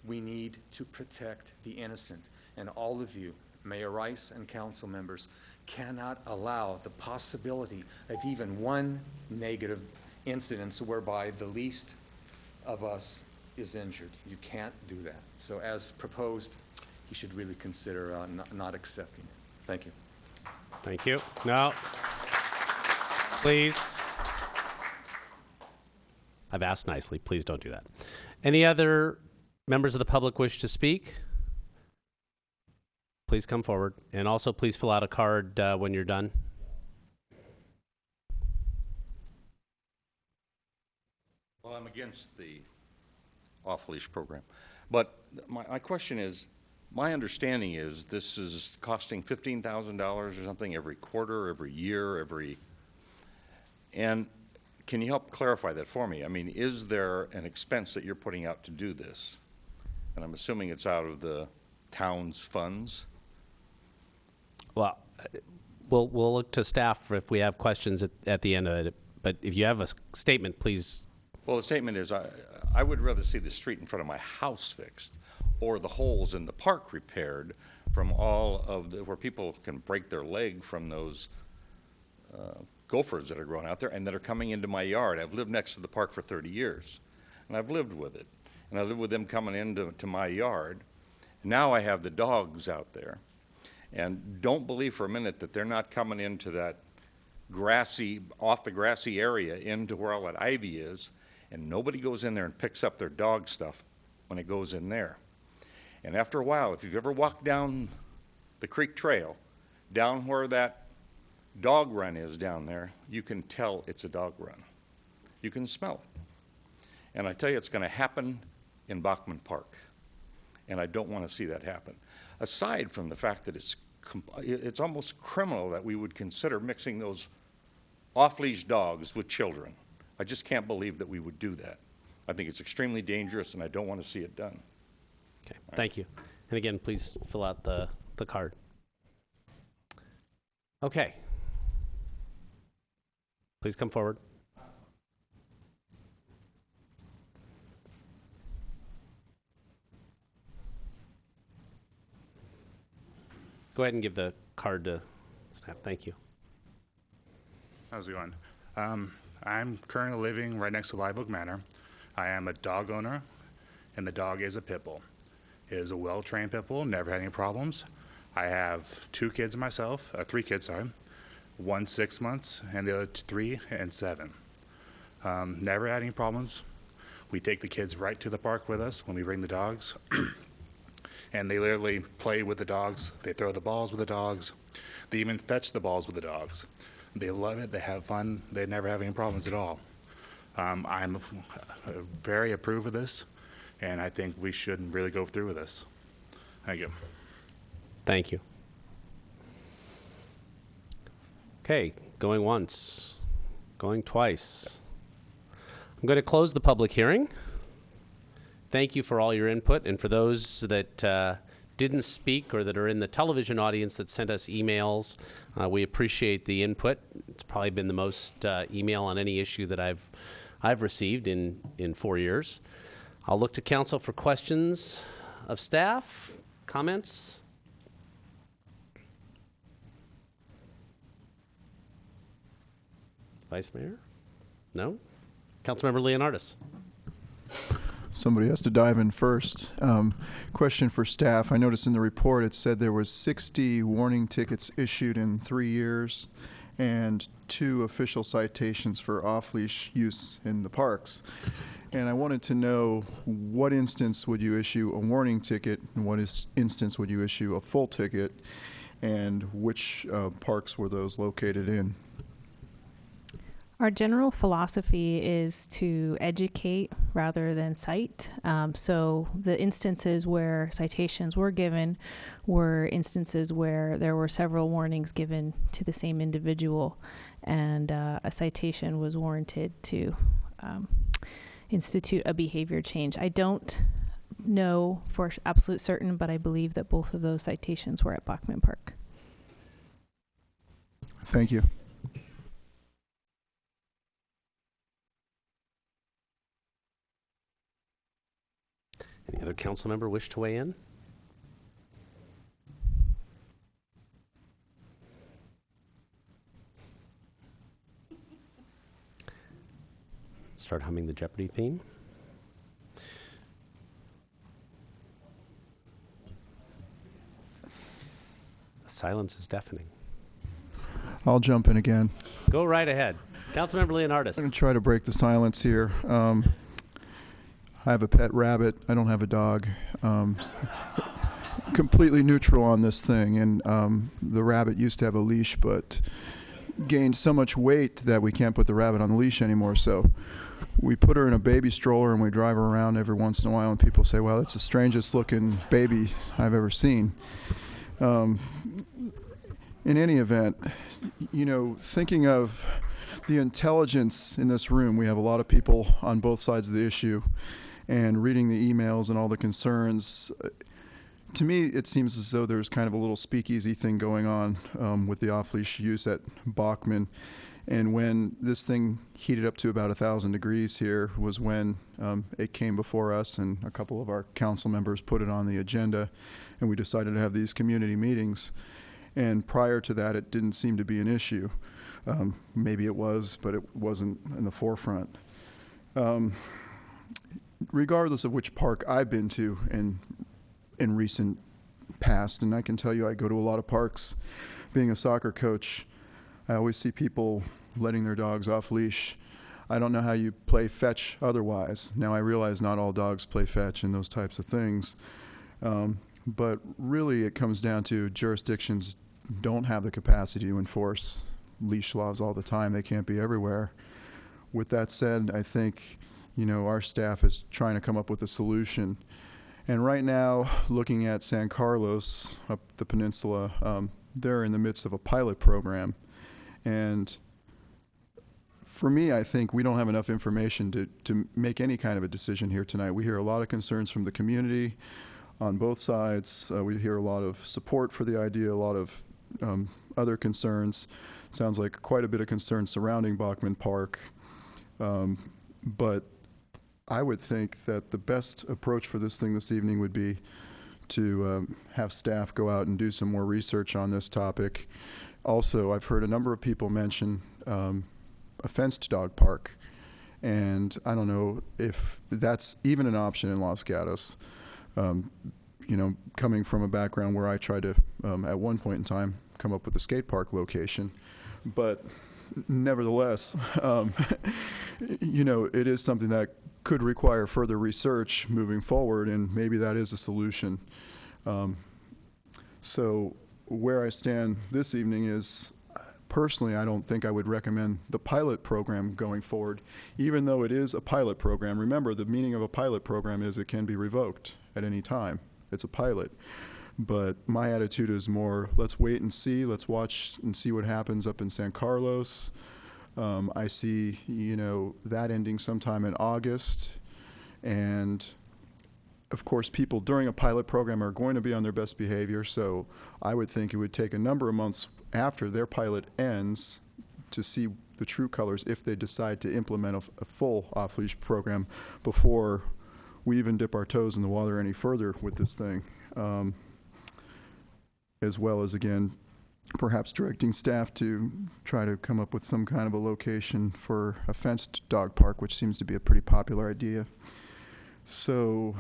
We need to protect the innocent, and all of you, Mayor Rice and council members, cannot allow the possibility of even one negative incident whereby the least of us is injured. You can't do that. So as proposed, you should really consider not accepting it. Thank you. Thank you. Now, please. I've asked nicely. Please don't do that. Any other members of the public wish to speak? Please. please come forward. And also, please fill out a card when you're done. Well, I'm against the off-leash program. But my question is, my understanding is this is costing $15,000 or something every quarter, every year, and can you help clarify that for me? I mean, is there an expense that you're putting out to do this? And I'm assuming it's out of the town's funds? Well, we'll look to staff if we have questions at the end of it. But if you have a statement, please. Well, the statement is I would rather see the street in front of my house fixed or the holes in the park repaired from all of where people can break their leg from those gophers that are growing out there and that are coming into my yard. I've lived next to the park for 30 years, and I've lived with it. And I live with them coming into my yard. Now I have the dogs out there. And don't believe for a minute that they're not coming into that off the grassy area into where all that ivy is, and nobody goes in there and picks up their dog stuff when it goes in there. And after a while, if you've ever walked down the creek trail, down where that dog run is down there, you can tell it's a dog run. You can smell it. And I tell you, it's going to happen in Bachman Park. And I don't want to see that happen. Aside from the fact that it's almost criminal that we would consider mixing those off-leash dogs with children. I just can't believe that we would do that. I think it's extremely dangerous, and I don't want to see it done. Okay, thank you. And again, please fill out the card. Okay. Please come forward. Go ahead and give the card to staff. Thank you. How's it going? I'm currently living right next to Live Oak Manor. I am a dog owner, and the dog is a pit bull. It is a well-trained pit bull, never had any problems. I have 3 kids, sorry. 1 6 months, and the other 3 and 7. Never had any problems. We take the kids right to the park with us when we bring the dogs. And they literally play with the dogs. They throw the balls with the dogs. They even fetch the balls with the dogs. They love it. They have fun. They never have any problems at all. I'm very approve of this, and I think we should really go through with this. Thank you. Thank you. Okay, going once, going twice. I'm going to close the public hearing. Thank you for all your input, and for those that didn't speak or that are in the television audience that sent us emails, we appreciate the input. It's probably been the most email on any issue that I've received in 4 years. I'll look to council for questions of staff, comments. Vice Mayor? No? Councilmember Leonardis. Somebody has to dive in first. Question for staff. I noticed in the report it said there was 60 warning tickets issued in 3 years and 2 official citations for off-leash use in the parks. And I wanted to know what instance would you issue a warning ticket and what instance would you issue a full ticket, and which parks were those located in? Our general philosophy is to educate rather than cite. So the instances where citations were given were instances where there were several warnings given to the same individual, and a citation was warranted to institute a behavior change. I don't know for absolute certain, but I believe that both of those citations were at Bachman Park. Thank you. Any other council member wish to weigh in? Start humming the Jeopardy theme. The silence is deafening. I'll jump in again. Go right ahead. Councilmember Leonardis. I'm going to try to break the silence here. I have a pet rabbit. I don't have a dog. completely neutral on this thing, and the rabbit used to have a leash, but gained so much weight that we can't put the rabbit on the leash anymore. So we put her in a baby stroller and we drive her around every once in a while, and people say, "Wow, that's the strangest looking baby I've ever seen." In any event, thinking of the intelligence in this room, we have a lot of people on both sides of the issue, and reading the emails and all the concerns, to me, it seems as though there's kind of a little speakeasy thing going on with the off-leash use at Bachman. And when this thing heated up to about 1,000 degrees here was when it came before us, and a couple of our council members put it on the agenda, and we decided to have these community meetings. And prior to that, it didn't seem to be an issue. Maybe it was, but it wasn't in the forefront. Regardless of which park I've been to in recent past, and I can tell you I go to a lot of parks. Being a soccer coach, I always see people letting their dogs off leash. I don't know how you play fetch otherwise. Now I realize not all dogs play fetch and those types of things. But really it comes down to jurisdictions don't have the capacity to enforce leash laws all the time. They can't be everywhere. With that said, I think, our staff is trying to come up with a solution. And right now, looking at San Carlos, up the peninsula, they're in the midst of a pilot program. And for me, I think we don't have enough information to make any kind of a decision here tonight. We hear a lot of concerns from the community on both sides. We hear a lot of support for the idea, a lot of other concerns. It sounds like quite a bit of concern surrounding Bachman Park. But I would think that the best approach for this thing this evening would be to have staff go out and do some more research on this topic. Also, I've heard a number of people mention a fenced dog park, and I don't know if that's even an option in Los Gatos. Coming from a background where I tried to, at one point in time, come up with a skate park location, but nevertheless, it is something that could require further research moving forward, and maybe that is a solution. So where I stand this evening is, personally, I don't think I would recommend the pilot program going forward, even though it is a pilot program. Remember, the meaning of a pilot program is it can be revoked at any time. It's a pilot. But my attitude is more, let's wait and see. Let's watch and see what happens up in San Carlos. I see, that ending sometime in August. And of course, people during a pilot program are going to be on their best behavior. So I would think it would take a number of months after their pilot ends to see the true colors if they decide to implement a full off-leash program before we even dip our toes in the water any further with this thing. As well as, again, perhaps directing staff to try to come up with some kind of a location for a fenced dog park, which seems to be a pretty popular idea. So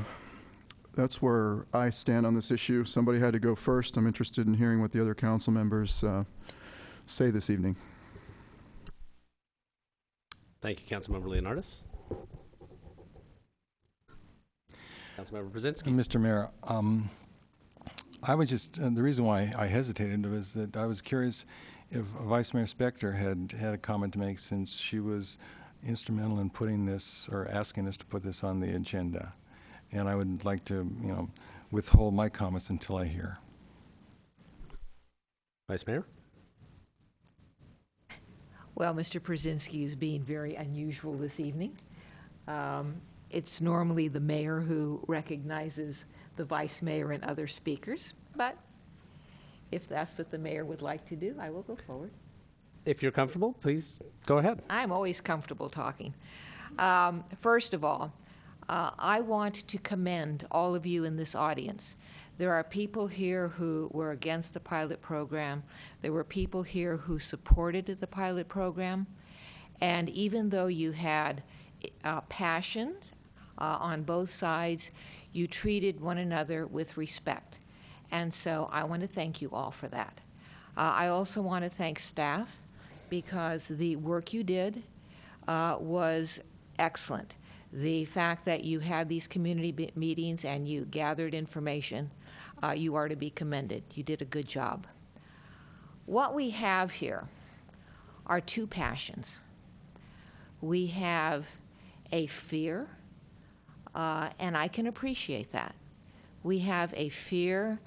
that's where I stand on this issue. Somebody had to go first. I'm interested in hearing what the other council members say this evening. Thank you, Councilmember Leonardis. Councilmember Brzezinski. Mr. Mayor, I was just, the reason why I hesitated was that I was curious if Vice Mayor Spector had a comment to make, since she was instrumental in putting this, or asking us to put this on the agenda. And I would like to, withhold my comments until I hear. Vice Mayor? Well, Mr. Brzezinski is being very unusual this evening. It's normally the mayor who recognizes the vice mayor and other speakers, but if that's what the mayor would like to do, I will go forward. If you're comfortable, please go ahead. I'm always comfortable talking. First of all, I want to commend all of you in this audience. There are people here who were against the pilot program. There were people here who supported the pilot program. And even though you had passion on both sides, you treated one another with respect. And so I want to thank you all for that. I also want to thank staff, because the work you did was excellent. The fact that you had these community meetings and you gathered information, You are to be commended. You did a good job. What we have here are two passions. We have a fear, and I can appreciate that. We have a fear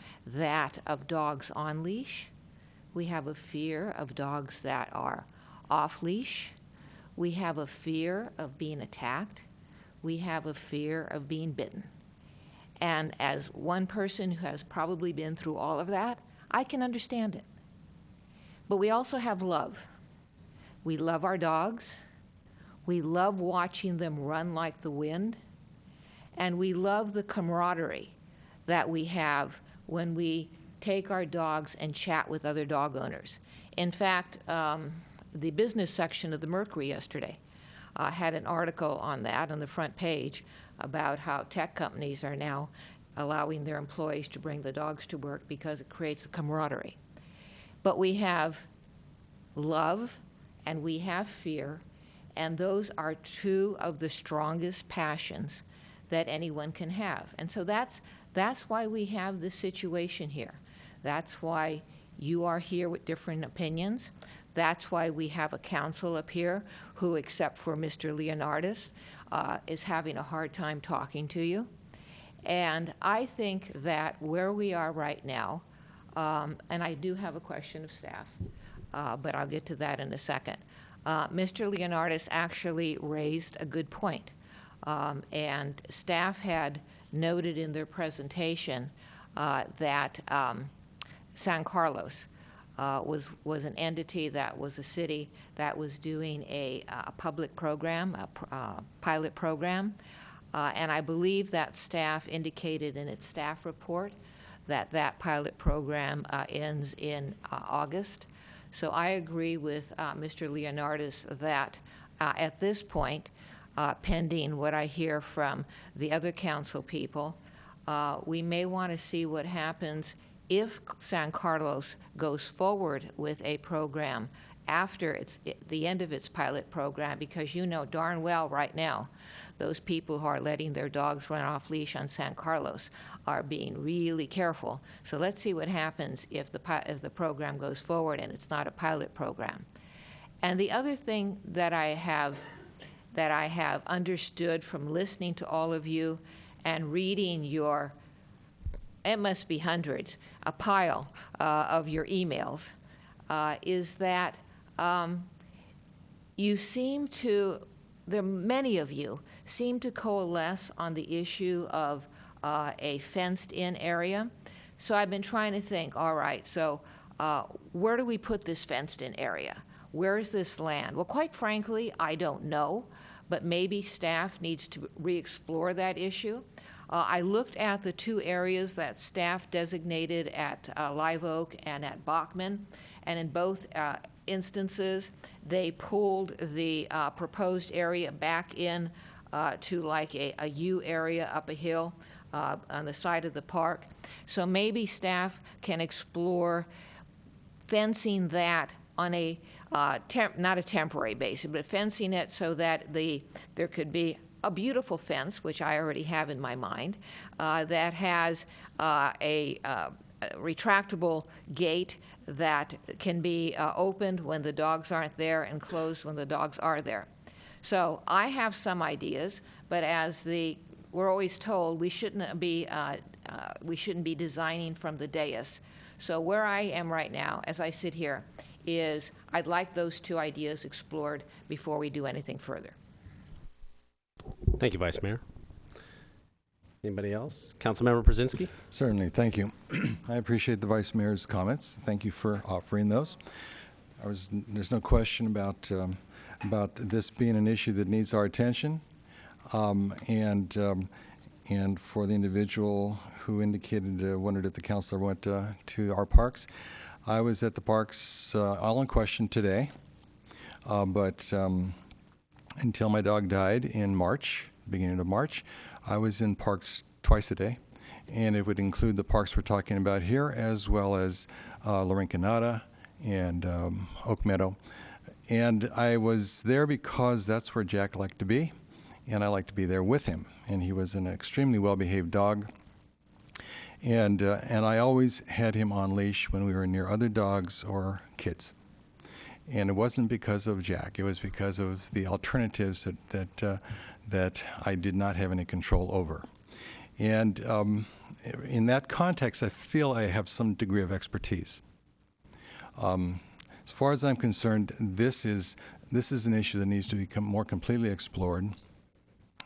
of dogs on leash. We have a fear of dogs that are off leash. We have a fear of being attacked. We have a fear of being bitten. And as one person who has probably been through all of that, I can understand it. But we also have love. We love our dogs. We love watching them run like the wind. And we love the camaraderie that we have when we take our dogs and chat with other dog owners. In fact, the business section of the Mercury yesterday had an article on that on the front page about how tech companies are now allowing their employees to bring the dogs to work because it creates a camaraderie. But we have love and we have fear, and those are two of the strongest passions that anyone can have. And so that's why we have this situation here. That's why you are here with different opinions. That's why we have a council up here who, except for Mr. Leonardis, is having a hard time talking to you. And I think that where we are right now, and I do have a question of staff, but I'll get to that in a second. Mr. Leonardis actually raised a good point. And staff had noted in their presentation that San Carlos was an entity that was a city that was doing a public program, a pilot program. And I believe that staff indicated in its staff report that that pilot program ends in August. So I agree with Mr. Leonardis that at this point, pending what I hear from the other council people, we may want to see what happens if San Carlos goes forward with a program after the end of its pilot program, because you know darn well right now, those people who are letting their dogs run off leash on San Carlos are being really careful. So let's see what happens if the program goes forward and it's not a pilot program. And the other thing that I have understood from listening to all of you and reading your, it must be hundreds, a pile of your emails, is that you seem to, many of you seem to coalesce on the issue of a fenced-in area. So I've been trying to think, all right, so where do we put this fenced-in area? Where is this land? Well, quite frankly, I don't know, but maybe staff needs to re-explore that issue. I looked at the two areas that staff designated at Live Oak and at Bachman, and in both instances, they pulled the proposed area back in to like a U area up a hill on the side of the park. So maybe staff can explore fencing that on a not a temporary basis, but fencing it so that there could be a beautiful fence, which I already have in my mind, that has a retractable gate that can be opened when the dogs aren't there and closed when the dogs are there. So I have some ideas, but as we're always told, we shouldn't be designing from the dais. So where I am right now, as I sit here, is I'd like those two ideas explored before we do anything further. Thank you, Vice Mayor. Anybody else? Councilmember Brzezinski? Certainly, thank you. I appreciate the Vice Mayor's comments. Thank you for offering those. There's no question about this being an issue that needs our attention, and for the individual who indicated wondered if the councilor went to our parks. I was at the parks all in question today, but until my dog died in March, beginning of March, I was in parks twice a day, and it would include the parks we're talking about here, as well as La Rinconada and Oak Meadow. And I was there because that's where Jack liked to be, and I liked to be there with him. And he was an extremely well-behaved dog. And I always had him on leash when we were near other dogs or kids. And it wasn't because of Jack. It was because of the alternatives that I did not have any control over. And in that context, I feel I have some degree of expertise. As far as I'm concerned, this is an issue that needs to become more completely explored.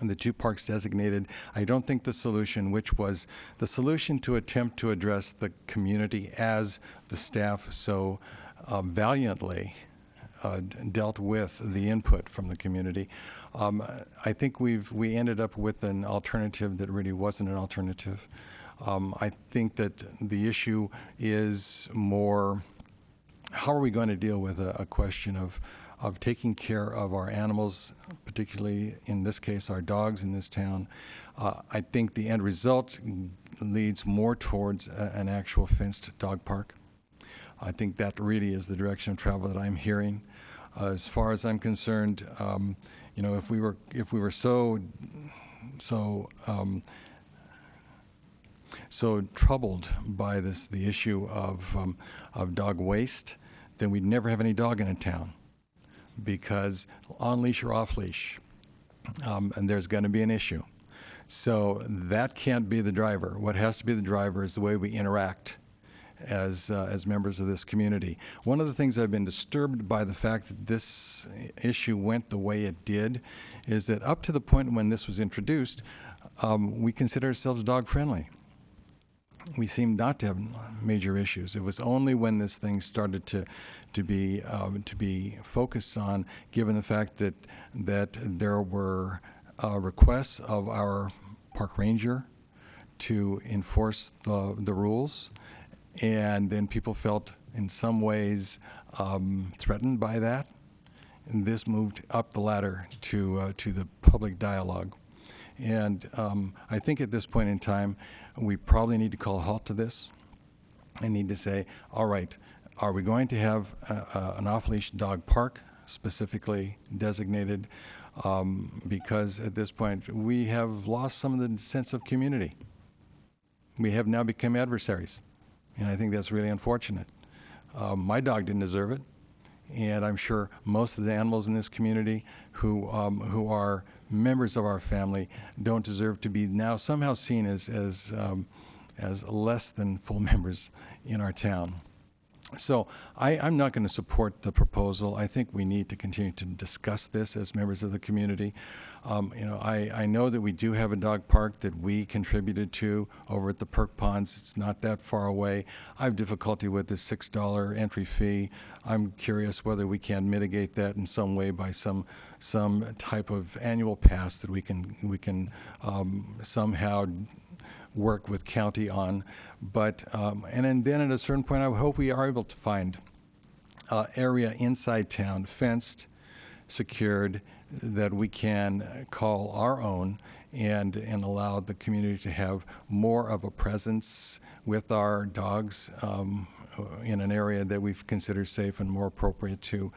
And the 2 parks designated, I don't think the solution, which was the solution to attempt to address the community as the staff so valiantly dealt with the input from the community. I think we ended up with an alternative that really wasn't an alternative. I think that the issue is more, how are we going to deal with a question of taking care of our animals, particularly in this case our dogs in this town. I think the end result leads more towards an actual fenced dog park. I think that really is the direction of travel that I'm hearing. As far as I'm concerned, if we were so troubled by the issue of dog waste, then we'd never have any dog in a town, because on leash or off leash, and there's going to be an issue. So that can't be the driver. What has to be the driver is the way we interact as members of this community. One of the things I've been disturbed by the fact that this issue went the way it did is that up to the point when this was introduced, we consider ourselves dog friendly. We seemed not to have major issues. It was only when this thing started to be focused on, given the fact that there were requests of our park ranger to enforce the rules, and then people felt in some ways threatened by that. And this moved up the ladder to the public dialogue. And I think at this point in time, we probably need to call a halt to this and need to say, all right, are we going to have an off-leash dog park specifically designated? Because at this point, we have lost some of the sense of community. We have now become adversaries, and I think that's really unfortunate. My dog didn't deserve it, and I'm sure most of the animals in this community who are members of our family don't deserve to be now somehow seen as less than full members in our town. So I'm not going to support the proposal. I think we need to continue to discuss this as members of the community. I know that we do have a dog park that we contributed to over at the Perk Ponds. It's not that far away. I have difficulty with the $6 entry fee. I'm curious whether we can mitigate that in some way by some type of annual pass that we can somehow work with county on. But and then at a certain point, I hope we are able to find area inside town, fenced, secured, that we can call our own and allow the community to have more of a presence with our dogs in an area that we've considered safe and more appropriate to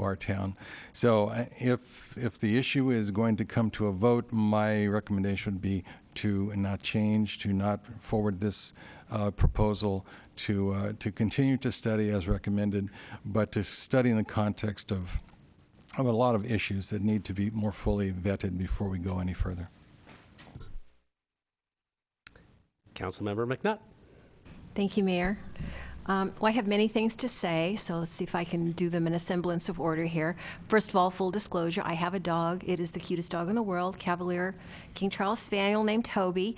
our town. So if the issue is going to come to a vote, my recommendation would be to not change, to not forward this proposal, to continue to study as recommended, but to study in the context of a lot of issues that need to be more fully vetted before we go any further. Councilmember McNutt. Thank you, Mayor. Well, I have many things to say, so let's see if I can do them in a semblance of order here. First of all, full disclosure, I have a dog. It is the cutest dog in the world, Cavalier King Charles Spaniel named Toby.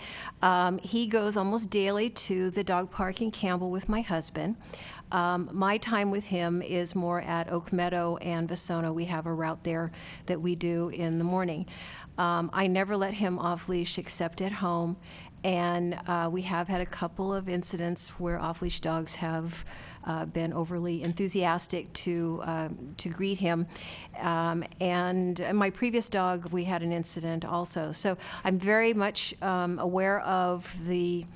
He goes almost daily to the dog park in Campbell with my husband. My time with him is more at Oak Meadow and Vasona. We have a route there that we do in the morning. I never let him off leash except at home. And we have had a couple of incidents where off-leash dogs have been overly enthusiastic to greet him. And my previous dog, we had an incident also. So I'm very much aware of the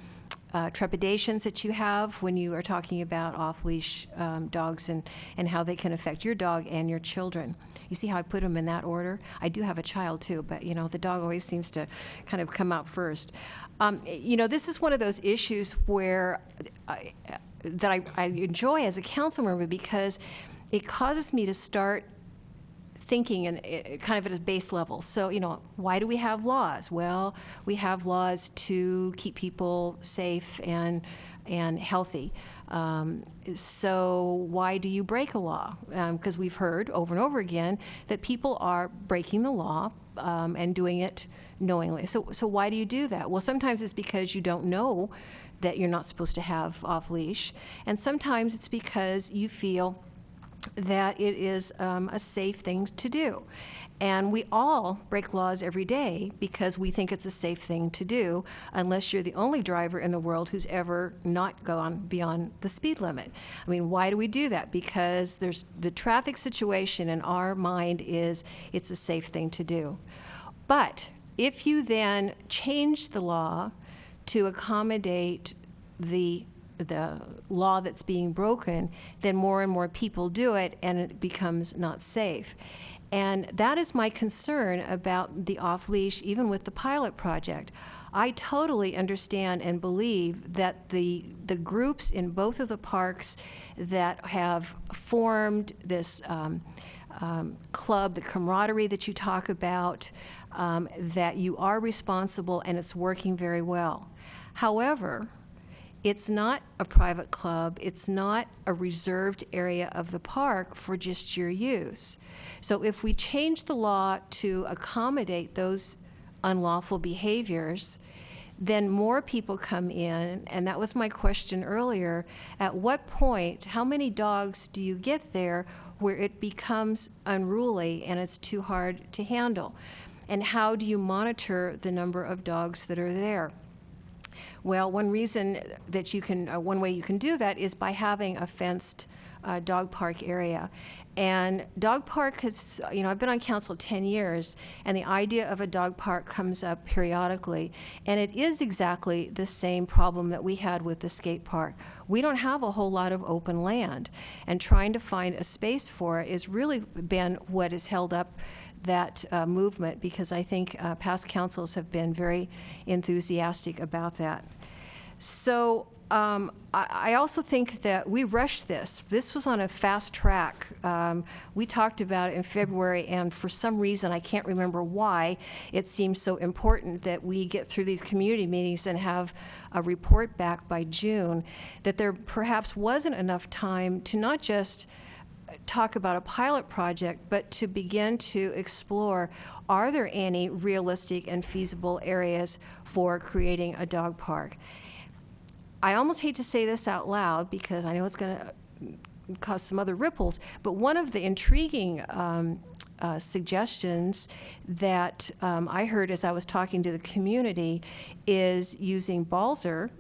trepidations that you have when you are talking about off-leash dogs and how they can affect your dog and your children. You see how I put them in that order? I do have a child too, but the dog always seems to kind of come out first. This is one of those issues where I enjoy as a council member because it causes me to start thinking and kind of at a base level. So, why do we have laws? Well, we have laws to keep people safe and healthy. So why do you break a law? Because we've heard over and over again that people are breaking the law and doing it knowingly. So why do you do that? Well, sometimes it's because you don't know that you're not supposed to have off-leash, and sometimes it's because you feel that it is a safe thing to do. And we all break laws every day because we think it's a safe thing to do, unless you're the only driver in the world who's ever not gone beyond the speed limit. I mean, why do we do that? Because there's the traffic situation in our mind is it's a safe thing to do. But if you then change the law to accommodate the law that's being broken, then more and more people do it, and it becomes not safe. And that is my concern about the off-leash, even with the pilot project. I totally understand and believe that the groups in both of the parks that have formed this club, the camaraderie that you talk about, that you are responsible and it's working very well. However, it's not a private club. It's not a reserved area of the park for just your use. So if we change the law to accommodate those unlawful behaviors, then more people come in, and that was my question earlier. At what point, how many dogs do you get there where it becomes unruly and it's too hard to handle? And how do you monitor the number of dogs that are there? Well, one reason that you can, one way you can do that is by having a fenced dog park area. And dog park has, I've been on council 10 years, and the idea of a dog park comes up periodically. And it is exactly the same problem that we had with the skate park. We don't have a whole lot of open land, and trying to find a space for it has really been what has held up that movement, because I think past councils have been very enthusiastic about that. So I also think that we rushed this. This was on a fast track. We talked about it in February, and for some reason, I can't remember why, it seems so important that we get through these community meetings and have a report back by June, that there perhaps wasn't enough time to not just talk about a pilot project, but to begin to explore, are there any realistic and feasible areas for creating a dog park? I almost hate to say this out loud because I know it's going to cause some other ripples, but one of the intriguing suggestions that I heard as I was talking to the community is using Balzer,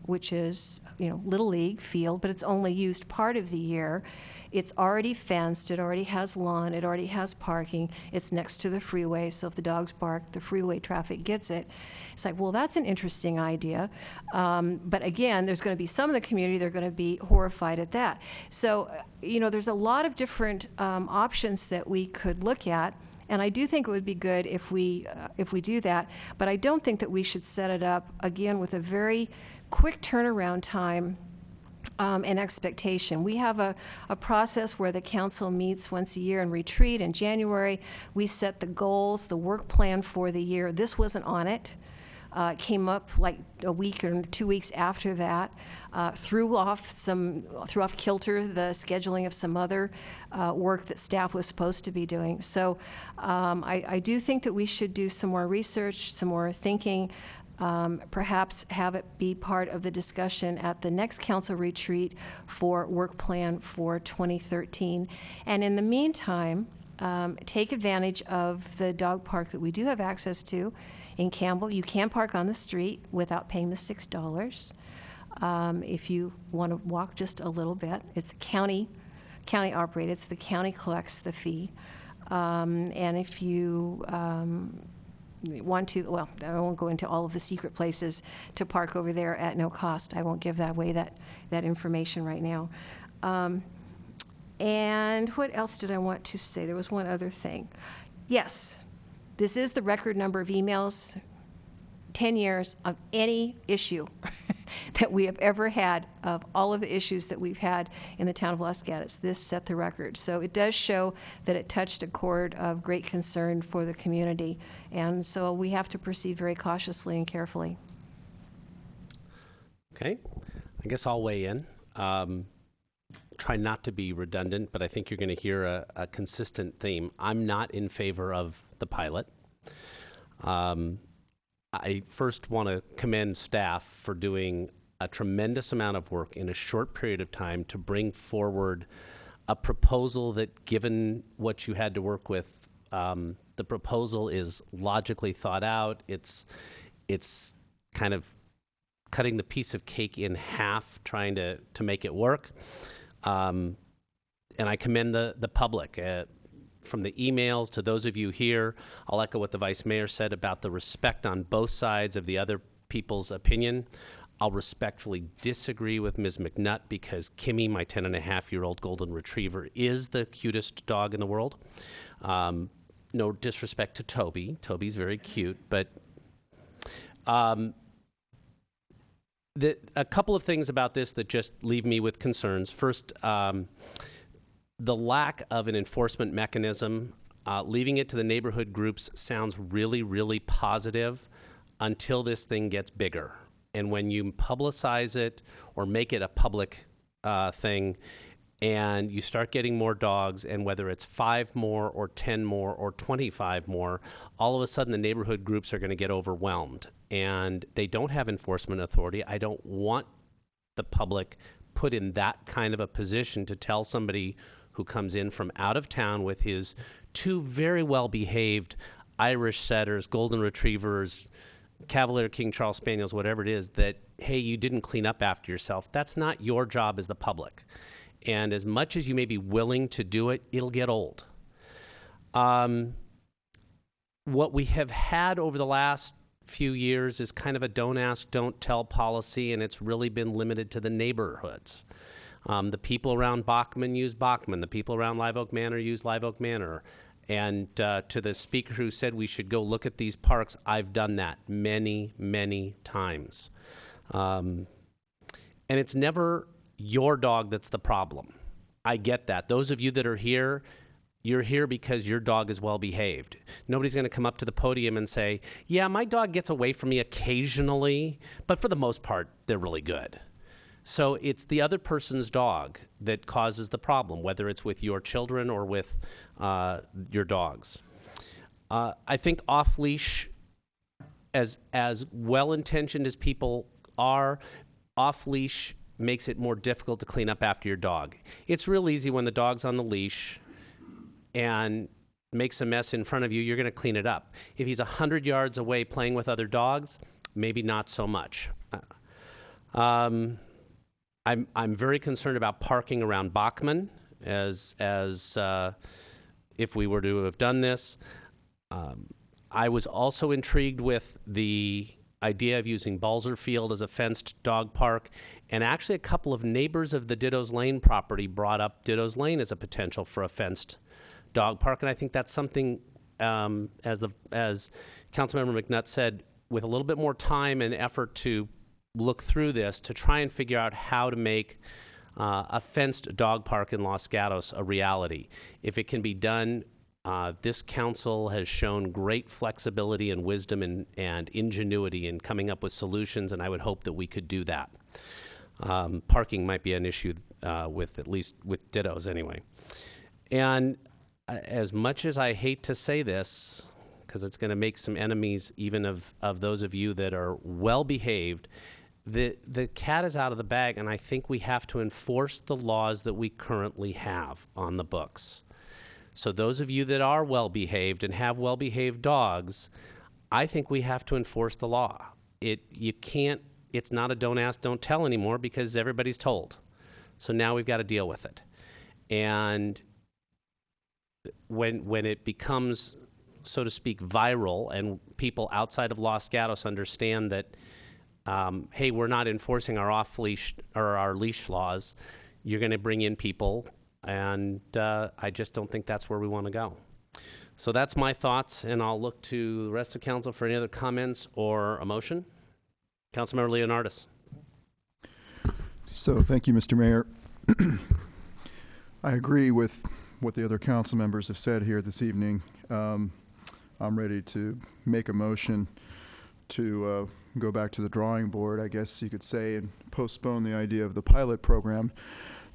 which is, Little League field, but it's only used part of the year. It's already fenced, it already has lawn, it already has parking, it's next to the freeway, so if the dogs bark, the freeway traffic gets it. It's like, well, that's an interesting idea. But again, there's going to be some of the community, they're going to be horrified at that. So, there's a lot of different options that we could look at. And I do think it would be good if we do that, but I don't think that we should set it up, again, with a very quick turnaround time and expectation. We have a process where the council meets once a year in retreat. In January, we set the goals, the work plan for the year. This wasn't on it. It came up like a week or 2 weeks after that. Threw off kilter the scheduling of some other work that staff was supposed to be doing. So I do think that we should do some more research, some more thinking, perhaps have it be part of the discussion at the next council retreat for work plan for 2013. And in the meantime, take advantage of the dog park that we do have access to in Campbell. You can park on the street without paying the $6. If you want to walk just a little bit, it's county operated, so the county collects the fee. And if you want to, well, I won't go into all of the secret places to park over there at no cost. I won't give that away, that information right now. And what else did I want to say? There was one other thing. Yes, this is the record number of emails, 10 years of any issue that we have ever had, of all of the issues that we've had in the town of Los Gatos. This set the record. So it does show that it touched a chord of great concern for the community. And so we have to proceed very cautiously and carefully. Okay, I guess I'll weigh in. Try not to be redundant, but I think you're going to hear a consistent theme. I'm not in favor of the pilot. I first want to commend staff for doing a tremendous amount of work in a short period of time to bring forward a proposal that, given what you had to work with, the proposal is logically thought out. It's kind of cutting the piece of cake in half, trying to make it work. And I commend the public. From the emails to those of you here, I'll echo what the Vice Mayor said about the respect on both sides of the other people's opinion. I'll respectfully disagree with Ms. McNutt because Kimmy, my 10-and-a-half-year-old golden retriever, is the cutest dog in the world. No disrespect to Toby. Toby's very cute, but a couple of things about this that just leave me with concerns. First, the lack of an enforcement mechanism, leaving it to the neighborhood groups sounds really, really positive until this thing gets bigger. And when you publicize it or make it a public thing, and you start getting more dogs, and whether it's 5 more or 10 more or 25 more, all of a sudden the neighborhood groups are going to get overwhelmed. And they don't have enforcement authority. I don't want the public put in that kind of a position to tell somebody who comes in from out of town with his 2 very well-behaved Irish setters, golden retrievers, Cavalier King Charles Spaniels, whatever it is, that, hey, you didn't clean up after yourself. That's not your job as the public. And as much as you may be willing to do it, it'll get old. What we have had over the last few years is kind of a don't ask, don't tell policy, and it's really been limited to the neighborhoods. The people around Bachman use Bachman. The people around Live Oak Manor use Live Oak Manor. And to the speaker who said we should go look at these parks, I've done that many, many times. And it's never your dog that's the problem. I get that. Those of you that are here, you're here because your dog is well behaved. Nobody's going to come up to the podium and say, yeah, my dog gets away from me occasionally, but for the most part, they're really good. So it's the other person's dog that causes the problem, whether it's with your children or with your dogs. I think off-leash, as well-intentioned as people are, off-leash makes it more difficult to clean up after your dog. It's real easy when the dog's on the leash and makes a mess in front of you, you're going to clean it up. If he's 100 yards away playing with other dogs, maybe not so much. I'm very concerned about parking around Bachman as if we were to have done this. I was also intrigued with the idea of using Balzer Field as a fenced dog park, and actually a couple of neighbors of the Ditto's Lane property brought up Ditto's Lane as a potential for a fenced dog park, and I think that's something, as Councilmember McNutt said, with a little bit more time and effort to look through this to try and figure out how to make a fenced dog park in Los Gatos a reality. If it can be done, this council has shown great flexibility and wisdom and ingenuity in coming up with solutions, and I would hope that we could do that. Parking might be an issue at least with Dittos anyway. And as much as I hate to say this, because it's going to make some enemies even of those of you that are well behaved, the cat is out of the bag, and I think we have to enforce the laws that we currently have on the books. So those of you that are well behaved and have well behaved dogs, I think we have to enforce the law. It's not a don't ask, don't tell anymore because everybody's told. So now we've got to deal with it. And when it becomes, so to speak, viral, and people outside of Los Gatos understand that, hey, we're not enforcing our off-leash or our leash laws, you're going to bring in people And I just don't think that's where we want to go. So that's my thoughts, and I'll look to the rest of council for any other comments or a motion. Councilmember Leonardis. So thank you, Mr. Mayor. I agree with what the other council members have said here this evening. I'm ready to make a motion to go back to the drawing board, I guess you could say, and postpone the idea of the pilot program.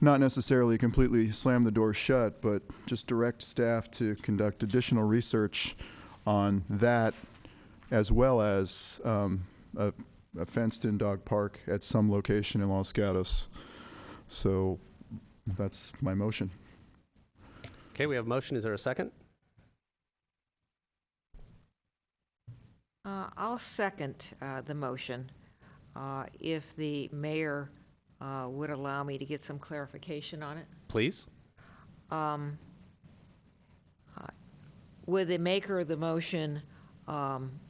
Not necessarily completely slam the door shut, but just direct staff to conduct additional research on that, as well as a fenced-in dog park at some location in Los Gatos. So that's my motion. Okay, we have a motion. Is there a second? I'll second the motion if the mayor would allow me to get some clarification on it. Please. Would the maker of the motion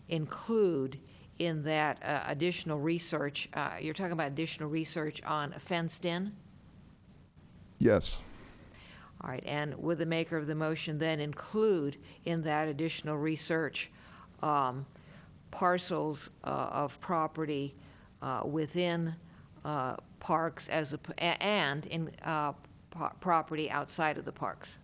include in that additional research, you're talking about additional research on fenced in? Yes. All right, and would the maker of the motion then include in that additional research parcels of property within parks and in property outside of the parks?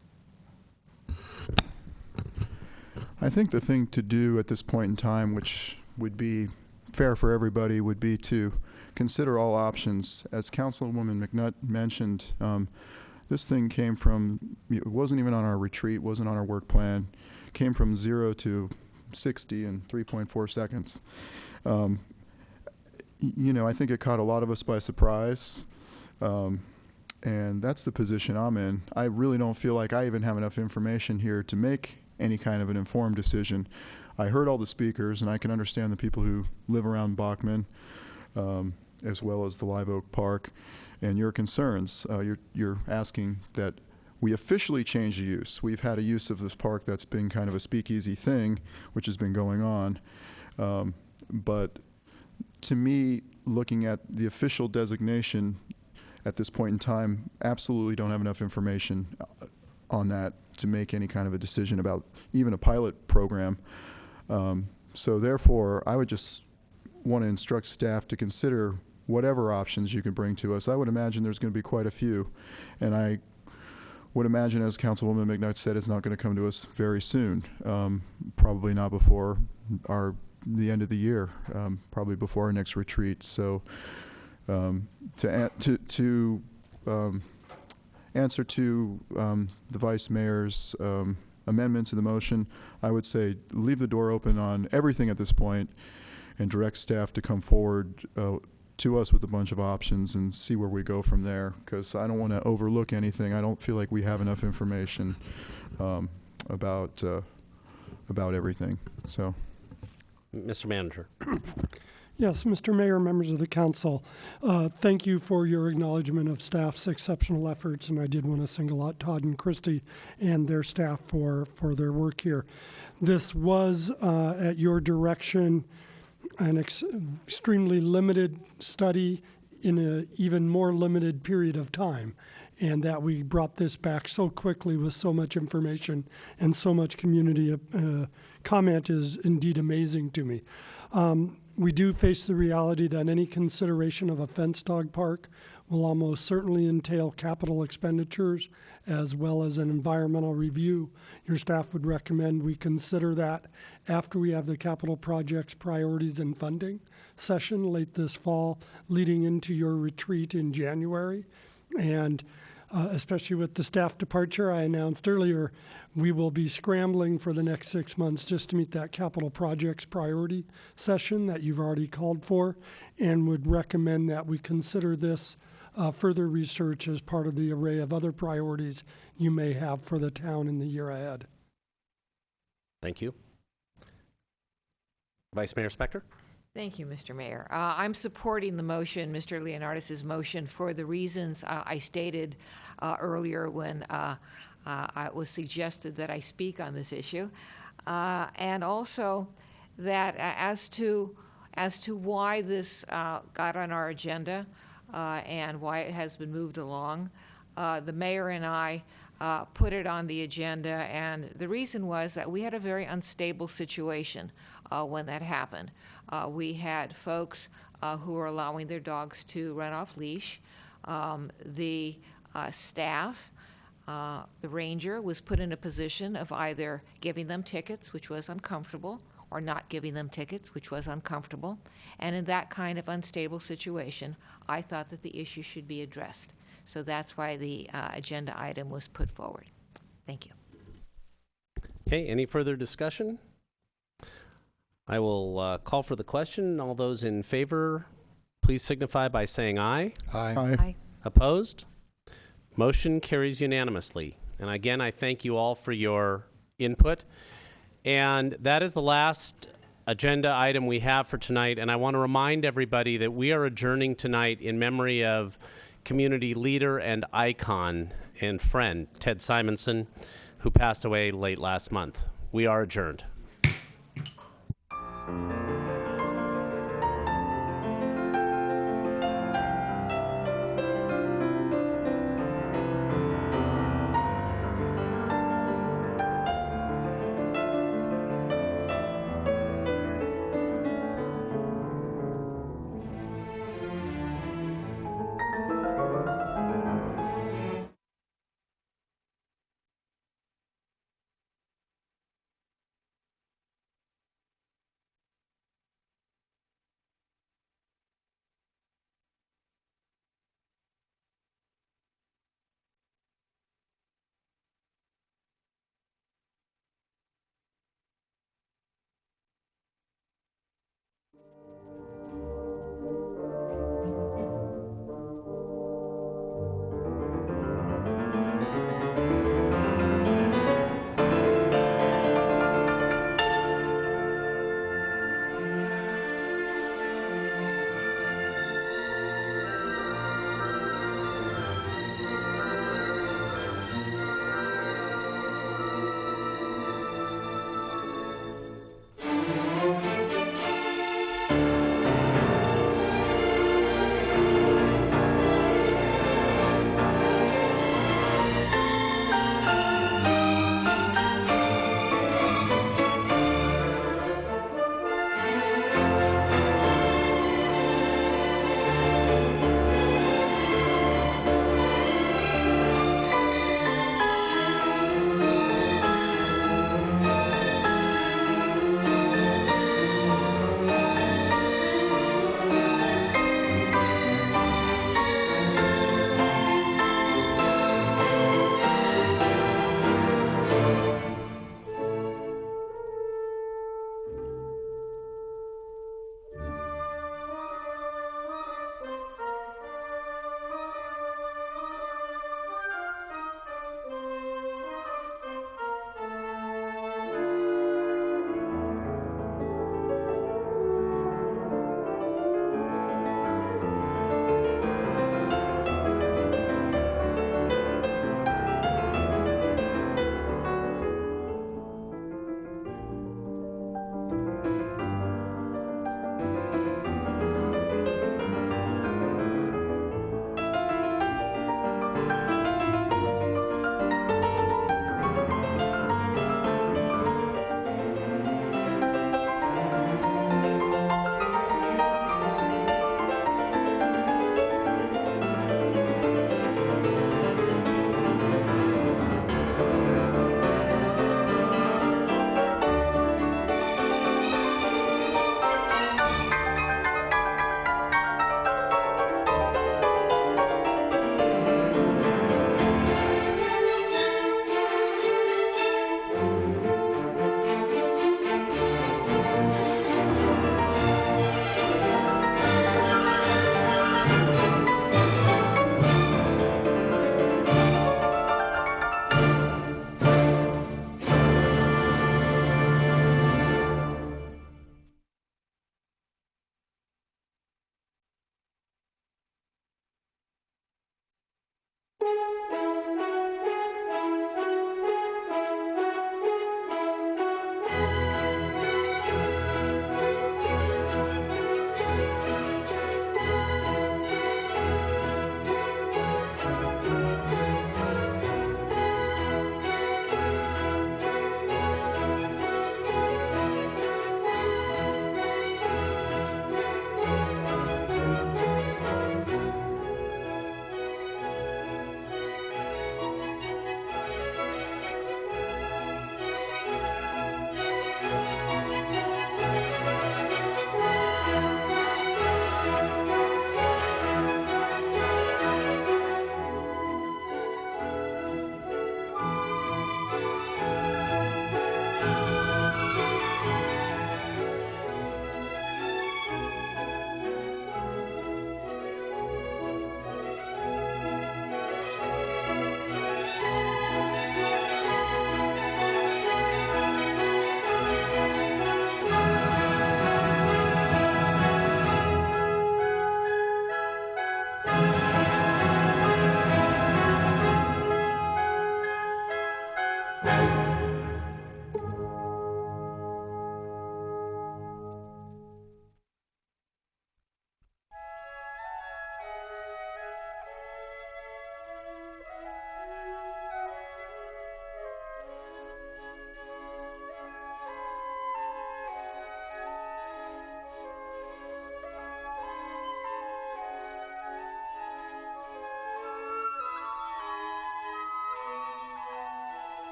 I think the thing to do at this point in time, which would be fair for everybody, would be to consider all options. As Councilwoman McNutt mentioned, this thing came from, it wasn't even on our retreat, wasn't on our work plan, came from 0 to 60 in 3.4 seconds. You know, I think it caught a lot of us by surprise, and that's the position I'm in. I really don't feel like I even have enough information here to make any kind of an informed decision. I heard all the speakers, and I can understand the people who live around Bachman, as well as the Live Oak Park, and your concerns. You're asking that we officially change the use. We've had a use of this park that's been kind of a speakeasy thing, which has been going on. But to me, looking at the official designation at this point in time, absolutely don't have enough information on that to make any kind of a decision about even a pilot program. So therefore, I would just want to instruct staff to consider whatever options you can bring to us. I would imagine there's going to be quite a few. And I would imagine, as Councilwoman McNutt said, it's not going to come to us very soon. Probably not before the end of the year, probably before our next retreat. So to answer to the Vice Mayor's amendment to the motion, I would say leave the door open on everything at this point and direct staff to come forward to us with a bunch of options and see where we go from there, because I don't want to overlook anything. I don't feel like we have enough information about everything. So, Mr. Manager. Yes, Mr. Mayor, members of the council, thank you for your acknowledgement of staff's exceptional efforts, and I did want to single out Todd and Christy and their staff for their work here. This was, at your direction, an extremely limited study in an even more limited period of time, and that we brought this back so quickly with so much information and so much community comment is indeed amazing to me. We do face the reality that any consideration of a fenced dog park will almost certainly entail capital expenditures as well as an environmental review. Your staff would recommend we consider that after we have the capital projects priorities and funding session late this fall, leading into your retreat in January. And especially with the staff departure I announced earlier, we will be scrambling for the next 6 months just to meet that capital projects priority session that you've already called for, and would recommend that we consider this further research as part of the array of other priorities you may have for the town in the year ahead. Thank you. Vice Mayor Spector? Thank you, Mr. Mayor. I'm supporting the motion, Mr. Leonardis' motion, for the reasons I stated earlier when it was suggested that I speak on this issue, and also that as to why this got on our agenda and why it has been moved along, the mayor and I put it on the agenda, and the reason was that we had a very unstable situation when that happened. We had folks who were allowing their dogs to run off leash. The staff, the ranger, was put in a position of either giving them tickets, which was uncomfortable, or not giving them tickets, which was uncomfortable. And in that kind of unstable situation, I thought that the issue should be addressed. So that's why the agenda item was put forward. Thank you. Okay, any further discussion? I will call for the question. All those in favor, please signify by saying aye. Aye. Aye. Opposed? Motion carries unanimously. And again, I thank you all for your input. And that is the last agenda item we have for tonight. And I want to remind everybody that we are adjourning tonight in memory of community leader and icon and friend Ted Simonson, who passed away late last month. We are adjourned.